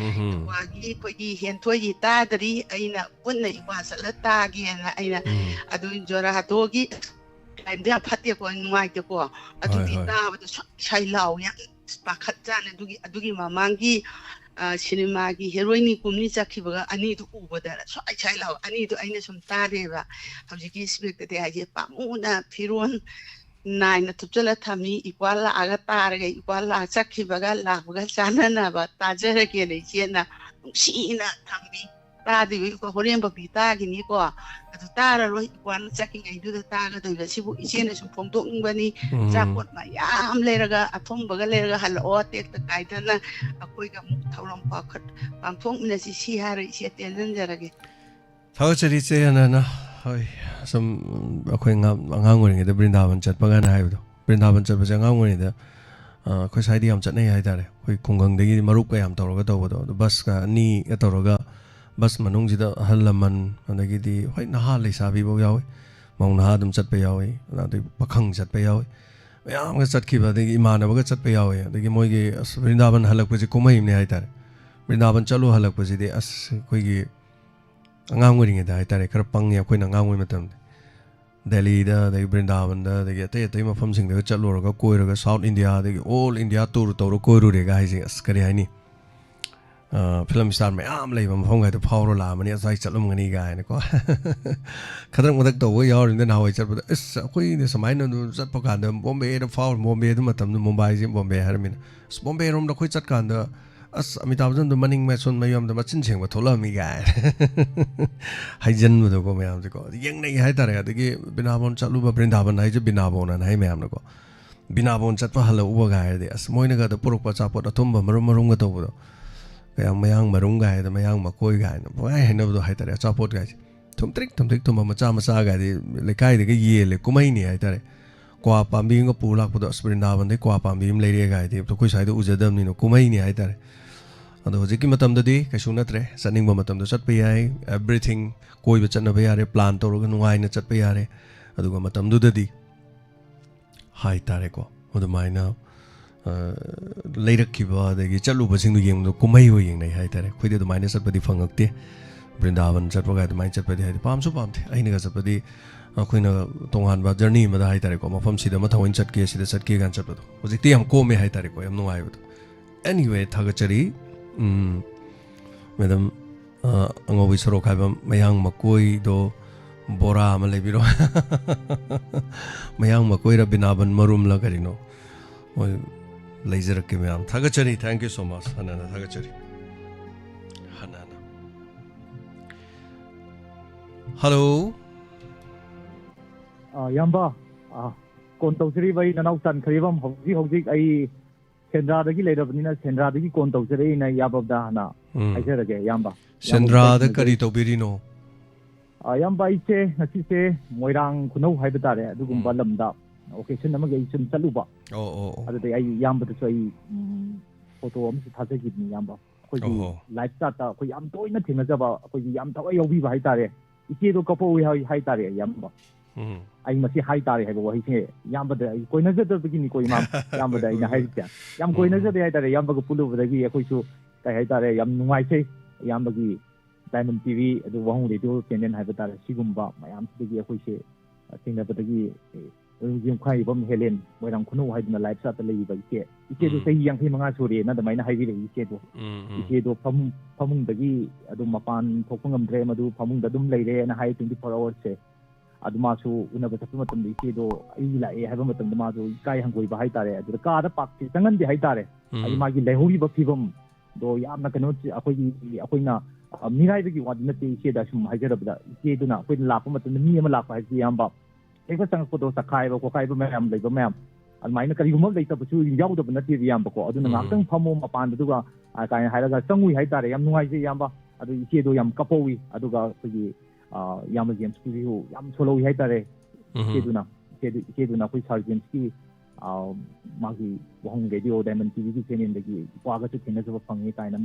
Speaker 17: wagi kogi henthoi tadari aina punna iwasala tagi na aina adu jora hatogi kainda phatte ko nuaite ko adu ta shailau ya pakhatjana adugi mamangi cinema ki heroine kumni chakhibaga ani tu ubada chai law ani tu aina sum tareba hawjiki spect te aje pamuna phiron nine na tupchala thami ikwala aga targa ikwala chakhibaga labaga chanana ba tajara ke le chena sina thambi tadi ko horem ba pita gini ko atu tara ro ikwan chakking ai du ta ga do sibu isena sum phongdok bani chapot ma yam leraga athom baga leraga hal o tek ta kaidana akoi ga mu thauram pakhat pamthong mina si hare si tenen jarage
Speaker 1: thawchari che na hoi som akoi ngang ngori de Brindavan chat pagan haido Brindavan chat ba ngang ngori de khoi sai di am chat nei hai tare khoi khunggang de gi marup ka yam tawra to bodo bus ka ni ka tawra bus manung jida halaman adagi di hoi naha leisabi bo yawi maung naha dum chat pe yawi adi pakhang chat pe yawi mayam ga chat khiba de imana ba ga chat pe yawi adagi moi gi Brindavan halak pe kumai ne hai tare Brindavan chalu halak pe de as koi gi angang ngori nge da hai tare khar pang ya koi na ngang ngoi matam Delhi da de Brindavan da de te ma pham sing de chalu ro ga koi ro ga South India de all India tour to ro koi ro de ga hai ji as kari hai ni film star mai am lei bam phong ga to phawro la mani asai chalum ngani ga ne ko khadang madak to wo yaw rin na hoi chat ba is koi ne samai no chat pa kan da Bombay da fawl Bombay du matam Mumbai ji Bombay har min Bombay rom da koi chat kan da as Amitabh Bachchan du maning ma son mayom da machin cheng ba thola mi ga hai jan bu ko mayam ji ko yeng nei hai tar ga de Binabon chalu ba Brindavan hai je Binabon na hai mayam na ko Binabon chat pa hala u ga de as moina ga da puruk pa chapot athum ba marum ga to bu kaya mayang marung gai da mayang makoi gai na bai hena do hai tare chapot gai thum trik tum macha gai de le kai de ye le kumai ni hai tare kwa pambi ngo pulak podo Brindavan de kwa pambi im le re gai de to koi sai do ujadam ni no kumai ni hai tare ado hojiki matam da di kaishu natre saning ba matam do chat pe yai everything koi ba chat na ba yare plan to ro ga nuai na chat pe yare adu ga matam du da di hai tare ko odo mai na ꯂꯩꯔꯛꯈꯤꯕ ꯑꯗꯒꯤ ꯆꯠꯂꯨꯕꯁꯤꯡꯗꯨ ꯌꯦꯡꯕꯗ ꯀꯨꯝꯍꯩ ꯑꯣꯏ ꯌꯦꯡꯅꯩ ꯍꯥꯏꯇꯥꯔꯦ ꯑꯩꯈꯣꯏꯗꯤ ꯑꯗꯨꯃꯥꯏꯅ ꯆꯠꯄꯗꯤ ꯐꯪꯉꯛꯇꯦ ꯕ꯭ꯔꯤꯟꯗꯥꯕꯟ ꯆꯠꯄꯒ ꯑꯗꯨꯃꯥꯏꯅ ꯆꯠꯄꯗꯤ ꯍꯥꯏꯗꯤ ꯄꯥꯝꯁꯨ ꯄꯥꯝꯗꯦ ꯑꯩꯅꯒ ꯆꯠꯄꯗꯤ ꯑꯩꯈꯣꯏꯅ ꯇꯣꯉꯥꯟꯕ ꯖꯔꯅꯤ ꯑꯃꯗ ꯍꯥꯏꯇꯥꯔꯦꯀꯣ ꯃꯐꯝꯁꯤꯗ ꯑꯃ ꯊꯑꯣꯏꯅ ꯆꯠꯀꯦ ꯁꯤꯗ ꯆꯠꯀꯦ ꯀꯥꯟ ꯆꯠꯄꯗꯣ ꯍꯧꯖꯤꯛꯇꯤ ꯌꯥꯝ ꯀꯣꯝꯃꯦ ꯍꯥꯏꯇꯥꯔꯦꯀꯣ ꯌꯥꯝ ꯅꯨꯡꯉꯥꯏꯕꯗꯣ ꯑꯦꯅꯤꯋꯦ ꯊꯥꯒꯠꯆꯔꯤ ꯃꯦꯗꯝ ꯑꯉꯧꯕꯤ ꯁꯣꯔꯣꯛ ꯍꯥꯏꯕ ꯃꯌꯥꯡ ꯃꯀꯣꯏꯗꯣ ꯕꯣꯔꯥ ꯑꯃ ꯂꯩꯕꯤꯔꯣ ꯃꯌꯥꯡ ꯃꯀꯣꯏꯔ ꯕꯤꯅꯥꯕꯟ ꯃꯔꯨꯝꯂ ꯀꯔꯤꯅꯣ ꯃꯣꯏ ꯂꯩꯖꯔꯛꯀꯦ ꯃꯌꯥꯝ ꯊꯥꯒꯠꯆꯔꯤ ꯊꯦꯡꯛ ꯌꯨ ꯁꯣ ꯃꯆ ꯍꯟꯅ ꯊꯥꯒꯠꯆꯔꯤ ꯍꯟꯅ ꯍꯜꯂꯣ
Speaker 18: ꯌꯥꯝꯕ ꯀꯣꯟ ꯇꯧꯖꯔꯤꯕ ꯑꯩ ꯅꯅꯥꯎ ꯆꯟꯈ꯭ꯔꯤꯕ ꯍꯧꯖꯤꯛ ꯑꯩ ꯁꯦꯟꯗ꯭ꯔꯥꯗꯒꯤ ꯂꯩꯔꯕꯅꯤꯅ ꯁꯦꯟꯗ꯭ꯔꯥꯗꯒꯤ ꯀꯣꯟ ꯇꯧꯖꯔꯛꯏꯅ ꯌꯥꯕꯕꯗ ꯍꯥꯟꯅ ꯍꯥꯏꯖꯔꯒꯦ ꯌꯥꯝꯕ
Speaker 1: ꯁꯦꯟꯗ꯭ꯔꯥꯗ ꯀꯔꯤ ꯇꯧꯕꯤꯔꯤꯅꯣ
Speaker 18: ꯌꯥꯝꯕ ꯑꯩꯁꯦ ꯉꯁꯤꯁꯦ ꯃꯣꯏꯔꯥꯡ ꯈꯨꯅꯧ ꯍꯥꯏꯕ ꯇꯥꯔꯦ ꯑꯗꯨꯒꯨꯝꯕ ꯂꯝꯗ ꯑꯣꯀꯦꯖꯟ ꯑꯃꯒꯤ ꯑꯩ ꯁꯨꯝ ꯆꯠꯂꯨꯕ ꯑꯗꯨꯗꯩ ꯑꯩ ꯏꯌꯥꯝꯕꯗꯁꯨ ꯑꯩ ꯐꯣꯇꯣ ꯑꯃꯁꯨ ꯊꯥꯖꯈꯤꯕꯅꯤ ꯏꯌꯥꯝꯕ ꯑꯩꯈꯣꯏꯒꯤ ꯂꯥꯏꯐ ꯆꯥꯔꯠꯇ ꯑꯩꯈꯣꯏ ꯌꯥꯝ ꯇꯣꯏꯅ ꯊꯦꯡꯅꯖꯕ ꯑꯩꯈꯣꯏꯒꯤ ꯌꯥꯝ ꯊꯋꯥꯏ ꯌꯥꯎꯕꯤꯕ ꯍꯥꯏꯇꯥꯔꯦ ꯏꯆꯦꯗꯣ ꯀꯞꯄꯧꯏ ꯍꯥꯏꯇꯥꯔꯦ ꯏꯌꯥꯝꯕ ꯑꯩ ꯃꯁꯤ ꯍꯥꯏꯇꯥꯔꯦ ꯍꯥꯏꯕ ꯋꯥꯍꯩꯁꯦ ꯏꯌꯥꯝꯕꯗ ꯑꯩ ꯀꯣꯏꯅꯖꯗꯕꯒꯤꯅꯤꯀꯣ ꯏꯌꯥꯝꯕꯗ ꯑꯩꯅ ꯍꯥꯏꯔꯤꯁꯦ ꯌꯥꯝ ꯀꯣꯏꯅꯖꯗꯦ ꯍꯥꯏꯇꯥꯔꯦ ꯏꯌꯥꯝꯕꯒ ꯄꯨꯜꯂꯨꯕꯗꯒꯤ ꯑꯩꯈꯣꯏꯁꯨ ꯀꯩ ꯍꯥꯏꯇꯥꯔꯦ ꯌꯥꯝ ꯅꯨꯡꯉꯥꯏꯖꯩ ꯏꯌꯥꯝꯕꯒꯤ ꯗꯥꯏꯃꯟ ꯇꯤꯚꯤ ꯑꯗꯨ ꯋꯥꯍꯣꯡ ꯔꯦꯗꯤꯑꯣ ꯆꯦꯅꯦꯜ ꯍꯥꯏꯕ ꯇꯥꯔꯦ ꯁꯤꯒꯨꯝꯕ ꯃꯌꯥꯝꯁꯤꯗꯒꯤ ꯑꯩꯈꯣꯏꯁꯦ ꯊꯦꯡꯅꯕꯗꯒꯤ ꯌꯨꯝꯈꯥꯏꯕꯝ ꯍꯦꯂꯦꯟ ꯃꯣꯏꯔꯥꯡ ꯈꯨꯅꯧ ꯍꯥꯏꯗꯅ ꯂꯥꯏꯐ ꯆꯥꯔꯠꯇ ꯂꯩꯔꯤꯕ ꯏꯆꯦꯗꯣ ꯆꯍꯤ 65 ꯁꯨꯔꯦꯅ ꯑꯗꯨꯃꯥꯏꯅ ꯍꯥꯏꯕꯤꯔꯛꯏ ꯏꯆꯦꯗꯣ ꯐꯃꯨꯡꯗꯒꯤ ꯑꯗꯨꯝ ꯃꯄꯥꯟ ꯊꯣꯛꯄꯉꯝꯗ꯭ꯔꯦ ꯃꯗꯨ ꯐꯃꯨꯡꯗ ꯑꯗꯨꯝ ꯂꯩꯔꯦꯅ ꯍꯥꯏ 24 hours ꯑꯗꯨ ꯃꯥꯁु ꯎꯅꯕ ꯆꯠꯄ ꯃꯇꯝꯗ ꯏꯆꯦꯗꯣ ꯑꯩ ꯂꯥꯛꯑꯦ ꯍꯥꯏꯕ ꯃꯇꯝꯗ ꯃꯥꯁꯨ ꯏꯀꯥꯏ ꯍꯪꯒꯣꯏꯕ ꯍꯥꯏꯇꯥꯔꯦ ꯑꯗꯨꯗ ꯀꯥꯗ ꯄꯥꯛꯇꯤ ꯆꯪꯍꯟꯗꯦ ꯍꯥꯏꯇꯥꯔꯦ ꯍꯥꯏꯗꯤ ꯃꯥꯒꯤ ꯂꯩꯍꯧꯔꯤꯕ ꯐꯤꯕꯝꯗꯣ ꯌꯥꯝꯅ ꯀꯩꯅꯣ ꯑꯩꯈꯣꯏꯅ ꯃꯤꯔꯥꯏꯕꯒꯤ ꯋꯥꯗꯤ ꯅꯠꯇꯦ ꯏꯆꯦꯗ ꯁꯨꯝ ꯍꯥꯏꯖꯔꯕꯗ ꯏꯆꯦꯗꯨꯅ ꯑꯩꯈꯣꯏꯅ ꯂꯥꯛꯄ ꯃꯇꯝꯗ ꯃꯤ ꯑꯃ ꯂꯥꯛꯄ ꯍꯥꯏꯕꯁꯤ ꯏꯌꯥꯝꯕ ꯍꯦꯛꯇ ꯆꯪꯉꯛꯄꯗꯣ ꯆꯈꯥꯏꯕ ꯈꯣꯠꯈꯥꯏꯕ ꯃꯌꯥꯝ ꯂꯩꯕ ꯃꯌꯥꯝ ꯑꯗꯨꯃꯥꯏꯅ ꯀꯔꯤꯒꯨꯝꯕ ꯂꯩꯇꯕꯁꯨ ꯌꯥꯎꯗꯕ ꯅꯠꯇꯦꯕ ꯏꯌꯥꯝꯕꯀꯣ ꯑꯗꯨꯅ ꯉꯥꯏꯍꯥꯛꯇꯪ ꯐꯝꯃꯣ ꯃꯄꯥꯟꯗ ꯑꯗꯨꯒ ꯀꯥꯏꯅ ꯍꯥꯏꯔꯒ ꯆꯪꯉꯨꯏ ꯍꯥꯏꯇꯥꯔꯦ ꯌꯥꯝ ꯅꯨꯡꯉꯥꯏꯖꯩ ꯏꯌꯥꯝꯕ ꯑꯗꯨ ꯏꯆꯦꯗꯣ ꯌꯥꯝ ꯀꯞꯄꯧꯏ ꯑꯗꯨꯒ ꯑꯩꯈꯣꯏꯒꯤ ꯏꯌꯥꯝꯕ ꯖꯦꯝꯁꯀꯤꯁꯨ ꯌꯥꯝ ꯁꯣꯜꯍꯧꯏ ꯍꯥꯏꯇꯥꯔꯦ ꯏꯆꯦꯗꯨꯅ ꯑꯩꯈꯣꯏ ꯁꯥꯔ ꯖꯦꯝꯁꯀꯤ ꯃꯥꯒꯤ ꯋꯥꯍꯣꯡ ꯔꯦꯗꯤꯑꯣ ꯗꯥꯏꯃꯟ ꯇꯤꯚꯤꯒꯤ ꯆꯦꯅꯦꯜꯗꯒꯤ ꯏꯄꯥꯒꯁꯨ ꯊꯦꯡꯅꯖꯕ ꯐꯪꯉꯦ ꯀꯥꯏꯅ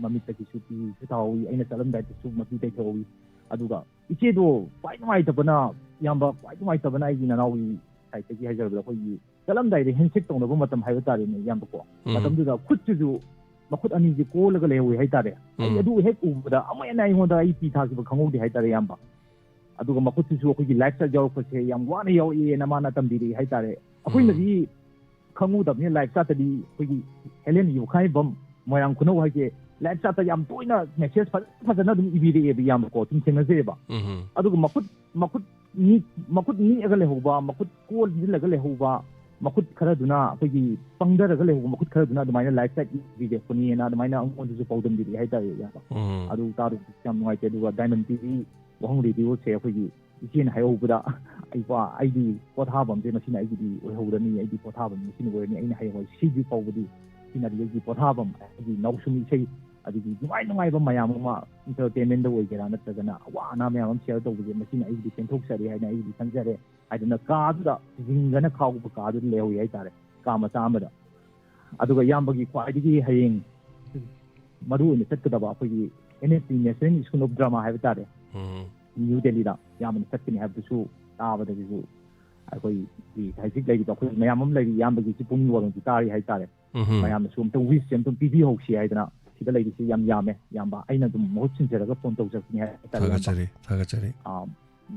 Speaker 18: ꯃꯃꯤꯠꯇꯒꯤꯁꯨ ꯄꯤꯁꯨ ꯊꯥꯍꯧꯏ ꯑꯩꯅ ꯆꯠꯂꯝꯗꯥꯏꯗꯁꯨ ꯃꯄꯤ ꯇꯩꯊꯍꯧꯏ ꯑꯗꯨꯒ ꯏꯆꯦꯗꯣ ꯈ꯭ꯋꯥꯏ ꯅꯨꯡꯉꯥꯏꯇꯕꯅ ꯏꯌꯥꯝꯕ ꯈ꯭ꯋꯥꯏ ꯅꯨꯡꯉꯥꯏꯇꯕꯅ ꯑꯩꯒꯤ ꯅꯅꯥꯎꯒꯤ ꯁꯥꯏꯠꯇꯒꯤ ꯍꯥꯏꯖꯔꯕꯗ ꯑꯩꯈꯣꯏꯒꯤ ꯆꯠꯂꯝꯗꯥꯏꯗ ꯍꯦꯟꯁꯦꯛ ꯇꯧꯅꯕ ꯃꯇꯝ ꯍꯥꯏꯕ ꯇꯥꯔꯦꯅꯦ ꯏꯌꯥꯝꯕꯀꯣ ꯃꯇꯝꯗꯨꯗ ꯈꯨꯠꯁꯤꯁꯨ ꯃꯈꯨꯠ ꯑꯅꯤꯁꯦ ꯀꯣꯜꯂꯒ ꯂꯩꯍꯧꯏ ꯍꯥꯏꯇꯥꯔꯦ ꯑꯩ ꯑꯗꯨ ꯍꯦꯛ ꯎꯕꯗ ꯑꯃꯨꯛ ꯍꯦꯟꯅ ꯑꯩꯉꯣꯟꯗ ꯑꯩ ꯄꯤ ꯊꯥꯈꯤꯕ ꯈꯪꯍꯧꯗꯦ ꯍꯥꯏꯇꯥꯔꯦ ꯏꯌꯥꯝꯕ ꯑꯗꯨꯒ ꯃꯈꯨꯠꯇꯨꯁꯨ ꯑꯩꯈꯣꯏꯒꯤ ꯂꯥꯏꯐ ꯆꯥꯔꯠ ꯌꯥꯎꯔꯛꯄꯁꯦ ꯌꯥꯝ ꯋꯥꯅ ꯌꯥꯎꯔꯛꯑꯦꯅ ꯃꯥꯅ ꯇꯝꯕꯤꯔꯛꯏ ꯍꯥꯏꯇꯥꯔꯦ ꯑꯩꯈꯣꯏꯅꯗꯤ ꯈꯪꯉꯨꯗꯕꯅꯤ ꯂꯥꯏꯐ ꯆꯥꯔꯠꯇꯗꯤ ꯑꯩꯈꯣꯏꯒꯤ ꯍꯦꯂꯦꯟ ꯌꯨꯈꯥꯏꯕꯝ ꯃꯣꯏꯔꯥꯡ ꯈꯨꯅꯧ ꯍꯥꯏꯁꯦ ꯂꯥꯏꯐ ꯆꯥꯔꯠꯇ ꯌꯥꯝ ꯇꯣꯏꯅ ꯃꯦꯁꯦꯖ ꯐꯖꯅ ꯑꯗꯨꯝ ꯏꯕꯤꯔꯛꯑꯦꯕ ꯏꯌꯥꯝꯕꯀꯣ ꯁꯨꯝ ꯊꯦꯡꯅꯖꯩꯑꯕ ꯑꯗꯨꯒ ꯃꯈꯨꯠ ꯅꯤꯛꯑꯒ ꯂꯩꯍꯧꯕ ꯃꯈꯨꯠ ꯀꯣꯜꯁꯤꯜꯂꯒ ꯂꯩꯍꯧꯕ ꯃꯈꯨꯠ ꯈꯔꯗꯨꯅ ꯑꯩꯈꯣꯏꯒꯤ ꯄꯪꯊꯔꯒ ꯂꯩꯍꯧꯕ ꯃꯈꯨꯠ ꯈꯔꯗꯨꯅ ꯑꯗꯨꯃꯥꯏꯅ ꯂꯥꯏꯐ ꯆꯥꯔꯠ ꯏꯕꯤꯔꯛꯄꯅꯦꯅ ꯑꯗꯨꯃꯥꯏꯅ ꯑꯩꯉꯣꯟꯗꯁꯨ ꯄꯥꯎꯗꯝꯕꯤꯔꯛꯑꯦ ꯍꯥꯏꯇꯥꯔꯦ ꯏꯌꯥꯝꯕ ꯑꯗꯨ ꯇꯥꯔꯨꯕꯁꯨ ꯌꯥꯝ ꯅꯨꯡꯉꯥꯏꯇꯦ ꯑꯗꯨꯒ ꯗꯥꯏꯃꯟ ꯇꯤꯚꯤ ꯋꯥꯍꯣꯡ ꯔꯦꯗꯤꯑꯣꯁꯦ ꯑꯩꯈꯣꯏꯒꯤ ꯏꯆꯦꯅ ꯍꯥꯏꯍꯧꯕꯗ ꯑꯩꯒꯤ ꯄꯣꯊꯥꯐꯝꯁꯦ ꯃꯁꯤꯅ ꯑꯩꯒꯤꯗꯤ ꯑꯣꯏꯍꯧꯔꯅꯤ ꯑꯩꯒꯤ ꯄꯣꯊꯥꯐꯝ ꯃꯁꯤꯅ ꯑꯣꯏꯔꯅꯤ ꯑꯩꯅ ꯍꯌꯦꯡꯋꯥꯏ ꯁꯤꯗꯤ ꯐꯥꯎꯕꯗꯤ ꯁꯤꯅꯗꯤ ꯑꯩꯒꯤ ꯄꯣꯊꯥꯐꯝ ꯑꯩꯒꯤ ꯅꯥꯎꯁꯨꯝ ꯏꯁꯩ ꯑꯗꯒꯤ ꯅꯨꯡꯉꯥꯏꯕ ꯃꯌꯥꯝ ꯑꯃ ꯏꯟꯇꯔꯇꯦꯟꯃꯦꯟꯗ ꯑꯣꯏꯒꯦꯔꯥ ꯅꯠꯇ꯭ꯔꯒꯅ ꯑꯋꯥ ꯑꯅꯥ ꯃꯌꯥꯝ ꯑꯃ ꯁꯤꯌꯔ ꯇꯧꯕꯁꯦ ꯃꯁꯤꯅ ꯑꯩꯒꯤꯗꯤ ꯄꯦꯟꯊꯣꯛꯆꯔꯦ ꯍꯥꯏꯅ ꯑꯩꯒꯤꯗꯤ ꯈꯟꯖꯔꯦ ꯍꯥꯏꯗꯅ ꯀꯥꯗꯨꯗ ꯖꯤꯡꯒꯅ ꯈꯥꯎꯕ ꯀꯥꯗꯨꯗ ꯂꯩꯍꯧꯏ ꯍꯥꯏꯇꯥꯔꯦ ꯀꯥ ꯃꯆꯥ ꯑꯃꯗ ꯑꯗꯨꯒ ꯏꯌꯥꯝꯕꯒꯤ ꯈ꯭ꯋꯥꯏꯗꯒꯤ ꯍꯌꯦꯡ ꯃꯔꯨ ꯑꯣꯏꯅ ꯆꯠꯀꯗꯕ ꯑꯩꯈꯣꯏꯒꯤ NSD national school of drama ꯍꯥꯏꯕ ꯇꯥꯔꯦ ꯅ꯭ꯌꯨ ꯗꯦꯜꯂꯤꯗ ꯏꯌꯥꯝꯕꯅ ꯆꯠꯀꯅꯤ ꯍꯥꯏꯕꯗꯨꯁꯨ ꯇꯥꯕꯗꯒꯤꯁꯨ ꯑꯩꯈꯣꯏꯒꯤ ꯍꯧꯖꯤꯛ ꯂꯩꯔꯤꯕ ꯑꯩꯈꯣꯏ ꯃꯌꯥꯝ ꯑꯃ ꯂꯩꯔꯤ ꯏꯌꯥꯝꯕꯒꯤꯁꯤ ꯄꯨꯛꯅꯤꯡ ꯋꯥꯔꯣꯜꯁꯤ ꯇꯥꯔꯤ ꯍꯥꯏꯇꯥꯔꯦ ꯃꯌꯥꯝꯅꯁꯨ ꯑꯝꯇ ꯋꯤꯁꯁꯦ ꯑꯝꯇ ꯄꯤꯕꯤꯍꯧꯁꯤ ꯍꯥꯏꯗꯅ ꯁꯤꯗ ꯂꯩꯔꯤꯁꯤ ꯌꯥꯝ ꯌꯥꯝꯃꯦ ꯏꯌꯥꯝꯕ ꯑꯩꯅ ꯑꯗꯨꯝ ꯃꯍꯨꯠ ꯁꯤꯟꯖꯔꯒ ꯐꯣꯟ ꯇꯧꯖꯔꯛꯄꯅꯤ ꯍꯥꯏꯇꯥꯔꯦ
Speaker 1: ꯊꯥꯒꯠꯆꯔꯤ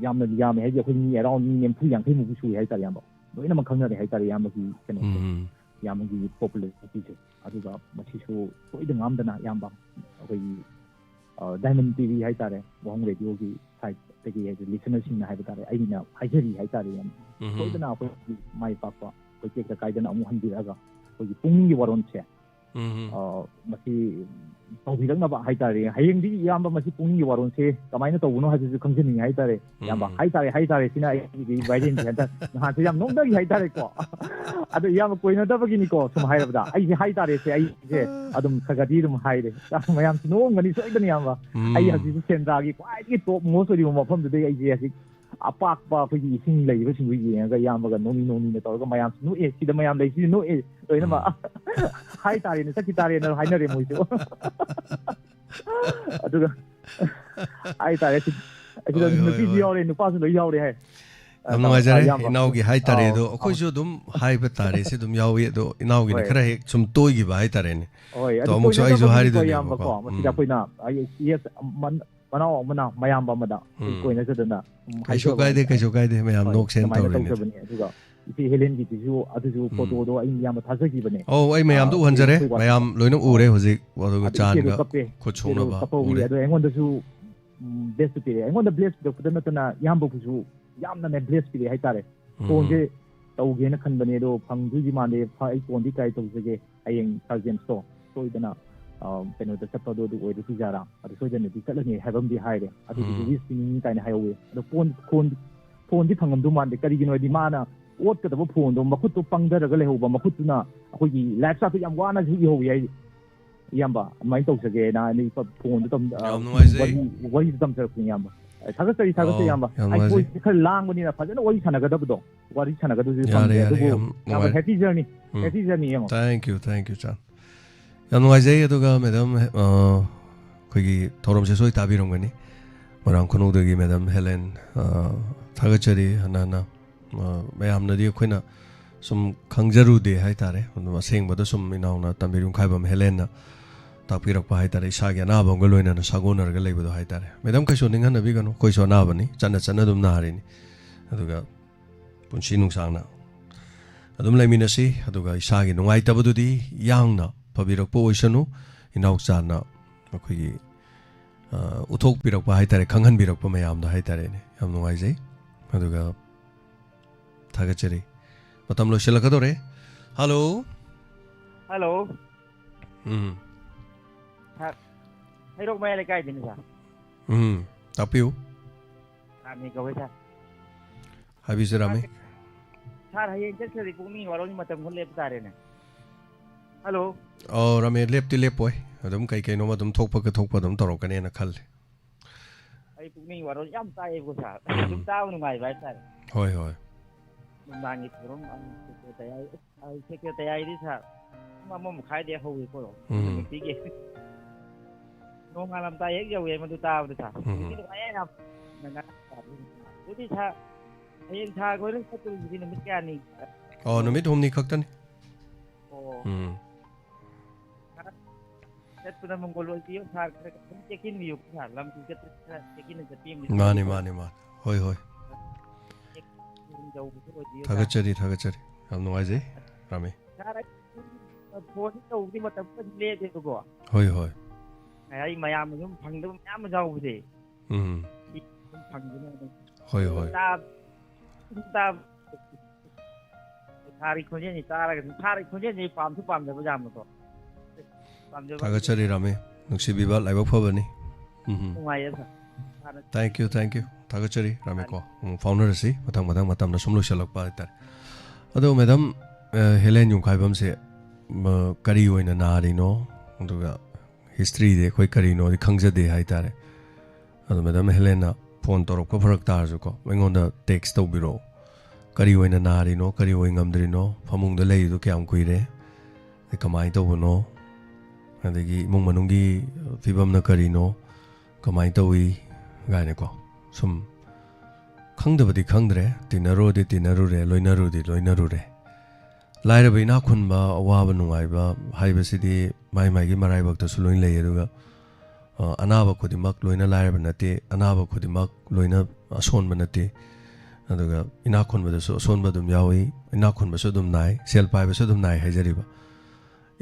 Speaker 18: ꯌꯥꯝꯅ ꯌꯥꯝꯃꯦ ꯍꯥꯏꯗꯤ ꯑꯩꯈꯣꯏ ꯃꯤ ꯑꯦꯔꯥꯎꯟ ꯃꯤ 40-50 ꯁꯨꯏ ꯍꯥꯏꯇꯥꯔꯦ ꯏꯌꯥꯝꯕ ꯂꯣꯏꯅꯃꯛ ꯈꯪꯅꯔꯦ ꯍꯥꯏꯇꯥꯔꯦ ꯏꯌꯥꯝꯕꯒꯤ ꯀꯩꯅꯣꯁꯦ ꯏꯌꯥꯝꯕꯒꯤ ꯄꯣꯄꯨꯂꯔꯤꯇꯤꯁꯦ ꯑꯗꯨꯒ ꯃꯁꯤꯁꯨ ꯁꯣꯏꯗ ꯉꯥꯝꯗꯅ ꯏꯌꯥꯝꯕ ꯑꯩꯈꯣꯏꯒꯤ ꯗꯥꯏꯃꯟ ꯇꯤꯚꯤ ꯍꯥꯏꯇꯥꯔꯦ ꯋꯥꯍꯣꯡ ꯔꯦꯗꯤꯑꯣꯒꯤ ꯁꯥꯏꯠꯇꯒꯤ ꯂꯤꯁꯅꯔꯁꯤꯡꯅ ꯍꯥꯏꯕ ꯇꯥꯔꯦ ꯑꯩꯅ ꯍꯥꯏꯖꯔꯤ ꯍꯥꯏꯇꯥꯔꯦ ꯌꯥꯝ ꯁꯣꯏꯗꯅ ꯑꯩꯈꯣꯏꯒꯤ ꯃꯥꯏ ꯄꯥꯛꯄ ꯑꯩꯈꯣꯏ ꯇꯦꯛꯇ ꯀꯥꯏꯗꯅ ꯑꯃꯨꯛ ꯍꯟꯕꯤꯔꯛꯑꯒ ꯑꯩꯈꯣꯏꯒꯤ ꯄꯨꯡꯒꯤ ꯋꯥꯔꯣꯜꯁꯦ ꯃꯁꯤ ꯇꯧꯕꯤꯔꯛꯅꯕ ꯍꯥꯏꯇꯥꯔꯦ ꯍꯌꯦꯡꯗꯤ ꯏꯌꯥꯝꯕ ꯃꯁꯤ ꯄꯨꯡꯒꯤ ꯋꯥꯔꯣꯜꯁꯦ ꯀꯃꯥꯏꯅ ꯇꯧꯕꯅꯣ ꯍꯥꯏꯕꯁꯨ ꯈꯪꯖꯅꯤꯡꯉꯤ ꯍꯥꯏꯇꯥꯔꯦ ꯏꯌꯥꯝꯕ ꯍꯥꯏꯇꯥꯔꯦ ꯁꯤꯅ ꯑꯩꯒꯤꯗꯤ ꯚꯥꯏꯔꯦꯟꯁꯦ ꯍꯟꯗꯛ ꯅꯍꯥꯟꯁꯦ ꯌꯥꯝ ꯅꯣꯛꯅꯈꯤ ꯍꯥꯏꯇꯥꯔꯦꯀꯣ ꯑꯗꯣ ꯏꯌꯥꯝꯕ ꯀꯣꯏꯅꯗꯕꯒꯤꯅꯤꯀோ ꯁꯨꯝ ꯍꯥꯏꯔꯕꯗ ꯑꯩꯁे ꯍꯥꯏꯇꯥꯔꯦꯁꯦ ꯑꯩꯁꯦ ꯑꯗꯨꯝ ꯈꯔꯗꯤ ꯑꯗꯨم ꯍꯥꯏꯔꯦ ꯃꯌꯥꯝꯁꯨ ꯅꯣꯛꯑꯝꯒꯅꯤ ꯁꯣꯏꯗꯅ ꯏꯌꯥꯝꯕ ꯑꯩ ꯍꯧꯖꯤꯛꯁꯦ ꯁꯦꯟꯗ꯭ꯔꯥꯒꯤ ꯈ꯭ꯋꯥꯏꯗꯒꯤ ꯇꯣꯞ ꯃꯣꯁ ꯑꯣꯏꯔꯤꯕ ꯃꯐꯝꯗꯨꯗꯩ ꯑꯩꯁꯦ ꯍꯧꯖꯤꯛ ꯑꯄꯥꯛꯄ ꯑꯩꯈꯣꯏꯒꯤ ꯏꯁꯤꯡ ꯂꯩꯕꯁꯤꯡꯗꯨ ꯌꯦꯡꯉꯒ ꯏꯌꯥꯝꯕꯒ ꯅꯣꯡꯅꯤꯅ ꯇꯧꯔꯒ ꯃꯌꯥꯝꯁꯨ ꯅꯣꯛꯑꯦ ꯁꯤꯗ ꯃꯌꯥꯝ ꯂꯩꯁꯤꯗꯤ ꯅꯣꯛꯑꯦ ꯂꯣꯏꯅꯃꯛ ꯍꯥꯏꯇꯥꯔꯦꯅꯦ ꯆꯠꯈꯤ ꯇꯥꯔꯦꯅ ꯍꯥꯏꯅꯔꯦ ꯃꯣꯏꯁꯨ ꯑꯗꯨꯒ ꯍꯥꯏꯇꯥꯔꯦ ꯁꯤꯗ ꯅꯨꯄꯤꯁꯨ ꯌꯥꯎꯔꯦ ꯅꯨꯄꯥꯁꯨ ꯂꯣꯏ ꯌꯥꯎꯔꯦ ꯍꯥꯏ
Speaker 1: ꯌꯥꯝ ꯅꯨꯡꯉꯥꯏꯖꯔꯦ ꯏꯅꯥꯎꯒꯤ ꯍꯥꯏꯇꯥꯔꯦ ꯑꯗꯣ ꯑꯩꯈꯣꯏꯁꯨ ꯑꯗꯨꯝ ꯍꯥꯏꯕ ꯇꯥꯔꯦ ꯁꯤ ꯑꯗꯨꯝ ꯌꯥꯎꯏ ꯑꯗꯣ ꯏꯅꯥꯎꯒꯤꯅ ꯈꯔ ꯍꯦꯛ ꯁꯨꯝ ꯇꯣꯏꯈꯤꯕ ꯍꯥꯏꯇꯥꯔꯦꯅꯦ
Speaker 18: ꯑꯗꯣ ꯑꯃꯨꯛꯁꯨ ꯑꯩꯁꯨ ꯍꯥꯏꯔꯤꯗꯣꯏꯅꯦꯕꯀꯣ ꯃꯁꯤꯗ ꯑꯩꯈꯣꯏꯅ ꯃꯅꯥꯎ ꯑꯃꯅ ꯃꯌꯥꯝꯕ ꯑꯃꯗ ꯀꯣꯏꯅꯖꯗꯅ
Speaker 1: ꯀꯩꯁꯨ ꯀꯥꯏꯗꯦ ꯃꯌꯥꯝ ꯅꯣꯛꯁꯦꯟ ꯇꯧꯔꯤꯅꯦ
Speaker 18: ꯑꯗꯨꯒ ꯏꯆꯦ ꯍꯦꯂꯦꯟꯒꯤꯗꯨꯁꯨ ꯑꯗꯨꯁꯨ ꯐꯣꯇꯣꯗꯣ ꯑꯩ ꯌꯥꯝꯅ ꯊꯥꯖꯈꯤꯕꯅꯦ
Speaker 1: ꯑꯩ ꯃꯌꯥꯝꯗꯣ ꯎꯍꯟꯖꯔꯦ ꯃꯌꯥꯝ ꯂꯣꯏꯅ ꯎꯔꯦ ꯍꯧꯖꯤꯛ ꯑꯗꯨꯒ ꯆꯥꯟꯒ ꯈꯨꯠ ꯁꯣꯛꯅꯕ ꯎꯔꯦ
Speaker 18: ꯑꯗꯣ ꯑꯩꯉꯣꯟꯗꯁꯨ ꯕ꯭ꯂꯦꯁꯁꯨ ꯄꯤꯔꯛꯑꯦ ꯑꯩꯉꯣꯟꯗ ꯕ꯭ꯂꯦꯁ ꯄꯤꯔꯛꯄꯗ ꯅꯠꯇꯅ ꯏꯌꯥꯝꯕꯕꯨꯁꯨ ꯌꯥꯝꯅꯅꯦ ꯕ꯭ꯂꯦꯁ ꯄꯤꯔꯛꯑꯦ ꯍꯥꯏꯇꯥꯔꯦ ꯐꯣꯟꯁꯦ ꯇꯧꯒꯦꯅ ꯈꯟꯕꯅꯦ ꯑꯗꯣ ꯐꯪꯗꯣꯏꯗꯤ ꯃꯥꯟꯗꯦ ꯑꯩ ꯐꯣꯟꯗꯤ ꯇ꯭ꯔꯥꯏ ꯇꯧꯖꯒꯦ ꯍꯌꯦꯡ ꯁꯥꯔꯖꯦꯟꯁꯇꯣ ꯁꯣꯏꯗꯅ ꯀꯩꯅꯣꯗ ꯆꯠꯄꯗꯣ ꯑꯗꯨ ꯑꯣꯏꯔꯁꯨ ꯖꯥꯔꯥ ꯑꯗꯨ ꯁꯣꯏꯗꯅꯗꯤ ꯆꯠꯂꯅꯤ ꯍꯥꯏꯕ ꯑꯃꯗꯤ ꯍꯥꯏꯔꯦ ꯑꯗꯨꯒꯤꯗꯤ ꯋꯤꯁ ꯄꯤꯅꯤꯡꯉꯤ ꯀꯥꯏꯅ ꯍꯥꯏꯍꯧꯋꯦ ꯑꯗꯣ ꯐꯣꯟꯗꯤ ꯐꯪꯉꯝꯗꯧ ꯃꯥꯟꯗꯦ ꯀꯔꯤꯒꯤꯅꯣ ꯍꯥꯏꯗꯤ ꯃꯥꯅ ꯑꯣꯠꯀꯗꯕ ꯐꯣꯟꯗꯣ ꯃꯈꯨꯠꯇꯣ ꯄꯪꯊꯔꯒ ꯂꯩꯍꯧꯕ ꯃꯈꯨꯠꯇꯨꯅ ꯑꯩꯈꯣꯏꯒꯤ ꯂꯥꯏꯐ ꯆꯥꯔꯠꯇꯣ ꯌꯥꯝ ꯋꯥꯅꯁꯨ ꯏꯍꯧꯋꯤ ꯍꯥꯏ ꯏꯌꯥꯝꯕ ꯑꯗꯨꯃꯥꯏꯅ ꯇꯧꯖꯒꯦꯅ ꯐꯣꯟꯗꯣ ꯋꯥꯔꯤꯗꯨ ꯇꯝꯖꯔꯛꯄꯅꯤ ꯏꯌꯥꯝꯕ ꯊꯥꯒꯠꯆꯔꯤ ꯏꯌꯥꯝꯕ ꯑꯩ ꯚꯣꯏꯁꯁꯦ ꯈꯔ ꯂꯥꯡꯕꯅꯤꯅ ꯐꯖꯅ ꯋꯥꯔꯤ ꯁꯥꯟꯅꯒꯗꯕꯗꯣ ꯋꯥꯔꯤ ꯁꯥꯟꯅꯒꯗꯕꯁꯨ ꯐꯪꯗꯦ ꯑꯗꯨꯕꯨ ꯌꯥꯝ ꯍꯦꯄꯤ ꯖꯔꯅꯤ ꯌꯦꯡꯉꯣ
Speaker 1: ꯊꯦꯡꯛ ꯌꯨ ꯆꯥꯟ ꯌꯥꯝ ꯅꯨꯡꯉꯥꯏꯖꯩ ꯑꯗꯨꯒ ꯃꯦꯗꯥꯝ ꯑꯩꯈꯣꯏꯒꯤ ꯊꯧꯔꯝꯁꯦ ꯁꯣꯏ ꯇꯥꯕꯤꯔꯝꯒꯅꯤ ꯃꯣꯏꯔꯥꯡ ꯈꯨꯅꯧꯗꯒꯤ ꯃꯦꯗꯥꯝ ꯍꯦꯂꯦꯟ ꯊꯥꯒꯠꯆꯔꯤ ꯍꯟꯅ ꯃꯌꯥꯝꯅꯗꯤ ꯑꯩꯈꯣꯏꯅ ꯁꯨꯝ ꯈꯪꯖꯔꯨꯗꯦ ꯍꯥꯏꯇꯥꯔꯦ ꯑꯗꯨꯝ ꯑꯁꯦꯡꯕꯗ ꯁꯨꯝ ꯏꯅꯥꯎꯅ ꯇꯝꯕꯤꯔꯤ ꯌꯨꯝꯈꯥꯏꯕꯝ ꯍꯦꯂꯦꯟꯅ ꯇꯥꯛꯄꯤꯔꯛꯄ ꯍꯥꯏꯇꯥꯔꯦ ꯏꯁꯥꯒꯤ ꯑꯅꯥꯕ ꯑꯃꯒ ꯂꯣꯏꯅꯅ ꯁꯥꯒꯣꯟꯅꯔꯒ ꯂꯩꯕꯗꯣ ꯍꯥꯏꯇꯥꯔꯦ ꯃꯦꯗꯥꯝ ꯀꯩꯁꯨ ꯅꯤꯡꯍꯟꯅꯕꯤꯒꯅꯨ ꯑꯩꯈꯣꯏꯁꯨ ꯑꯅꯥꯕꯅꯤ ꯆꯠꯅ ꯑꯗꯨꯝ ꯅꯥꯔꯤꯅꯤ ꯑꯗꯨꯒ ꯄꯨꯟꯁꯤ ꯅꯨꯡꯁꯥꯡꯅ ꯑꯗꯨꯝ ꯂꯩꯃꯤꯟꯅꯁꯤ ꯑꯗꯨꯒ ꯏꯁꯥꯒꯤ ꯅꯨꯡꯉꯥꯏꯇꯕꯗꯨꯗꯤ ꯌꯥꯡꯅ ꯐꯕꯤꯔꯛꯄ ꯑꯣꯏꯁꯅꯨ ꯏꯅꯥꯎꯆꯥꯅ ꯑꯩꯈꯣꯏꯒꯤ ꯎꯠꯊꯣꯛꯄꯤꯔꯛꯄ ꯍꯥꯏꯇꯥꯔꯦ ꯈꯪꯍꯟꯕꯤꯔꯛꯄ ꯃꯌꯥꯝꯗꯣ ꯍꯥꯏꯇꯥꯔꯦꯅꯦ ꯌꯥꯝ ꯅꯨꯡꯉꯥꯏꯖꯩ ꯑꯗꯨꯒ ꯊꯥꯒꯠꯆꯔꯤ ꯃꯇꯝ ꯂꯣꯏꯁꯤꯜꯂꯛꯀꯗꯧꯔꯦ ꯍꯜꯂꯣ
Speaker 19: ꯍꯩꯔꯣꯛ ꯃꯌꯥꯏ ꯂꯩꯀꯥꯏꯗꯅꯤ ꯁꯥꯔ
Speaker 1: ꯇꯥꯛꯄꯤꯌꯨ
Speaker 19: ꯔꯥꯃꯤ ꯀꯧꯋꯦ ꯁꯥꯔ
Speaker 1: ꯍꯥꯏꯕꯤꯁꯦ ꯔꯥꯃꯤ
Speaker 19: ꯁꯥꯔ ꯍꯌꯦꯡ ꯆꯠꯈ꯭ꯔꯗꯤ ꯄꯨꯛꯅꯤꯡ ꯋꯥꯔꯣꯜꯒꯤ ꯃꯇꯝ ꯈꯔ ꯂꯦꯞꯄ ꯇꯥꯔꯦꯅꯦ ꯍꯜꯂꯣ
Speaker 1: ꯔꯥꯃꯤ ꯂꯦꯞꯇꯤ ꯂꯦꯞꯄꯣꯏ ꯑꯗꯨꯝ ꯀꯩꯅꯣꯃ ꯑꯗꯨꯝ ꯊꯣꯛꯄ ꯑꯗꯨꯝ ꯇꯧꯔꯛꯀꯅꯦꯅ ꯈꯜꯂꯦ
Speaker 19: ꯑꯩ ꯄꯨꯛꯅꯤꯡ ꯋꯥꯔꯣꯜ ꯌꯥꯝ ꯇꯥꯏꯌꯦꯕꯀꯣ ꯁꯥꯔ ꯑꯗꯨꯝ ꯇꯥꯕ ꯅꯨꯡꯉꯥꯏꯕ ꯍꯥꯏꯇꯥꯔꯦ
Speaker 1: ꯍꯣꯏ
Speaker 19: ꯅꯨꯡꯗꯥꯡꯒꯤ ꯊꯧꯔꯝ ꯁꯦꯀ꯭ꯔꯦꯇꯔꯤꯌꯥꯗꯤ ꯁꯥꯔ ꯄꯨꯡ 1:30 ꯍꯧꯋꯦꯀꯣ ꯅꯨꯃꯤꯠꯇꯤꯒꯤ ꯅꯣꯡꯉꯥꯜꯂꯝꯗꯥꯏ ꯍꯦꯛ ꯌꯧꯋꯦ ꯃꯗꯨ ꯇꯥꯕꯗ ꯁꯥꯔ ꯅꯨꯡꯉꯥꯏꯌꯦ ꯌꯥꯝ ꯑꯗꯨꯗꯤ ꯁꯥꯔ ꯍꯌꯦꯡ ꯁꯥꯔ ꯈꯣꯏꯅ ꯆꯠꯇꯣꯔꯤꯁꯤꯗꯤ ꯅꯨꯃꯤꯠ ꯀꯌꯥꯅꯤ
Speaker 1: ꯅꯨꯃꯤꯠ 5 ꯈꯛꯇꯅꯤ
Speaker 19: ꯆꯠꯄꯗ ꯃꯪꯒꯣꯜ ꯑꯣꯏꯕꯤꯌꯨ ꯁꯥꯔ ꯈꯔ ꯆꯦꯛꯁꯤꯟꯕꯤꯌꯨ ꯁꯥꯔ ꯂꯝꯁꯨ ꯆꯠꯄꯗ ꯈꯔ ꯆꯦꯛꯁꯤꯟꯅ ꯆꯠꯄꯤꯌꯨ
Speaker 1: ꯃꯥꯅꯤ ꯍꯣꯏ ꯊꯥꯒꯠꯆꯔꯤ ꯌꯥꯝ ꯅꯨꯡꯉꯥꯏꯖꯩ ꯔꯥꯃꯤ
Speaker 19: ꯁꯥꯔ ꯐꯣꯟ ꯇꯧꯕꯗꯤ ꯃꯇꯝ ꯈꯔꯗꯤ ꯂꯦꯞꯄꯦꯕꯀꯣ
Speaker 1: ꯍꯣꯏ
Speaker 19: ꯑꯩ ꯃꯌꯥꯝꯅ ꯁꯨꯝ ꯐꯪꯗꯕ ꯃꯌꯥꯝ ꯑꯃ ꯌꯥꯎꯕꯁꯦ ꯁꯨꯝ ꯐꯪꯗꯅ
Speaker 1: ꯍꯣꯏ
Speaker 19: ꯁꯥꯔꯒꯤ ꯈꯣꯟꯖꯦꯜꯁꯤ ꯇꯥꯔꯒ ꯁꯥꯔꯒꯤ ꯈꯣꯟꯖꯦꯜꯁꯤ ꯄꯥꯝꯁꯨ ꯄꯥꯝꯖꯕ ꯌꯥꯝꯅꯀꯣ
Speaker 1: ꯊꯥꯒꯠꯆꯔꯤ ꯔꯥꯃꯤ ꯅꯨꯡꯁꯤꯕꯤꯕ ꯂꯥꯏꯕꯛ ꯐꯕꯅꯤ
Speaker 19: ꯅꯨꯡꯉꯥꯏꯌꯦ ꯁꯥꯔ
Speaker 1: ꯊꯦꯡꯛ ꯌꯨ ꯊꯥꯒꯠꯆꯔꯤ ꯔꯥꯃꯤ ꯀꯣ ꯐꯥꯎꯅꯔꯁꯤ ꯃꯊꯪ ꯃꯇꯝꯗ ꯁꯨꯝ ꯂꯣꯏꯁꯤꯜꯂꯛꯄ ꯍꯥꯏꯇꯥꯔꯦ ꯑꯗꯣ ꯃꯦꯗꯥꯝ ꯍꯦꯂꯦꯟ ꯌꯨꯝꯈꯥꯏꯕꯝꯁꯦ ꯀꯔꯤ ꯑꯣꯏꯅ ꯅꯥꯔꯤꯅꯣ ꯑꯗꯨꯒ ꯍꯤꯁꯇ꯭ꯔꯤꯗꯤ ꯑꯩꯈꯣꯏ ꯀꯔꯤꯅꯣꯗꯤ ꯈꯪꯖꯗꯦ ꯍꯥꯏꯇꯥꯔꯦ ꯑꯗꯣ ꯃꯦꯗꯥꯝ ꯍꯦꯂꯦꯟꯅ ꯐꯣꯟ ꯇꯧꯔꯛꯄ ꯐꯔꯛ ꯇꯥꯔꯁꯨꯀꯣ ꯑꯩꯉꯣꯟꯗ ꯇꯦꯛꯁ ꯇꯧꯕꯤꯔꯛꯑꯣ ꯀꯔꯤ ꯑꯣꯏꯅ ꯅꯥꯔꯤꯅꯣ ꯀꯔꯤ ꯑꯣꯏ ꯉꯝꯗ꯭ꯔꯤꯅꯣ ꯐꯃꯨꯡꯗ ꯂꯩꯔꯤꯗꯣ ꯀꯌꯥꯝ ꯀꯨꯏꯔꯦ ꯀꯃꯥꯏꯅ ꯇꯧꯕꯅꯣ ꯑꯗꯒꯤ ꯏꯃꯨꯡ ꯃꯅꯨꯡꯒꯤ ꯐꯤꯕꯝꯅ ꯀꯔꯤꯅꯣ ꯀꯃꯥꯏꯅ ꯇꯧꯏ ꯀꯥꯏꯅꯀꯣ ꯁꯨꯝ ꯈꯪꯗꯕꯗꯤ ꯈꯪꯗ꯭ꯔꯦ ꯇꯤꯟꯅꯔꯨꯔꯦ ꯂꯣꯏꯅꯔꯨꯔꯦ ꯂꯥꯏꯔꯕ ꯏꯅꯥꯛ ꯈꯨꯟꯕ ꯑꯋꯥꯕ ꯅꯨꯡꯉꯥꯏꯕ ꯍꯥꯏꯕꯁꯤꯗꯤ ꯃꯥꯒꯤ ꯃꯔꯥꯏꯕꯛꯇꯁꯨ ꯂꯣꯏꯅ ꯂꯩ ꯑꯗꯨꯒ ꯑꯅꯥꯕ ꯈꯨꯗꯤꯡꯃꯛ ꯂꯣꯏꯅ ꯂꯥꯏꯔꯕ ꯅꯠꯇꯦ ꯑꯅꯥꯕ ꯈꯨꯗꯤꯡꯃꯛ ꯂꯣꯏꯅ ꯑꯁꯣꯟꯕ ꯅꯠꯇꯦ ꯑꯗꯨꯒ ꯏꯅꯥꯛ ꯈꯨꯟꯕꯗꯁꯨ ꯑꯁꯣꯟꯕ ꯑꯗꯨꯝ ꯌꯥꯎꯏ ꯏꯅꯥꯛ ꯈꯨꯟꯕꯁꯨ ꯑꯗꯨꯝ ꯅꯥꯏ ꯁꯦꯜ ꯄꯥꯏꯕꯁꯨ ꯑꯗꯨꯝ ꯅꯥꯏ ꯍꯥꯏꯖꯔꯤꯕ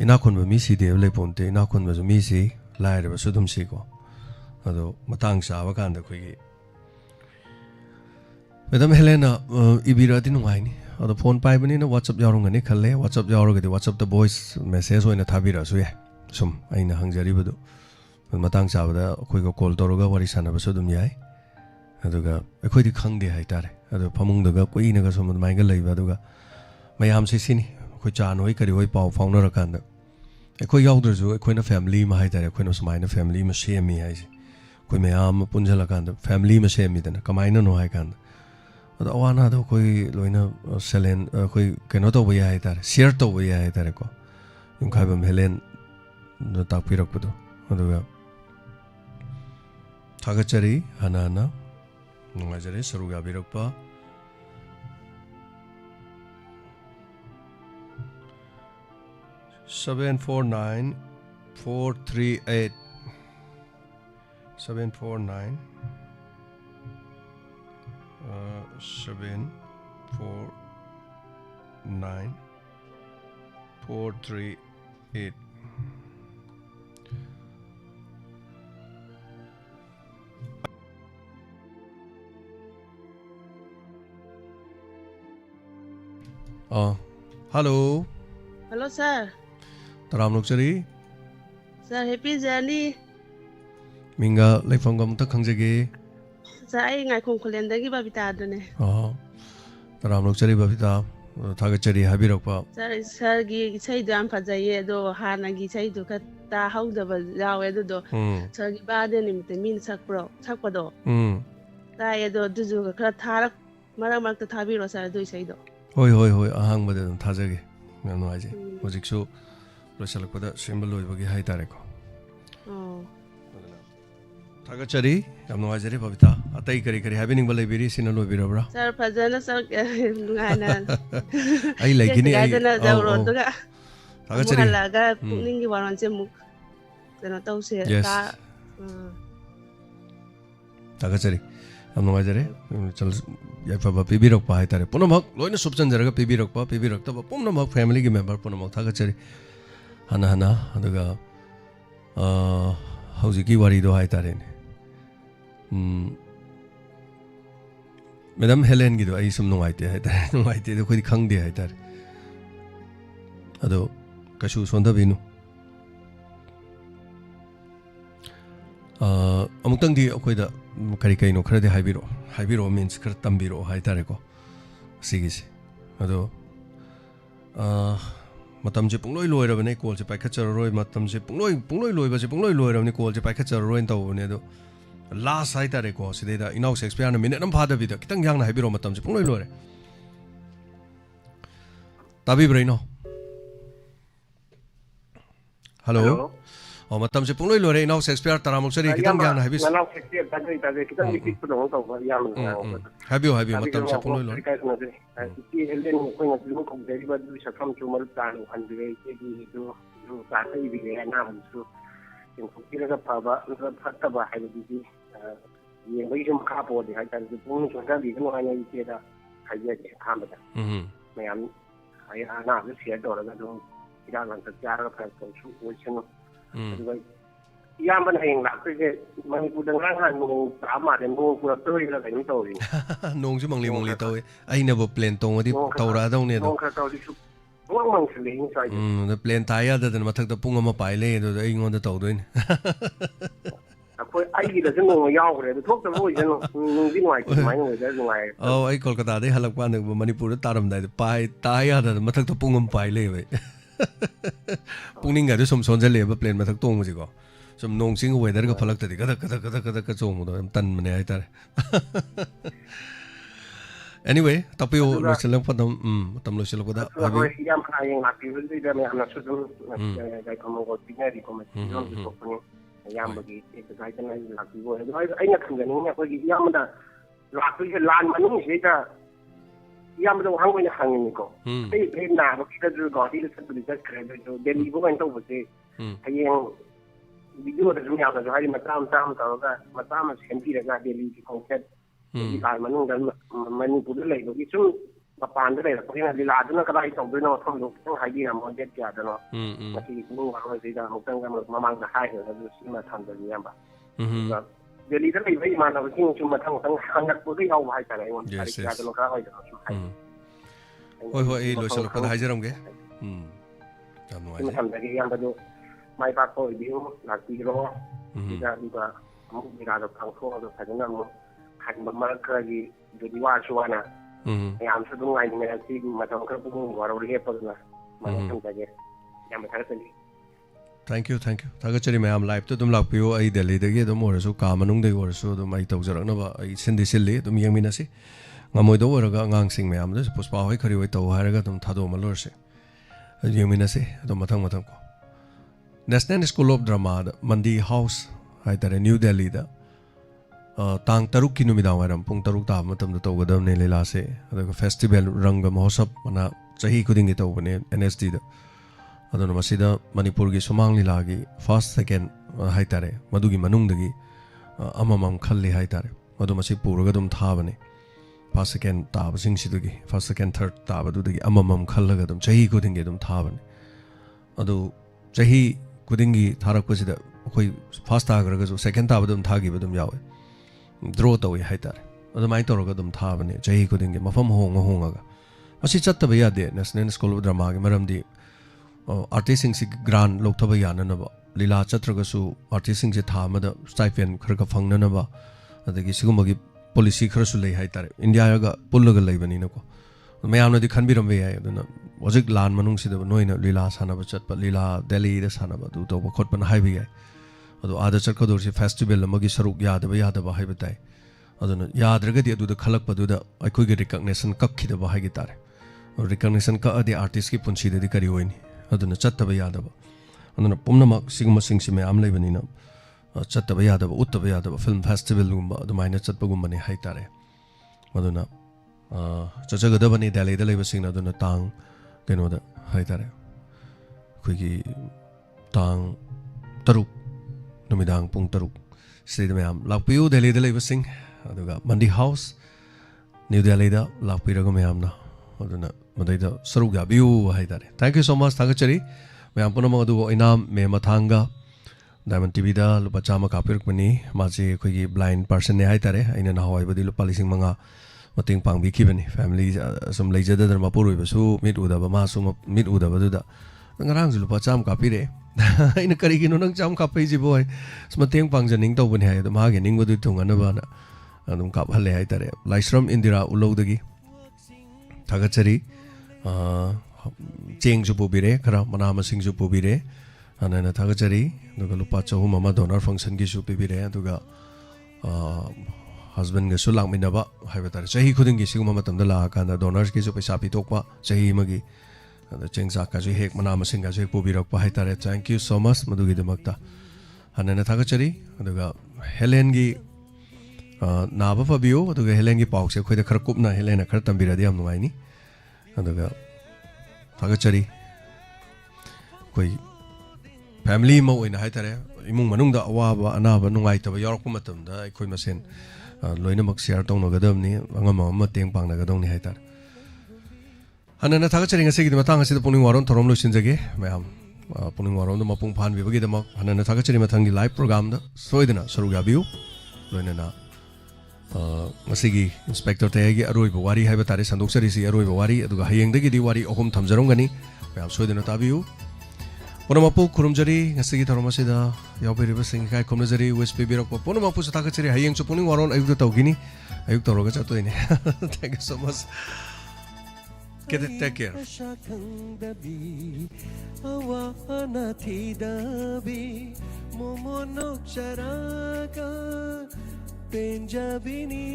Speaker 1: ꯏꯅꯥꯛ ꯈꯨꯟꯕ ꯃꯤ ꯁꯤꯗꯦꯕ ꯂꯩꯄꯣꯟꯇꯦ ꯏꯅꯥꯛ ꯈꯨꯟꯕꯁꯨ ꯃꯤ ꯁꯤ ꯂꯥꯏꯔꯕꯁꯨ ꯑꯗꯨꯝ ꯁꯤꯀꯣ ꯑꯗꯣ ꯃꯇꯥꯡ ꯆꯥꯕ ꯀꯥꯟꯗ ꯑꯩꯈꯣꯏꯒꯤ ꯃꯦꯗꯥꯝ ꯍꯦꯂꯦꯟꯅ ꯏꯕꯤꯔꯛꯑꯗꯤ ꯅꯨꯡꯉꯥꯏꯅꯤ ꯑꯗꯣ ꯐꯣꯟ ꯄꯥꯏꯕꯅꯤꯅ ꯋꯥꯆꯞ ꯌꯥꯎꯔꯝꯒꯅꯤ ꯈꯜꯂꯦ ꯋꯥꯆꯞ ꯌꯥꯎꯔꯒꯗꯤ ꯋꯥꯆꯞꯇ ꯚꯣꯏꯁ ꯃꯦꯁꯦꯖ ꯑꯣꯏꯅ ꯊꯥꯕꯤꯔꯛꯑꯁꯨ ꯌꯥꯏ ꯁꯨꯝ ꯑꯩꯅ ꯍꯪꯖꯔꯤꯕꯗꯨ ꯃꯇꯥꯡ ꯆꯥꯕꯗ ꯑꯩꯈꯣꯏꯒ ꯀꯣꯜ ꯇꯧꯔꯒ ꯋꯥꯔꯤ ꯁꯥꯟꯅꯕꯁꯨ ꯑꯗꯨꯝ ꯌꯥꯏ ꯑꯗꯨꯒ ꯑꯩꯈꯣꯏꯗꯤ ꯈꯪꯗꯦ ꯍꯥꯏꯇꯥꯔꯦ ꯑꯗꯣ ꯐꯃꯨꯡꯗꯒ ꯀꯨꯏꯅꯒ ꯁꯨꯝ ꯑꯗꯨꯃꯥꯏꯅ ꯂꯩꯕ ꯑꯗꯨꯒ ꯃꯌꯥꯝꯁꯤ ꯁꯤꯅꯤ ꯑꯩꯈꯣꯏ ꯆꯥꯅꯣꯏ ꯀꯔꯤ ꯍꯣꯏ ꯄꯥꯎ ꯐꯥꯎꯅꯔꯀꯥꯟꯗ ꯑꯩꯈꯣꯏ ꯌꯥꯎꯗ꯭ꯔꯁꯨ ꯑꯩꯈꯣꯏꯅ ꯐꯦꯃꯤꯂꯤ ꯑꯃ ꯍꯥꯏꯇꯥꯔꯦ ꯑꯩꯈꯣꯏꯅ ꯁꯨꯃꯥꯏꯅ ꯐꯦꯃꯤꯂꯤ ꯑꯃ ꯁꯦꯝꯃꯤ ꯍꯥꯏꯁꯦ ꯑꯩꯈꯣꯏ ꯃꯌꯥꯝ ꯑꯃ ꯄꯨꯟꯁꯤꯜꯂꯀꯥꯟꯗ ꯐꯦꯃꯤꯂꯤ ꯑꯃ ꯁꯦꯝꯃꯤꯗꯅ ꯀꯃꯥꯏꯅꯅꯣ ꯍꯥꯏ ꯀꯥꯟꯗ ꯑꯗꯣ ꯑꯋꯥ ꯑꯅꯥꯗꯣ ꯑꯩꯈꯣꯏ ꯂꯣꯏꯅ ꯑꯩꯈꯣꯏ ꯀꯩꯅꯣ ꯇꯧꯕ ꯌꯥꯏ ꯍꯥꯏꯇꯥꯔꯦ ꯁꯤꯌꯔ ꯇꯧꯕ ꯌꯥꯏ ꯍꯥꯏꯇꯥꯔꯦꯀꯣ ꯌꯨꯝꯈꯥꯏꯕꯝ ꯍꯦꯂꯦꯟꯅ ꯇꯥꯛꯄꯤꯔꯛꯄꯗꯣ ꯑꯗꯨꯒ ꯊꯥꯒꯠꯆꯔꯤ ꯍꯟꯅ ꯅꯨꯡꯉꯥꯏꯖꯔꯦ ꯁꯔꯨꯛ ꯌꯥꯕꯤꯔꯛꯄ 749 438 749 749 438. Hello.
Speaker 4: Hello, sir.
Speaker 1: Taram Luxury.
Speaker 4: Sir, happy journey.
Speaker 1: Minga Leifam Gam Takanjagi.
Speaker 4: Sir, I không khuyên đấy cái babita đó nè.
Speaker 1: Taram Luxury babita. Thagachari Habirokpa.
Speaker 4: Sir, gi say dam fajaye do hana gi say do kata how the yawe do. Sir, gi bade nim te min sakpro sakpado. Tayo do duzu ka tharak marak ta thabiro sir do say do.
Speaker 1: Hoi ahang bade thajagi. Ngano aje. Hojiksu losalakpada symbol loibagi hai tareko. Thagachari amno ajari babita. Atai kari happening balai biri sina loibirabra.
Speaker 4: Sir, fajana sir ngana.
Speaker 1: Ai lagini ai.
Speaker 4: Thagachari. Muhalaga ningi waran se muk. Kana tau se ta.
Speaker 1: Thagachari. Amno ajari. Chal yafa pibirok pa hai tare. Punamak loina subchan jaraga pibirok ta punamak family ki member punamak thagachari. Hana aduga haujiki wari do hai tare. Madam Helen gido ai sum nungaite hai tare. Nungaite do khoi khangde hai tare. Ado kashu sonda binu. Amutang di akhoi da kari no khara de haibiro means khara tambiro hai tare ko. Sigisi. Ado matam je pungloi loi ra bane call je paikha charoi matam je pungloi loi ba je pungloi loi ra bane call je paikha charoi n taw ne do last hai tare ko side da inau Shakespeare na minute nam phada bi da kitang yang na haibiro matam je pungloi loi re tabi braino hello matam je pungloi loi re inau Shakespeare taramuk sari kitang yang na habis
Speaker 10: inau Shakespeare ta kitang bit pu dong taw ba yang
Speaker 1: habio matam je pungloi loi
Speaker 10: ki helen ko na lu ko deri ba du sakam chumar tan han de ke di do ta sai bi ne na han su in ko kira ga pa ba fatta ba hai bi ye bai jum kha po de hai tan du pung so ga bi no han ye da hai ye ha ba da me am ai ana ga sia do ga do ira lan ta ja ga ka ko su wo chen Yam ban heng lạc cái mình cũng đang hàng nông trả mà đến nông cũng tươi là cái tàu gì
Speaker 1: nông chứ mong li tàu ai nè bộ plane tông đi tàu ra đâu nè
Speaker 10: nông tàu đi nông mong xử lý sao
Speaker 1: the plane tai ya da mà thắc tập pung mà bài lên rồi ai ngon tàu đấy
Speaker 10: Khôi ai là cái nông yao rồi thuốc tao vui chứ nông đi ngoài mấy người ra ngoài
Speaker 1: ai Kolkata đấy halak quan được Manipur đó taram đấy bài tai ya da mà thắc tập pung mà bài lên vậy pung ninh cái đó sum son ra lên mà plane mà thắc tông gì có Some nong sing weather ka phalak tadi kata chong do tan mane ai tar anyway tapi lo selang padam tam lo selang pada
Speaker 10: abi yam yang aktif itu dia anak susun kayak kamu kau tinggal di komisi di pokoknya yam bagi itu kaitan lagi lagi gua ai nak kan ni aku yam dah lagi ke lan mana sih dah yam dah orang punya hang ni kau tapi nak kita tu kau tidak seperti kerja tu Delhi bukan tahu betul yang video da zum ya da hari matam tahu ka matam senti da Delhi ki concert di kai manung da mani pu le lo ki sum papan da le ko ina lila da ka dai tong do no thong do thong hai di na mon det ya da no ma ti ku wa ko da mo tang ga ma mang da hai da du sim ma tham da ni ba Delhi da le bai ma na ki sum ma thang thang hang nak pu dai au hai ta le mon hari ya da no ka hai da sum hai
Speaker 1: hoi lo sel ko hai jaram ge jam no ai
Speaker 10: tham da ki yang da do mai pa ko biu la ti ro da di ba mo mi ra da thang ko da sa na mo han ma ma ka gi do di wa shu na am su du ngai ni ti ma thang ka pu wa ro ri pa na ma thang da ge ya ma thang ta ni
Speaker 1: Thank you thagachari mayam live to dum lak piu ai Delhi de ge dum or so ka manung de or so dum ai tau jarak na ba ai sindi silli dum yang mina si ngamoi do or ga ngang sing mayam de puspa hoi khari hoi tau har ga dum thado ma lor se yang mina si dum mathang ko National School of Drama Mandi House hai tare New Delhi da tang taruk ki numidang waram pung taruk ta matam da tawgadam ne lela se da festival rang mahosab mana chahi kuding gi tawbane NSD da aduna masida Manipur gi Sumang Lila gi first second haitare madugi manungdagi amamam khalli haitare madu masi puraga dum thabane first second tab sing sidugi first second third tab adudagi amamam khallaga dum chahi kudingi dum thabane adu chahi kudingi tharakpasida khoi first tagraga jo second tab dum thagi badum yawe draw tawi haitare adu mai toroga dum thabane chahi kudingi mafam honga masi chattaba yade National School of Drama gi maramdi artist sing si grant lokthaba yananaba lila chatragasu artist sing je thamada stipend khara phangnanaba adagi sigumagi policy khara su lei haitare India ga pullaga leibani nako mayamna di khanbirambe yai aduna hojik lan manung sida noina lila sanaba chatpa lila Delhi da sanaba du to khotpan haibi yai adu ada chakador si festival amagi saruk yadaba haibatai aduna yadragadi adu da khalak paduda aikoi ge recognition kakhidaba haigitare recognition ka adi artist ki punchi de kari hoini aduna chattaba yadaba aduna pumnamak sigma singsi me am leibanina chattaba yadaba uttaba yadaba film festival gumba adumaina chatpa gumba ne haitare aduna chachagadabani Delhi da leiba singna aduna tang keno da haitare khoigi tang taruk numidang pung taruk sida me am lakpiu Delhi da leiba sing aduga Mandi House New Delhi da lakpiraga me amna aduna madaida saruk yabiu haitare thank you so much thagachari me ampuna madu inam me mathanga Diamond TV da lupa chama kapirkmani maji khoigi blind person ne haitare aina na hawai badi lupa lising manga mating pangbi khibani family sum leijada dar mapuroi basu mit udaba ma sum mit udaba duda ngarang ju lupa cham kapire aina kari gino nang cham kapai ji boy smateng pangjaning to bani hai da ma ge ning badu thungana bana adum kap halle haitare Laisram Indira ulodagi thagachari cheng ju pubire khara mana masing ju pubire anana thagachari aduga lupa chahum ama donor function gi su pibire aduga husband ga su langminaba haibatare chahi khuding gi siguma matam da la kana donors gi su paisa pitokpa chahi magi ada chengsa ka ju hek mana masing ga ju pubirak pa haitare thank you so much madugi demakta anana thagachari aduga Helen gi naba pabiyo aduga Helen gi pauk se khoida khar kupna Helen khar tambira di am nuai ni aduga thagachari koi family mo oina haitare imung manungda awaba anaba nungai taba yorok matamda khoi masen loina mak share tongno gadamni angama mateng pangna gadongni haitare anana thagachari ngase gi matang asida puning waron thorom lo sinjage mayam puning waron da mapung phan bibagi da mak anana thagachari mathangi live program da soidana saruga biu loina na masigi inspector tayagi aroi bawari haiba tare sandok sari si aroi bawari aduga hayeng dagi di wari ohum thamjarongani mayam soidana tabiu Ponamapu kurumjari ngasigi tharomasida yaubiriba singkai khomnajari west bibirakpa ponamapu sathakachari hayeng chupuning waron ayuk da tawgini ayuk tawroga chatoine thank you so much take care awana thidabi momonok charaga penjabini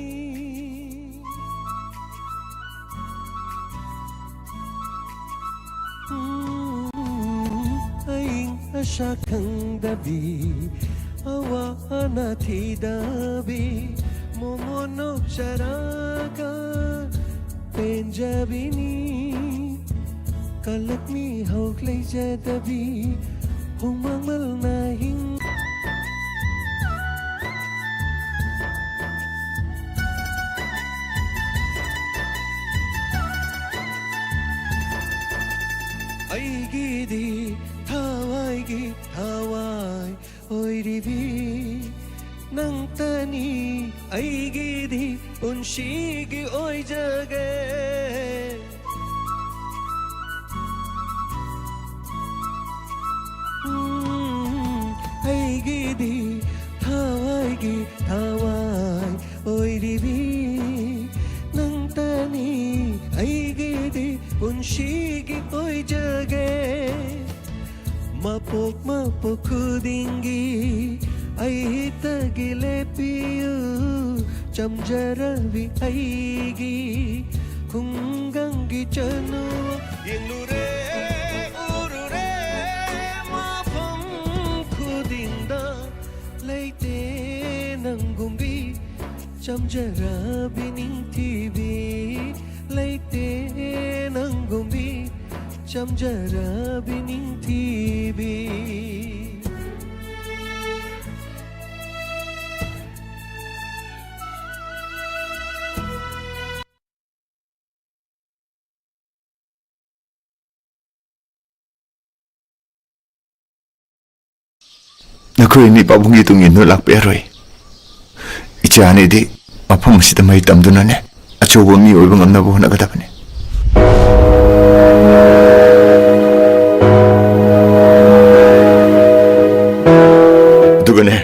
Speaker 1: aing asyakang dabi awana thidabi momonok charaga penjabini kalakmi hoklai jadabi humangmal nahing aigidi thawai oiribi nangtani aigidi unshigi oijage aigidi thawai oiribi nangtani aigidi unshigi oijage mapok khudingi aitagile piu chamjaravi aigi khungangi chanu yenglure urure mafam khudinda leite nangumbi chamjaravi ningtibi leite nangumbi
Speaker 8: ꯆꯝꯖꯔꯕꯤ ꯅꯤꯡꯊꯤꯕꯤ
Speaker 20: ꯅꯈꯣꯏꯅꯤ ꯄꯥꯕꯨꯡꯒꯤ ꯇꯨꯡ ꯏꯟꯗꯨꯅ ꯂꯥꯛꯄ ꯌꯥꯔꯣꯏ ꯏꯆꯥꯅꯤꯗꯤ ꯃꯐꯝ ꯑꯁꯤꯗ ꯃꯍꯩ ꯇꯝꯗꯨꯅꯅꯦ ꯑꯆꯧꯕ ꯃꯤ ꯑꯣꯏꯕ ꯉꯝꯅꯕ ꯍꯣꯠꯅꯒꯗꯕꯅꯤ ꯑꯗꯨꯒꯅꯦ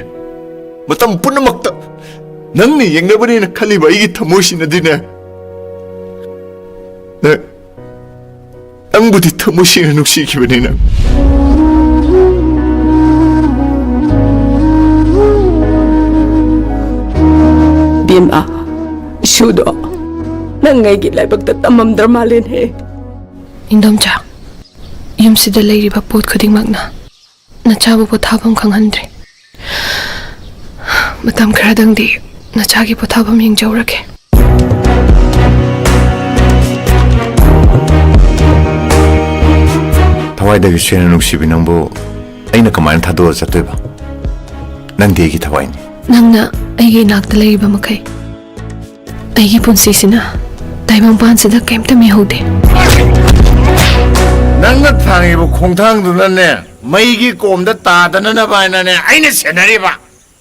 Speaker 20: ꯃꯇꯝ ꯄꯨꯝꯅꯃꯛꯇ ꯅꯪꯅ ꯌꯦꯡꯅꯕꯅꯦꯅ ꯈꯜꯂꯤꯕ ꯑꯩꯒꯤ ꯊꯃꯣꯏꯁꯤꯅꯗꯤꯅꯦ ꯅꯪꯕꯨꯗꯤ ꯊꯃꯣꯏ ꯁꯦꯡꯅ ꯅꯨꯡꯁꯤꯈꯤꯕꯅꯤꯅ
Speaker 21: ꯕꯤꯃꯥ ꯏꯁꯨꯗꯣ ꯅꯪ ꯑꯩꯒꯤ ꯂꯥꯏꯕꯛꯇ ꯇꯝꯃꯝꯗ꯭ꯔ ꯃꯥꯜꯂꯦꯅꯦ
Speaker 22: ꯏꯟꯗꯣꯝꯆꯥ ꯌꯨꯝꯁꯤꯗ ꯂꯩꯔꯤꯕ ꯄꯣꯠ ꯈꯨꯗꯤꯡꯃꯛꯅ ꯅꯆꯥꯕꯨ ꯄꯣꯊꯥꯐꯝ ꯈꯪꯍꯟꯗ꯭ꯔꯦ ꯃꯇꯝ ꯈꯔꯗꯪꯗꯤ ꯅꯆꯥꯒꯤ ꯄꯣꯊꯥꯐꯝ ꯌꯦꯡꯖꯧꯔꯒꯦ
Speaker 20: ꯊꯋꯥꯏꯗꯒꯤ ꯁꯦꯡꯅ ꯅꯨꯡꯁꯤꯕꯤ ꯅꯪꯕꯨ ꯑꯩꯅ ꯀꯃꯥꯏꯅ ꯊꯥꯗꯣꯛꯑ ꯆꯠꯇꯣꯏꯕ ꯅꯪꯗꯤ ꯑꯩꯒꯤ ꯊꯋꯥꯏꯅꯤ
Speaker 22: ꯅꯪꯅ ꯑꯩꯒꯤ ꯏꯅꯥꯛꯇ ꯂꯩꯔꯤꯕ ꯃꯈꯩ ꯑꯩꯒꯤ ꯄꯨꯟꯁꯤꯁꯤꯅ ꯇꯥꯏꯕꯪꯄꯥꯟꯁꯤꯗ ꯀꯩꯝꯇ ꯃꯤꯍꯧꯗꯦ
Speaker 20: ꯅꯪꯅ ꯊꯥꯡꯉꯤꯕ ꯈꯣꯡꯊꯥꯡꯗꯨꯅꯅꯦ ꯃꯩꯒꯤ ꯀꯣꯝꯗ ꯇꯥꯗꯅꯅꯕ ꯍꯥꯏꯅꯅꯦ ꯑꯩꯅ ꯁꯦꯟꯅꯔꯤꯕ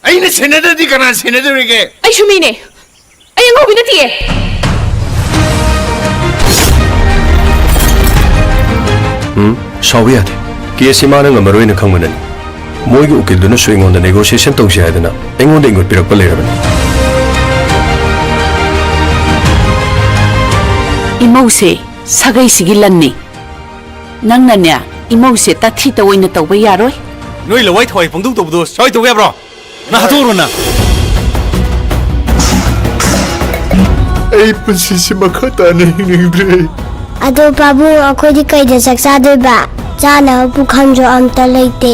Speaker 20: ꯑꯩꯅ ꯁꯦꯟꯅꯗ꯭ꯔꯗꯤ ꯀꯅꯥ ꯁꯦꯟꯅꯗꯣꯔꯤꯒꯦ
Speaker 22: ꯑꯩꯁꯨ ꯃꯤꯅꯦ ꯑꯩ ꯑꯉꯧꯕꯤ ꯅꯠꯇꯤꯌꯦ
Speaker 1: ꯁꯥꯎꯕ ꯌꯥꯗꯦ ꯀꯦꯁꯁꯤ ꯃꯥꯅ ꯉꯝꯃꯔꯣꯏꯅ ꯈꯪꯕꯅꯅꯤ ꯃꯣꯏꯒꯤ ꯎꯀꯤꯜꯗꯨꯅꯁꯨ ꯑꯩꯉꯣꯟꯗ ꯅꯦꯒꯣꯁꯤꯌꯦꯁꯟ ꯇꯧꯁꯤ ꯍꯥꯏꯗꯅ ꯑꯩꯉꯣꯟꯗ ꯏꯪꯒꯣꯠ ꯄꯤꯔꯛꯄ ꯂꯩꯔꯕꯅꯤ
Speaker 23: ꯏꯃꯧꯁꯦ ꯁꯥꯒꯩꯁꯤꯒꯤ ꯂꯟꯅꯤ ꯅꯪꯅꯅꯦ ꯏꯃꯧꯁꯦ ꯇꯥꯊꯤꯇ ꯑꯣꯏꯅ ꯇꯧꯕ ꯌꯥꯔꯣꯏ
Speaker 24: ꯅꯣꯏ ꯂꯋꯥꯏ ꯊꯋꯥꯏ ꯄꯪꯗꯧ ꯇꯧꯕꯗꯣ ꯁꯋꯥꯏ ꯇꯧꯕ ꯌꯥꯕ꯭ꯔꯣ ꯅ ꯍꯥꯠꯇꯣꯛꯎꯔꯣꯅ
Speaker 20: ꯑꯩ ꯄꯨꯟꯁꯤꯁꯤ ꯃꯈꯥ ꯇꯥꯅ ꯍꯤꯡꯅꯤꯡꯗ꯭ꯔꯦ
Speaker 25: ꯑꯗꯣ ꯄꯥꯕꯨꯡ ꯑꯩꯈꯣꯏꯗꯤ ꯀꯩꯗ ꯆꯥꯛ ꯆꯥꯗꯣꯏꯕ ꯆꯥꯅꯕ ꯄꯨꯈꯝꯁꯨ ꯑꯝꯇ ꯂꯩꯇꯦ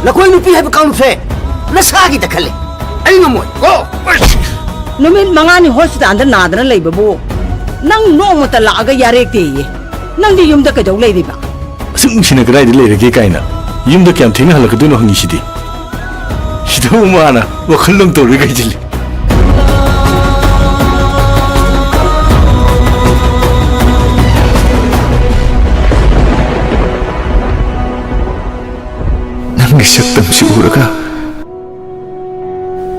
Speaker 26: ꯅꯈꯣꯏ ꯅꯨꯄꯤ ꯍꯥꯏꯕ ꯀꯥꯡꯂꯨꯞꯁꯦ ꯅꯁꯥꯒꯤꯗ ꯈꯜꯂꯦ ꯑꯩ ꯉꯝꯃꯣꯏ ꯀꯣ
Speaker 27: ꯅꯨꯃꯤꯠ 5ꯅꯤ ꯍꯣꯁꯄꯤꯇꯥꯜꯗ ꯅꯥꯗꯅ ꯂꯩꯕꯕꯨ ꯅꯪ ꯅꯣꯡꯃꯇ ꯂꯥꯛꯑꯒ ꯌꯥꯔꯦꯛꯇꯦꯌꯦ ꯅꯪꯗꯤ ꯌꯨꯝꯗ ꯀꯩꯗꯧ ꯂꯩꯔꯤꯕ
Speaker 20: ꯑꯁꯨꯝꯁꯤꯅ ꯀꯗꯥꯏꯗ ꯂꯩꯔꯒꯦ ꯀꯥꯏꯅ ꯌꯨꯝꯗ ꯀꯌꯥꯝ ꯊꯦꯡꯅ ꯍꯜꯂꯛꯀꯗꯣꯏꯅꯣ ꯍꯪꯉꯤꯁꯤꯗꯤ ꯁꯤꯗꯕꯨ ꯃꯥꯅ ꯋꯥꯈꯜꯂꯣꯟ ꯇꯧꯔꯒ ꯒꯩꯖꯤꯜꯂꯤ ꯅꯪꯒꯤ ꯁꯛꯇꯝꯁꯤ ꯎꯔꯒ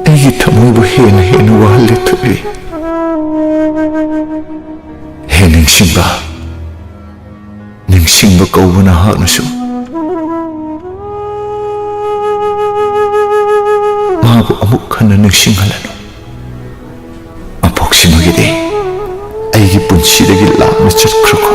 Speaker 20: ꯑꯩꯒꯤ ꯊꯃꯣꯏꯕꯨ ꯍꯦꯟꯅ ꯍꯦꯟꯅ ꯋꯥꯍꯜꯂꯦ ꯊꯣꯛꯏ ꯍꯦ ꯅꯤꯡꯁꯤꯡꯕ ꯀꯧꯕ ꯅꯍꯥꯛꯅꯁꯨ ꯃꯥꯕꯨ ꯑꯃꯨꯛ ꯍꯟꯅ ꯅꯤꯡꯁꯤꯡꯍꯜꯂꯅꯨ ꯃꯄꯣꯛꯁꯤꯃꯒꯤꯗꯤ ꯑꯩꯒꯤ ꯄꯨꯟꯁꯤꯗꯒꯤ ꯂꯥꯞꯅ ꯆꯠꯈ꯭ꯔꯣꯀꯣ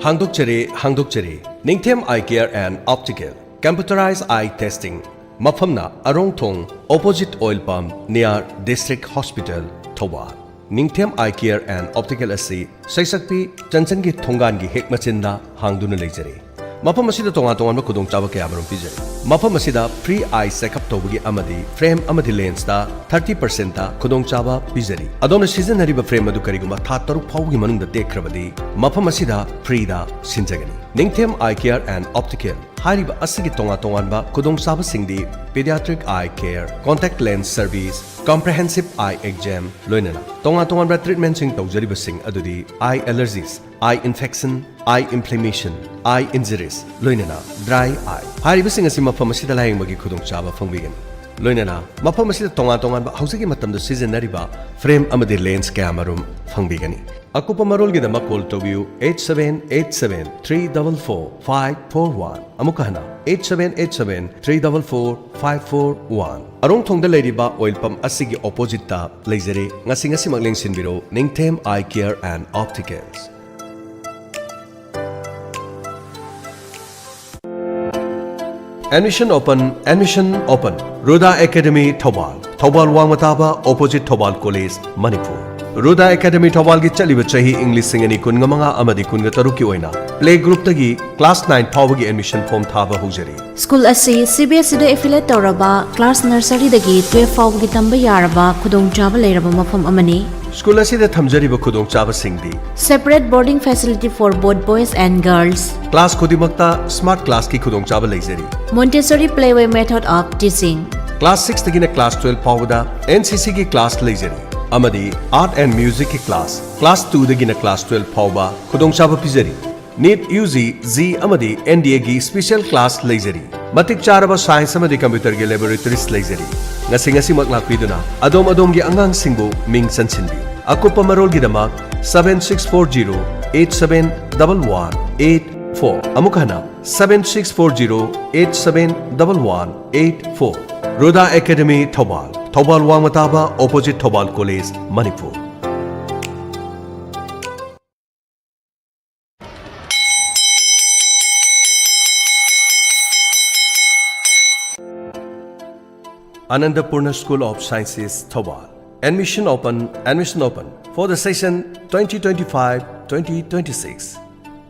Speaker 1: Hangdokchari, Ningthem Eye Care and Optical, Computerized Eye Testing, Mafamna Arongthong, Opposite Oil Pump, near District Hospital, Thobal. Ningthem Eye Care and Optical Asi, Saisakpi, Chanchangi Thongangi Hekmachinda, Hangduna Lejare. Mafam asida tonga kudong chaba kaya marum pijari. Mafam asida free eye checkup tawagi amadi frame amadi lens ta 30% ta kudong chaba pijari. Adona season hariba frame adu kariguma tha taruk phawgi manungda tekrabadi mafam asida free da sinjagani. Ningthem Eye Care and Optical hariba asigi tonga ba kudong chaba singdi pediatric eye care, contact lens service, comprehensive eye exam loinana. Tonga ba treatment sing tawjariba sing adudi eye allergies, eye infection, eye inflammation, eye injuries, loinana, dry eye. Hariba sing asi mafam asida laying magi kudong chaba phangbigan. Loinana, mafam asida tonga ba hausagi matamda season nariba frame amadi lens kaya marum phangbigani. Akupa marolgidama call tobiu 8787-344-541 amukahana 8787-344-541 Arong thongda leiriba oil pump asigi opposite ta leizere ngasi makleng sinbiro Ningthem Eye Care and Opticals. Admission open. Ruda Academy Thobal Wangmataba opposite Thobal College, Manipur. Ruda Academy Thobal gi chaliba chahi English singani kunga manga amadi kunga taruki oina. Play group tagi class 9 phawagi admission form thaba hujari.
Speaker 3: School asi CBSE da affiliate toraba class nursery dagi 12 phawagi tamba yaraba khudong chaba leiraba mafam amani.
Speaker 1: School asi da thamjariba khudong chaba singdi.
Speaker 3: Separate boarding facility for both boys and girls.
Speaker 1: Class khudimakta smart class ki khudong chaba leizari.
Speaker 3: Montessori playway method of teaching.
Speaker 1: Class 6 tagina class 12 phawada NCC ki class leizari. Amadi Art and Music ki class 2 dagina class 12 phawba khudong chaba pizari. NEET UG Z amadi NDA gi special class leizari. Matik charaba science amadi computer gi laboratories leizari. Ngasi maklakpiduna adom gi angang singbu ming sansinbi. Akupa marol gi damak 7640-871184 amukana 7640-871184 Ruda Academy Thobal Wangmataba opposite Thobal College, Manipur. Anandapurna School of Sciences, Thobal. Admission open for the session 2025-2026.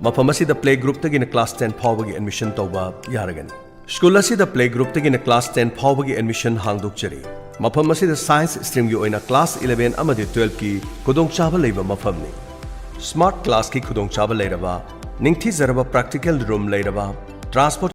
Speaker 1: Mafam asida play group tagina class 10 phawagi admission tawba yaragani. School asida play group tagina class 10 phawagi admission hangdukchari. Mafam asida science stream gi oina class 11 amadi 12 ki khudong chaba leiba mafamni. Smart class ki khudong chaba leiraba, ningthi zaraba practical room leiraba, transport